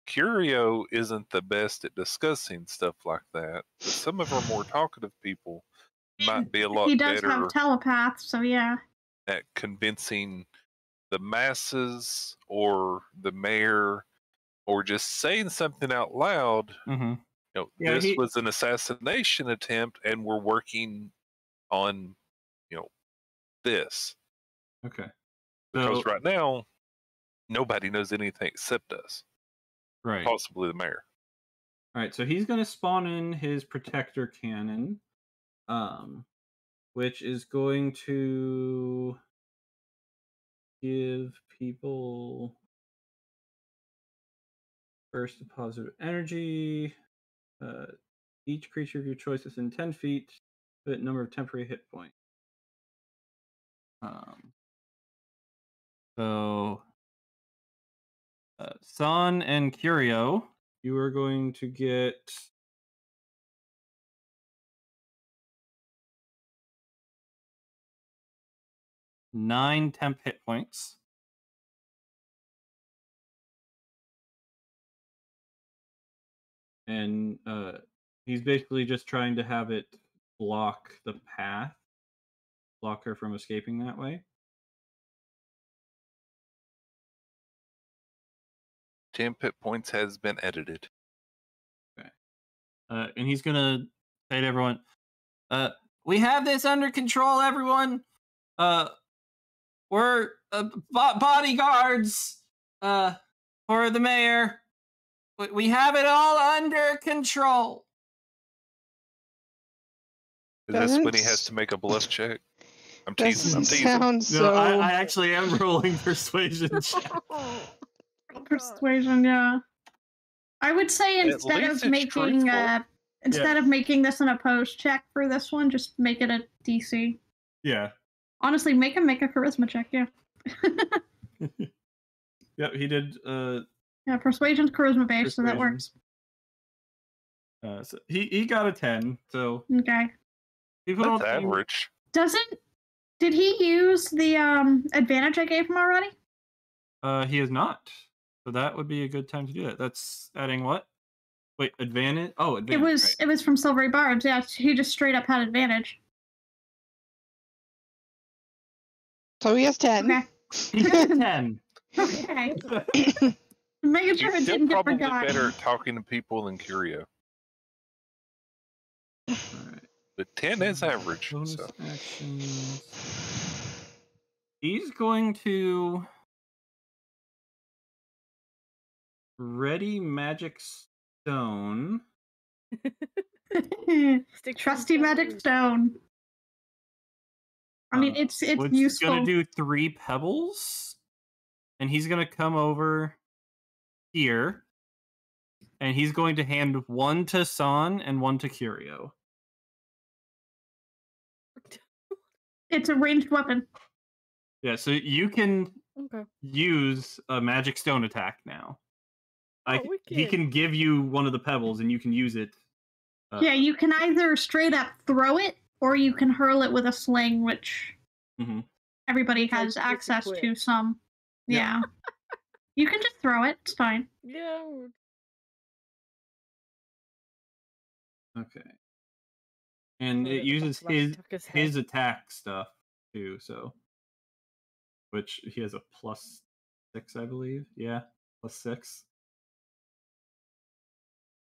Curio isn't the best at discussing stuff like that, but some of our more talkative people might be a lot He does better have telepaths, so yeah. at convincing the masses or the mayor or just saying something out loud. This was an assassination attempt and we're working on this. Okay. Because right now nobody knows anything except us. Right. Possibly the mayor. All right, so he's going to spawn in his protector cannon, which is going to give people burst of positive energy. Each creature of your choice within 10 feet, fit number of temporary hit points. Son and Curio, you are going to get 9 temp hit points. And he's basically just trying to have it block the path, block her from escaping that way. Temp hit points has been edited. Okay. And he's gonna say to everyone, we have this under control, everyone. We're bodyguards for the mayor. We have it all under control. Is this when he has to make a bluff check? I'm teasing. No, I actually am rolling persuasion check. Persuasion, yeah. I would say instead of making of making this an opposed check for this one, just make it a DC. Yeah. Honestly, make him make a charisma check, yeah. Yep, he did. Yeah, persuasion's charisma based, so that works. So he got a 10. So okay. That's average. Did he use the advantage I gave him already? He has not. So that would be a good time to do that. That's adding what? Wait, advantage? Oh, advantage. It was from Silvery Barbs. Yeah, he just straight up had advantage. So he has 10. Okay. He has 10. Okay. Making sure it didn't get probably forgotten. better at talking to people than Curio. All right. But 10 is average. Bonus So. actions. He's going to ready magic stone. Trusty magic stone. I mean, it's useful. He's gonna do 3 pebbles, and he's gonna come over here, and he's going to hand 1 to San and 1 to Curio. It's a ranged weapon. Yeah, so you can use a magic stone attack now. He can give you one of the pebbles, and you can use it. Yeah, you can either straight up throw it, or you can hurl it with a sling, which everybody has access to some. Yeah. You can just throw it. It's fine. Yeah. Okay. And it uses his attack stuff, too, so... Which he has a +6, I believe. Yeah, +6.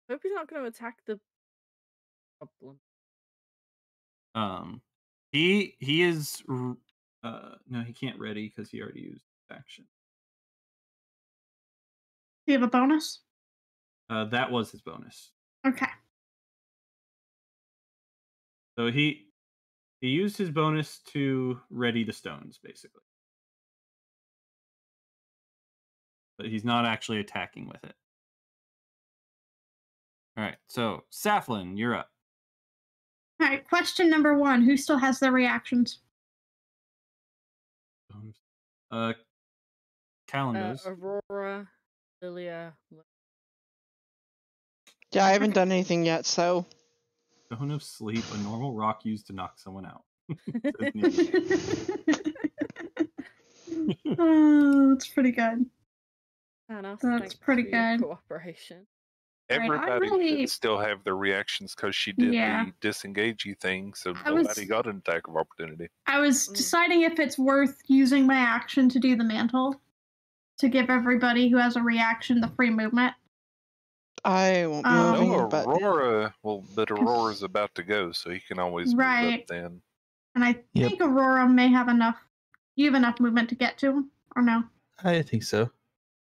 Hope he's not going to attack the problem. He is no, he can't ready because he already used action. Do you have a bonus? That was his bonus. Okay. So he used his bonus to ready the stones, basically. But he's not actually attacking with it. All right, so Saflin, you're up. All right, question number 1. Who still has their reactions? Callan does. Aurora, Lilia. Yeah, I haven't done anything yet, so. Stone of Sleep, a normal rock used to knock someone out. Oh, that's pretty good. Thanos, That's thanks pretty for your good. cooperation. Right, I Everybody really- should still have their reactions because she did Yeah. the disengagey thing, so I nobody was- got an attack of opportunity. I was deciding if it's worth using my action to do the mantle to give everybody who has a reaction the free movement. I won't be moving, No, but Aurora. Well, but Aurora's about to go, so he can always move Right. up then. And I Yep. think Aurora may have enough. You have enough movement to get to him, or no? I think so.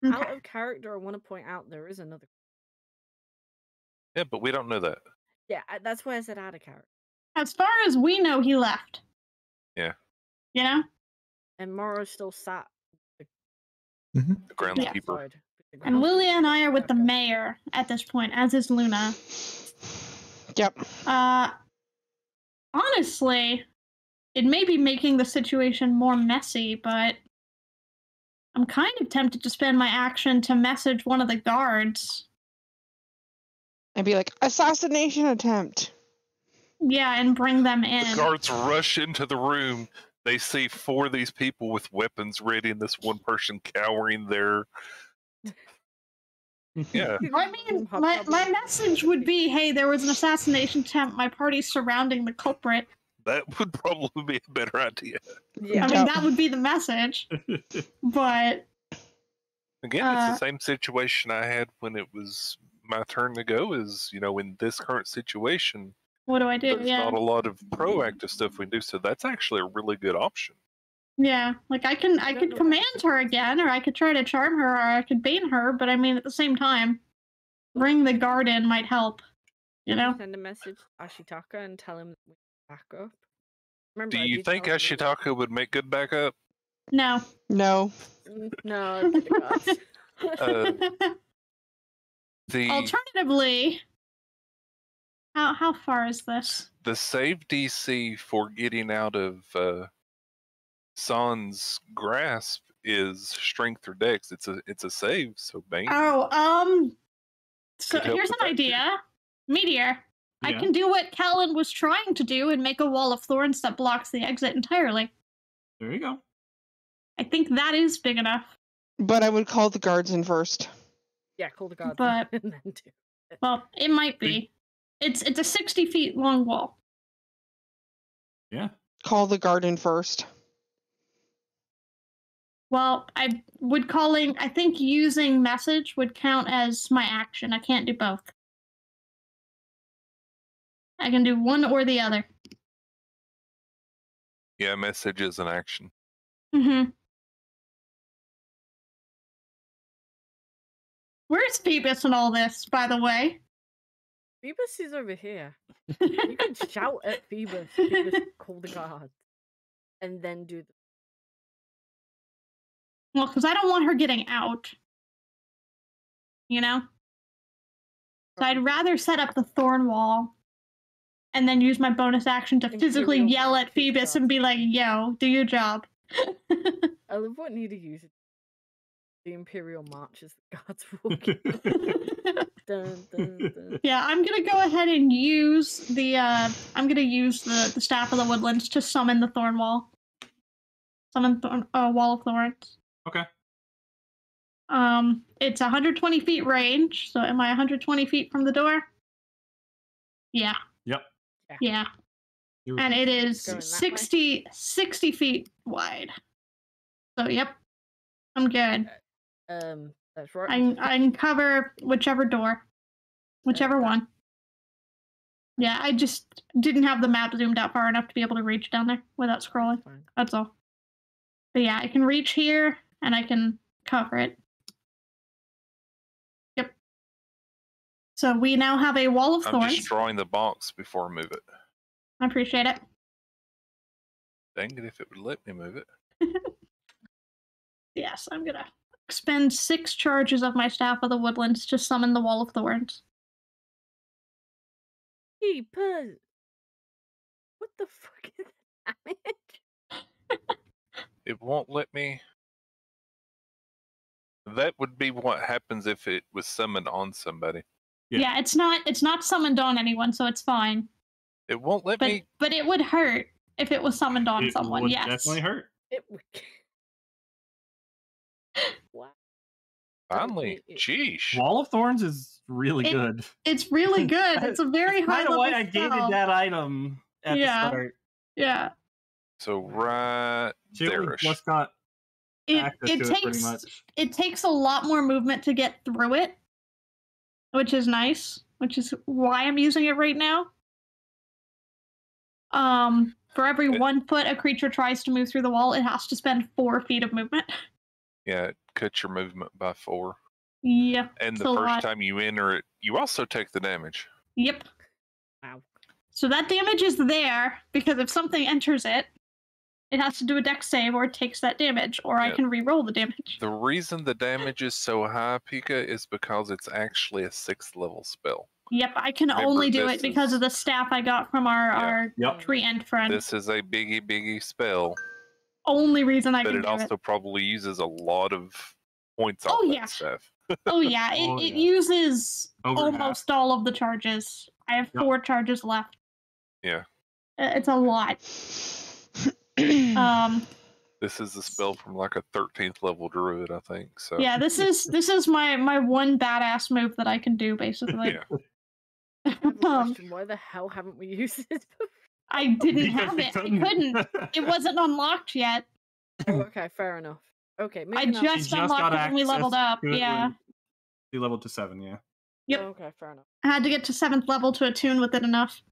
Okay. Out of character, I want to point out there is another. Yeah, but we don't know that. Yeah, that's why I said out of character. As far as we know, he left. Yeah. You know? And Morrow's still sat. The Yeah. groundskeeper. outside. And Lilia and I are with the mayor at this point, as is Luna. yep. Honestly, it may be making the situation more messy, but I'm kind of tempted to spend my action to message one of the guards. And be like, assassination attempt. Yeah, and bring them in. The guards rush into the room. They see 4 of these people with weapons ready, and this one person cowering there. Yeah. I mean, my message would be, hey, there was an assassination attempt. My party's surrounding the culprit. That would probably be a better idea. Yeah. I mean, that would be the message. But Again, it's the same situation I had when it was my turn to go. Is, in this current situation, what do I do? there's Yeah. not a lot of proactive stuff we can do, so that's actually a really good option. Yeah, like I could command her again, or I could try to charm her, or I could bait her, but I mean, at the same time, bring the guard in might help, you know? Send a message to Ashitaka and tell him we back up. Remember, Do I you did think tell him Ashitaka would make good backup? No. No. No, Alternatively, how far is this? The save DC for getting out of San's grasp is strength or dex. It's a save, so Bane. Oh, so Could help here's with an that, idea. Meteor. I Yeah. can do what Callan was trying to do and make a wall of thorns that blocks the exit entirely. There you go. I think that is big enough. But I would call the guards in first. Yeah, call the guards But- and then do it. Well, it might be. It's a 60 feet long wall. Yeah. Call the guard in first. Well, I think using message would count as my action. I can't do both. I can do one or the other. Yeah, message is an action. Mm-hmm. Where's Phoebus in all this, by the way? Phoebus is over here. You can shout at Phoebus. Phoebus, call the guards. And then do the. Well, because I don't want her getting out. You know? So I'd rather set up the thorn wall and then use my bonus action to physically Imperial yell March at Phoebus kicks and off. be like, yo, do your job. I love what Nita uses. The Imperial March as the guards walk in. Dun, dun, dun. Yeah, I'm gonna go ahead and use the the Staff of the Woodlands to summon the thorn wall. Summon wall of thorns. Okay. It's 120 feet range, so am I 120 feet from the door? Yeah. Yep. Yeah. You're- And it is Going that way? 60 feet wide. So yep. I'm good. That's right. I can cover whichever door. Whichever one. Yeah, I just didn't have the map zoomed out far enough to be able to reach down there without scrolling. Fine. That's all. But yeah, I can reach here and I can cover it. Yep. So we now have a wall of I'm thorns. just drawing the box before I move it. I appreciate it. Dang it, if it would let me move it. Yes, I'm gonna expend 6 charges of my Staff of the Woodlands to summon the Wall of Thorns. Keepers. What the fuck is that damage? It won't let me. That would be what happens if it was summoned on somebody. Yeah, it's not summoned on anyone, so it's fine. It won't let me. But it would hurt if it was summoned on It someone. would Yes, definitely hurt. It would. Wow. Finally, sheesh. Wall of Thorns is really It- good. It's really good. It's a very high Kind of level why I gave spell. it that item at the Yeah. start. Yeah. So right She only there. just got access It to it pretty takes much. it takes a lot more movement to get through it, which is nice. Which is why I'm using it right now. For every 1 foot a creature tries to move through the wall, it has to spend 4 feet of movement. Yeah, it cuts your movement by 4. Yeah. And it's the a first lot. time you enter it, you also take the damage. Yep. Wow. So that damage is there because if something enters it, it has to do a dex save or it takes that damage, or I Yeah. can re-roll the damage. The reason the damage is so high, Pika, is because it's actually a 6th level spell. Yep, I can Remember, only do this it because is- of the staff I got from our Yep. tree end friend. This is a biggie spell, Only reason I but can it do also it. probably uses a lot of points off Oh, that yeah. stuff. Oh yeah, it, Oh, it yeah. uses Over almost all of the charges. I have Yep. 4 charges left. Yeah. It's a lot. This is a spell from like a 13th level druid, I think. So Yeah, this is my one badass move that I can do basically. yeah. I have a Um, question. Why the hell haven't we used this before? I didn't Because have we it. I couldn't. It wasn't unlocked yet. Oh, okay, fair enough. Okay, I moving on. just unlocked it when we leveled up. to it Yeah. when you leveled to 7, yeah. Yep. Oh, okay, fair enough. I had to get to 7th level to attune with it enough.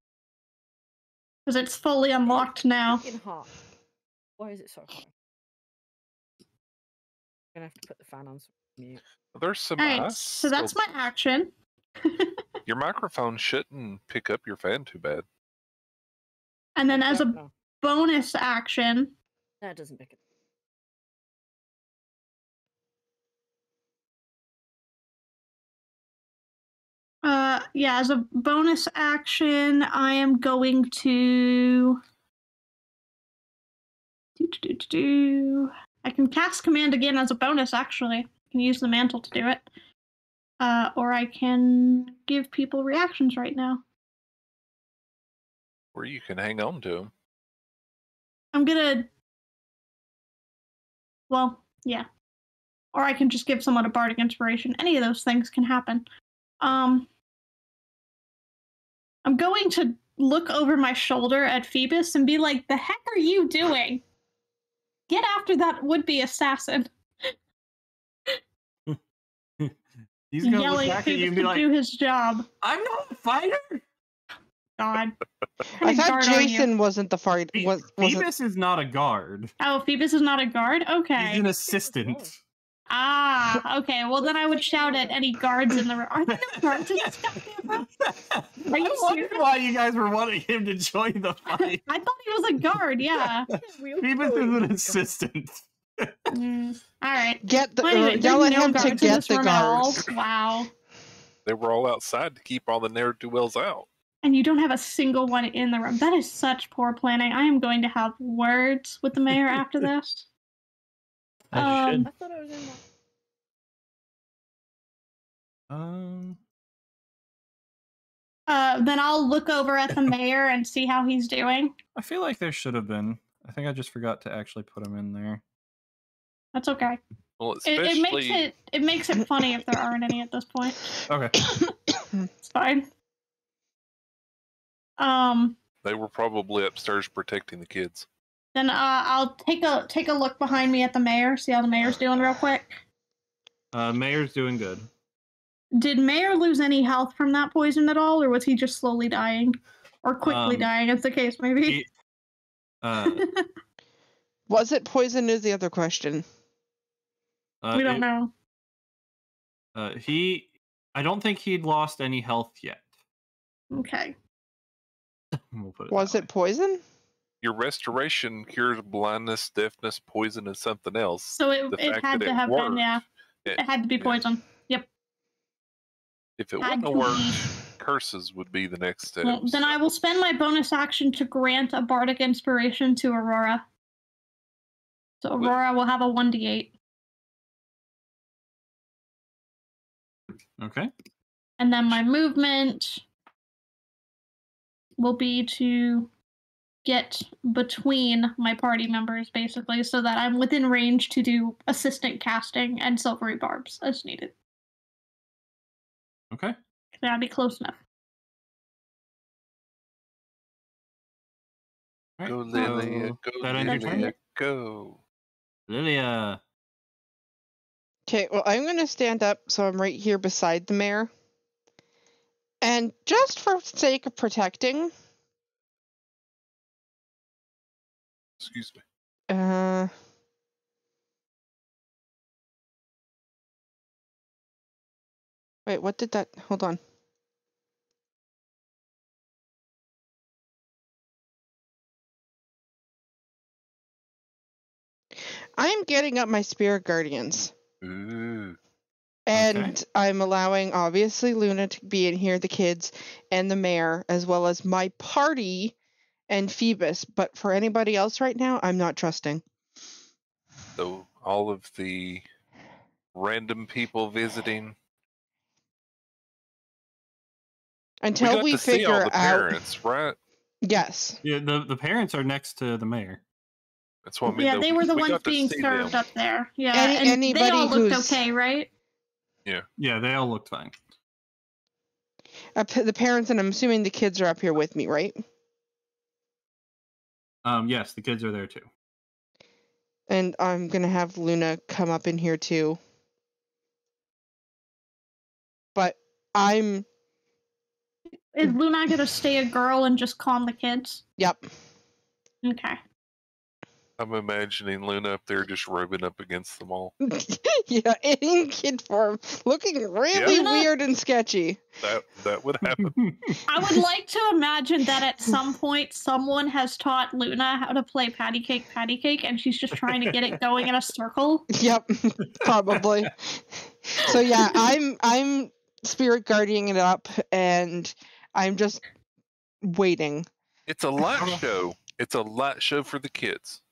Because it's fully unlocked now. Freaking hot. Why is it so hot? I'm gonna have to put the fan on mute. There's some Alright, ice. so that's my action. Your microphone shouldn't pick up your fan too bad. And then as a No, bonus action, that doesn't pick it. yeah, as a bonus action, I am going to I can cast command again as a bonus, actually. I can use the mantle to do it. Or I can give people reactions right now. Or you can hang on to them. I'm gonna... Well, yeah. Or I can just give someone a bardic inspiration. Any of those things can happen. I'm going to look over my shoulder at Phoebus and be like, the heck are you doing? Get after that would-be assassin. He's gonna look Yelling back at at you Phoebus and be to like, do his job. I'm not a fighter! God. I thought Guard on you. Jason wasn't the fight. Wasn't. Phoebus is not a guard. Oh, Phoebus is not a guard? Okay. He's an assistant. Ah, okay. Well, then I would shout at any guards in the room. Are there no guards in this goddamn room? Are you I wondered serious? why you guys were wanting him to join the fight. I thought he was a guard, yeah. Phoebus is an assistant. All right. Get the Well, anyway, yell there's at no him to guards in get this the room at all. guards. Wow. They were all outside to keep all the ne'er-do-wells out. And you don't have a single one in the room. That is such poor planning. I am going to have words with the mayor after this. As you should. I thought I was in one. Then I'll look over at the mayor and see how he's doing. I feel like there should have been. I think I just forgot to actually put him in there. That's okay. Well, It especially makes it funny if there aren't any at this point. Okay. It's fine. they were probably upstairs protecting the kids. Then I'll take a look behind me at the mayor, see how the mayor's doing real quick. Mayor's doing good. Did Mayor lose any health from that poison at all, or was he just slowly dying? Or quickly dying, as the case may be? Was it poison is the other question. We don't know. I don't think he'd lost any health yet. Okay. We'll put it Was that it poison? Your restoration cures blindness, deafness, poison, and something else. So it had to have been, yeah. It had to be poison. Yep. If it wouldn't have worked, curses would be the next step. Well, then I will spend my bonus action to grant a bardic inspiration to Aurora. So Aurora will have a 1d8. Okay. And then my movement will be to get between my party members, basically, so that I'm within range to do assistant casting and silvery barbs as needed. Okay. That'd be close enough. Right. Go, Lilia. Go, Lilia. Go. Lilia. Okay, well, I'm going to stand up so I'm right here beside the mayor. And just for sake of protecting... Excuse me. Wait, what did that... Hold on. I'm getting up my spirit guardians. Ooh. And Okay. I'm allowing, obviously, Luna to be in here, the kids, and the mayor, as well as my party and Phoebus. But for anybody else right now, I'm not trusting. So all of the random people visiting. Until we see all figure the out... parents, right? Yes. Yeah, the parents are next to the mayor. That's what I mean. Yeah, they were the ones got to being see served them. up there. Yeah, and anybody they all looked who's... okay, right? Yeah, they all looked fine. The parents, and I'm assuming the kids are up here with me, right? Yes, the kids are there too. And I'm gonna have Luna come up in here too. But I'm... Is Luna gonna stay a girl and just calm the kids? Yep. Okay. I'm imagining Luna up there just rubbing up against them all. Yeah, in kid form. Looking really weird and sketchy. That would happen. I would like to imagine that at some point someone has taught Luna how to play patty cake, and she's just trying to get it going in a circle. Yep, probably. So yeah, I'm spirit guardianing it up, and I'm just waiting. It's a light show. It's a light show for the kids.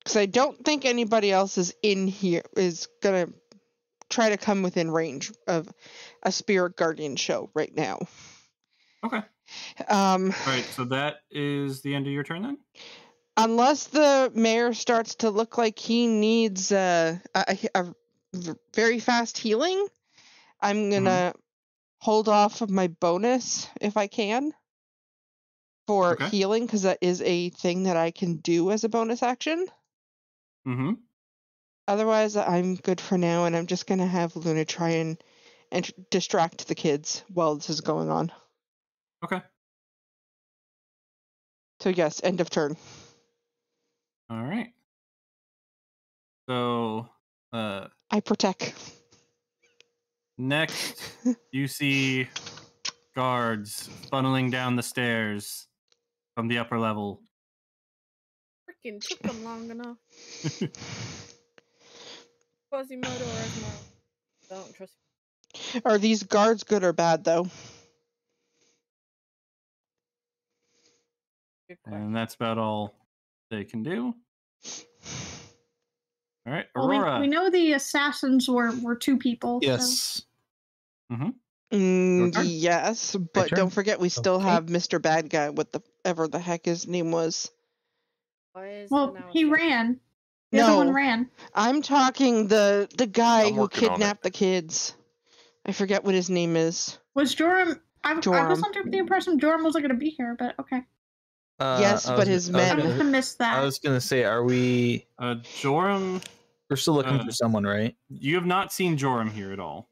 Because I don't think anybody else is in here is gonna try to come within range of a spirit guardian show right now. Okay. All right, so that is the end of your turn then? Unless the mayor starts to look like he needs a very fast healing, I'm gonna hold off of my bonus if I can for healing, because that is a thing that I can do as a bonus action. Mm-hmm. Otherwise, I'm good for now, and I'm just gonna have Luna try and distract the kids while this is going on. Okay. So yes, end of turn. All right. So, I protect. Next, you see guards funneling down the stairs from the upper level. Freaking took them long enough. Quasimodo or Esmeralda. I don't trust. Are these guards good or bad, though? And that's about all they can do. All right, Well, Aurora. we know the assassins were two people. Yes. So. Yes, but don't forget we still have Mr. Bad Guy, whatever the heck his name was. Well, he ran. The No, other one ran. I'm talking the guy who kidnapped the kids. I forget what his name is. Was Joram? I was Joram. under the impression Joram wasn't going to be here, but okay. Yes, but his men. I must have missed that. I was gonna say, are we? Joram. We're still looking for someone, right? You have not seen Joram here at all.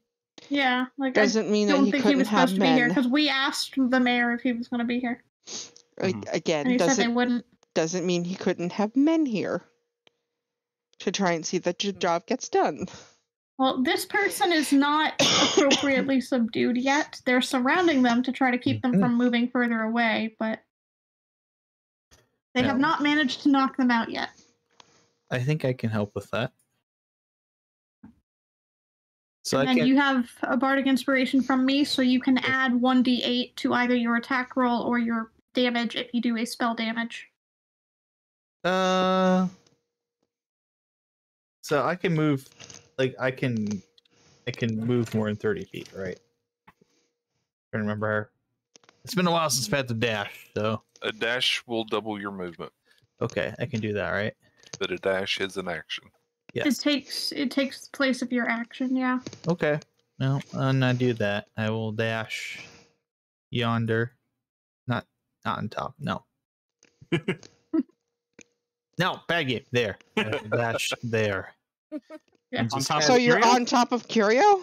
Yeah, like Doesn't mean I that don't he think he couldn't was have supposed to be here men. because we asked the mayor if he was going to be here, Mhm. Again, and he said they wouldn't. doesn't mean he couldn't have men here to try and see that the job gets done. Well, this person is not appropriately subdued yet. They're surrounding them to try to keep them from moving further away, but they have not managed to knock them out yet. I think I can help with that. So And then you have a bardic inspiration from me, so you can add 1d8 to either your attack roll or your damage if you do a spell damage. So I can move, like I can move more than 30 feet, right? I remember. It's been a while since I've had to dash, so A dash will double your movement, okay, I can do that, right? but a dash is an action. Yes. It takes place of your action, yeah. Okay. No, I'll not do that. I will dash yonder. Not on top. No. No, bad game. There. I will dash there. Yeah. And On just top kind So of you're Curio? on top of Curio?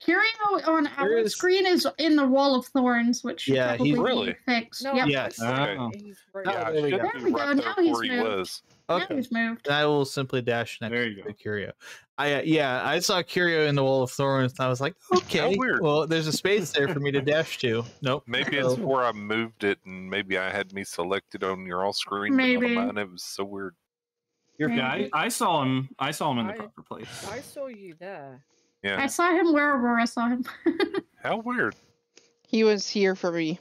Curio on our Curious- screen is in the wall of thorns, which should Yeah, probably he- Really? be fixed. No, Yep. Yes. okay. Oh. He's right. Oh, Yeah, there we should go. There be we go, right now there he's where he moved. was. Now Okay. he's moved. I will simply dash next There you to go. the Curio. I saw Curio in the wall of thorns, and I was like, okay, weird. well, there's a space there for me to dash to. Nope. Maybe So- it's where I moved it, and maybe I had me selected on your all screen, but Maybe. not on mine. It was so weird. Yeah, I saw him. I saw him in the I- proper place. I saw you there. Yeah. I saw him where Aurora saw him. How weird. He was here for me.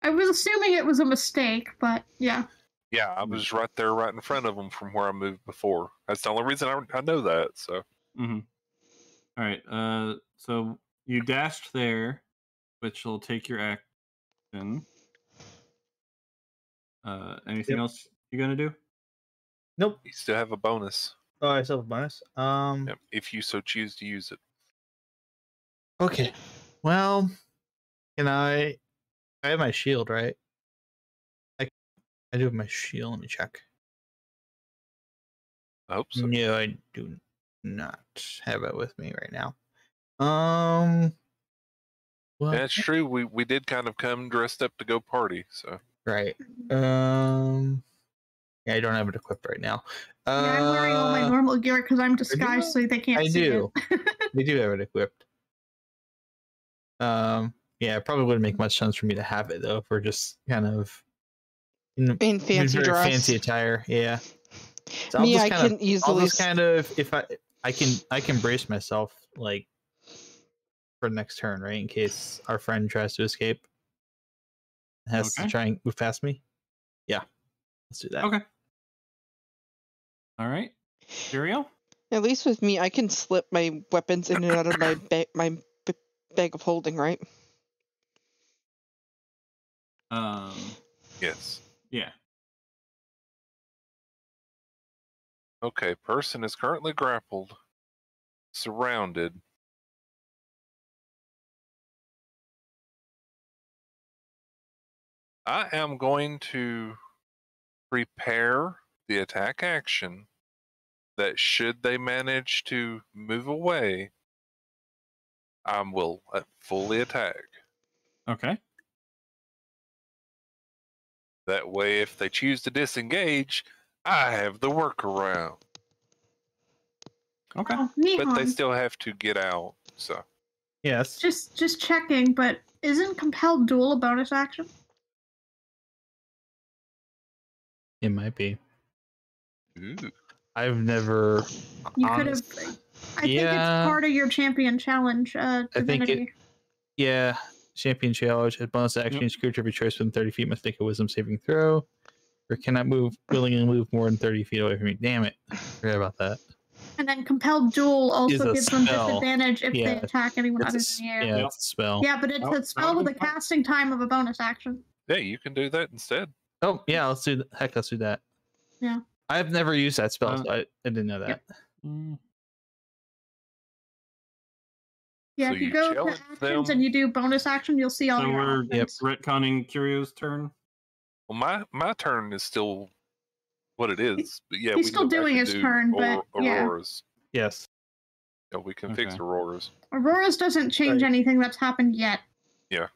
I was assuming it was a mistake, but yeah. Yeah, I was right there, right in front of him from where I moved before. That's the only reason I know that. So Mm-hmm. All right. So you dashed there, which will take your action. Anything Yep. else you're gonna do? Nope. you still have a bonus. Oh, I still have a bonus. Yep, if you so choose to use it. Okay. Well, can I have my shield, right? I do have my shield. Let me check. I hope so. No, I do not have it with me right now. Well, That's true. We did kind of come dressed up to go party. So right. Yeah, I don't have it equipped right now. Yeah, I'm wearing all my normal gear because I'm you? disguised, so they can't I see do. it. We do have it equipped. Yeah, it probably wouldn't make much sense for me to have it though if we're just kind of In fancy very dress. fancy attire. Yeah. So Me, I kind of, can easily. I'll just kind of if I can brace myself like for the next turn, right? In case our friend tries to escape. Has to Okay. try and move past me. Yeah. Let's do that. Okay. All right. Curio? At least with me, I can slip my weapons in and out of my bag of holding, right? yes. Yeah. Okay, person is currently grappled, surrounded. I am going to prepare the attack action that should they manage to move away, I will fully attack. Okay. That way, if they choose to disengage, I have the workaround. Okay. Oh, But they Nihon. still have to get out. So Yes. Just checking, but isn't compelled duel a bonus action? It might be. ooh. I've never. You could have. honest- I think Yeah. it's part of your champion challenge. think it- Divinity. Yeah. Champion challenge. A bonus action. Each creature of your choice within 30 feet must make a wisdom saving throw, or cannot willingly move more than 30 feet away from me. Damn it! Forgot about that. And then compelled duel Is also a gives them spell. disadvantage if Yeah, they attack anyone other It's than a, you. yeah, Yep. it's a spell. Yeah, but it's Nope, a spell with a not a- casting time of a bonus action. Yeah, you can do that instead. Oh yeah, let's do. Heck, let's do that. Yeah. I've never used that spell, Uh, so I didn't know that. Mm, Yeah, So if you you go to challenge actions them- and you do bonus action, you'll see all So your we're options. retconning Curio's turn. Well, my turn is still what it is. But yeah, He's we still can go back doing and his do turn, but yeah. Auroras. Yes. Yeah, we can fix Okay. Auroras. Aurora's doesn't change Right. anything that's happened yet. Yeah.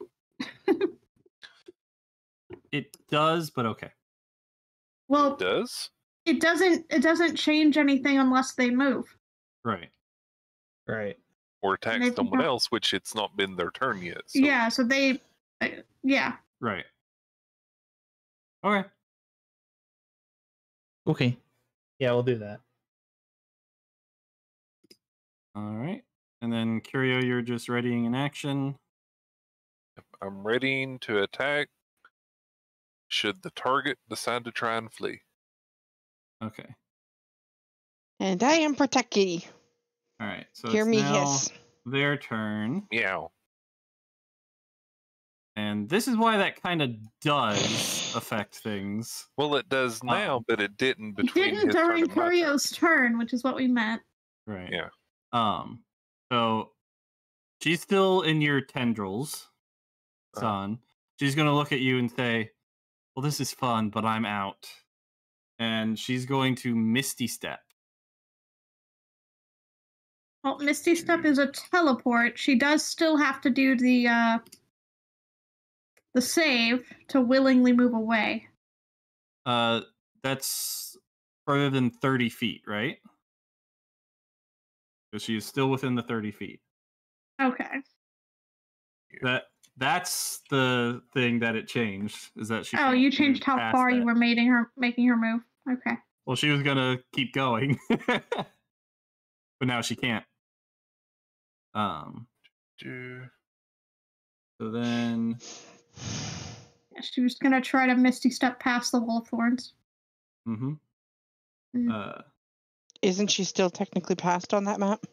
It does, but okay. Well, It does? it doesn't change anything unless they move. Right. Right. Or attack Maybe someone not. else, which it's not been their turn yet. So. Yeah, so they yeah. Right. Okay. Okay. Yeah, we'll do that. All right. And then Curio, you're just readying an action. I'm readying to attack should the target decide to try and flee. Okay. And I am protected. All right. So Hear it's me now hiss. their turn. Meow. And this is why that kind of does affect things. Well, it does now, but it didn't It between didn't his turn during and my turn. Curio's turn, which is what we meant. Right. Yeah. So she's still in your tendrils, son. She's gonna look at you and say, well, this is fun, but I'm out. And she's going to Misty Step. Well, Misty Step is a teleport. She does still have to do the save to willingly move away. That's further than 30 feet, right? So she is still within the 30 feet. Okay. That's the thing that it changed, is that she. Oh, you changed moved how past far that. you were making her move. Okay. Well, she was gonna keep going, but now she can't. Do- So then, Yeah, she was gonna try to Misty Step past the wall of thorns. mm-hmm. Isn't she still technically passed on that map?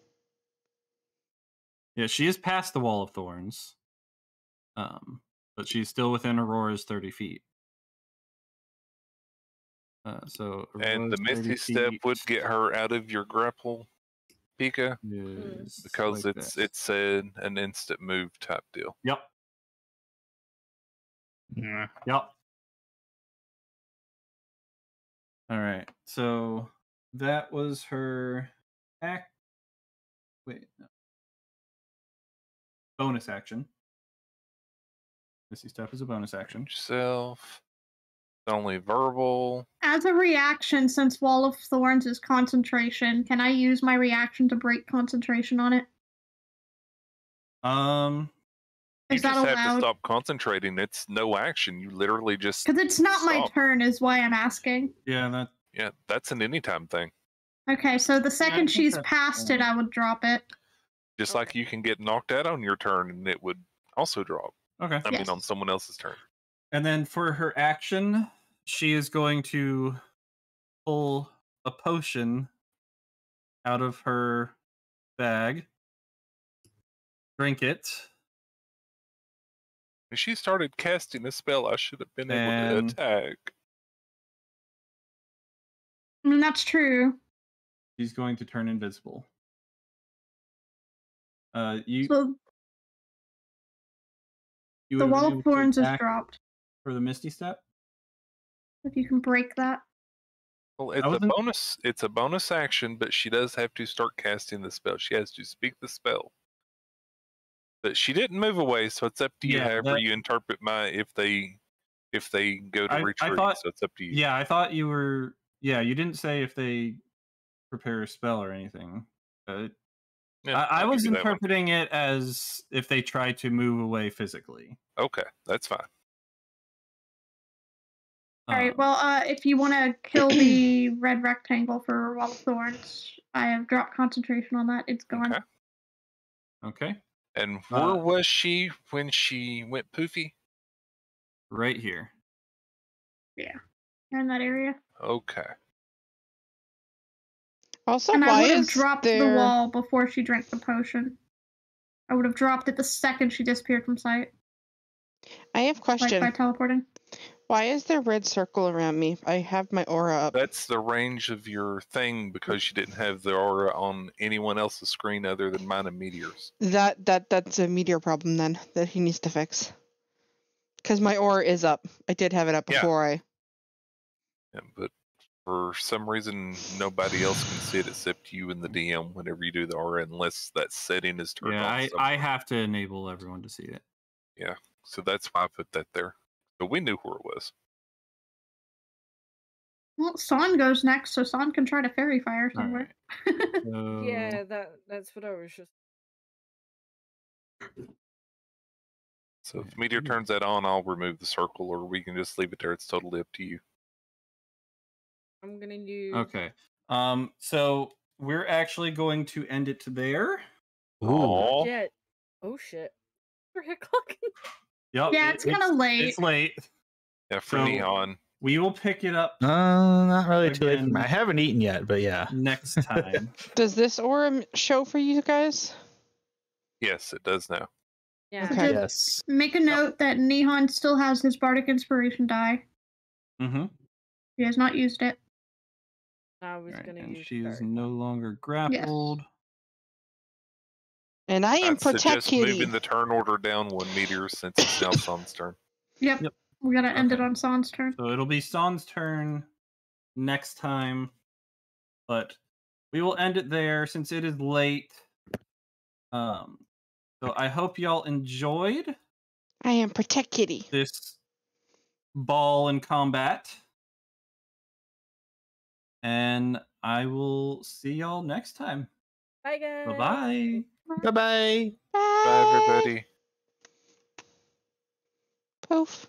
Yeah, she is past the wall of thorns. But she's still within Aurora's 30 feet. So and the Aurora's 30 Misty Step feet would get her out of your grapple, Pika, is because like it's this. an instant move type deal. Yep. Yeah. Yep. All right. So that was her act. Wait, no. Bonus action. Misty Step is a bonus action. Yourself. Only verbal. As a reaction, since Wall of Thorns is concentration, can I use my reaction to break concentration on it? You Is that just have to allowed? stop concentrating. It's no action. You literally just Because it's not my stop. turn, is why I'm asking. Yeah, Yeah, that's an anytime thing. Okay, so the second think she's that's past it, fine. I would drop it. Just like you can get knocked out on your turn and it would also drop. okay. I mean, Yes. on someone else's turn. And then for her action, she is going to pull a potion out of her bag, drink it, When she started casting a spell, I should have been able And- to attack. I mean, that's true. she's going to turn invisible. You So you the would have Wall been of able to Thorns is attack dropped. for the Misty Step. If you can break that. Well, it's a wasn't- bonus. It's a bonus action, but she does have to start casting the spell. She has to speak the spell. But she didn't move away, so it's up to you. Yeah, However that- you interpret my if they go to I retreat, thought- so it's up to you. Yeah, I thought you were. Yeah, you didn't say if they prepare a spell or anything. Yeah, I I'll was give you that one. interpreting it as if they try to move away physically. Okay, that's fine. All right. Um, Well, if you want to kill the red rectangle for Wall of Thorns, I have dropped concentration on that. It's gone. Okay. Okay, And where was she when she went poofy? right here. In that area. Okay. Also, And I why would have is dropped there... the wall before she drank the potion. I would have dropped it the second she disappeared from sight, I have a like question. by teleporting. Why is there a red circle around me? I have my aura up. That's the range of your thing because you didn't have the aura on anyone else's screen other than mine and Meteor's. That's a meteor problem then that he needs to fix. Because my aura is up. I did have it up Yeah. before I. Yeah, but For some reason, nobody else can see it except you and the DM whenever you do the aura, unless that setting is turned on. Yeah, somewhere. I have to enable everyone to see it. Yeah, so that's why I put that there. But we knew where it was. Well, Son goes next, so Son can try to fairy fire somewhere. Alright. So, Yeah, that's what I was just. So if Meteor turns that on, I'll remove the circle, or we can just leave it there. It's totally up to you. I'm gonna use. Okay. So we're actually going to end it there. Aw. Jet. Oh shit. We're hit clocking. Yep. Yeah, it's kinda late. It's late. Yeah, for So- Neon. We will pick it up Not really too late. For me. Again. I haven't eaten yet, but yeah. next time. Does this aura show for you guys? Yes, it does now. Yeah. Okay. Yes. Make a note that Nihon still has his Bardic Inspiration die. Mm-hmm. He has not used it. I was Right, gonna and use. she is Fairy. no longer grappled. And I am I'd suggest Protect Kitty. moving the turn order down 1 meter since it's now Sun's turn. Yep. Yep. We gotta end it Okay. on Son's turn. So it'll be Son's turn next time, but we will end it there since it is late. So I hope y'all enjoyed I am Protect Kitty. this ball in combat, and I will see y'all next time. Bye guys. Bye bye. Bye bye. Bye. Bye, everybody. Poof.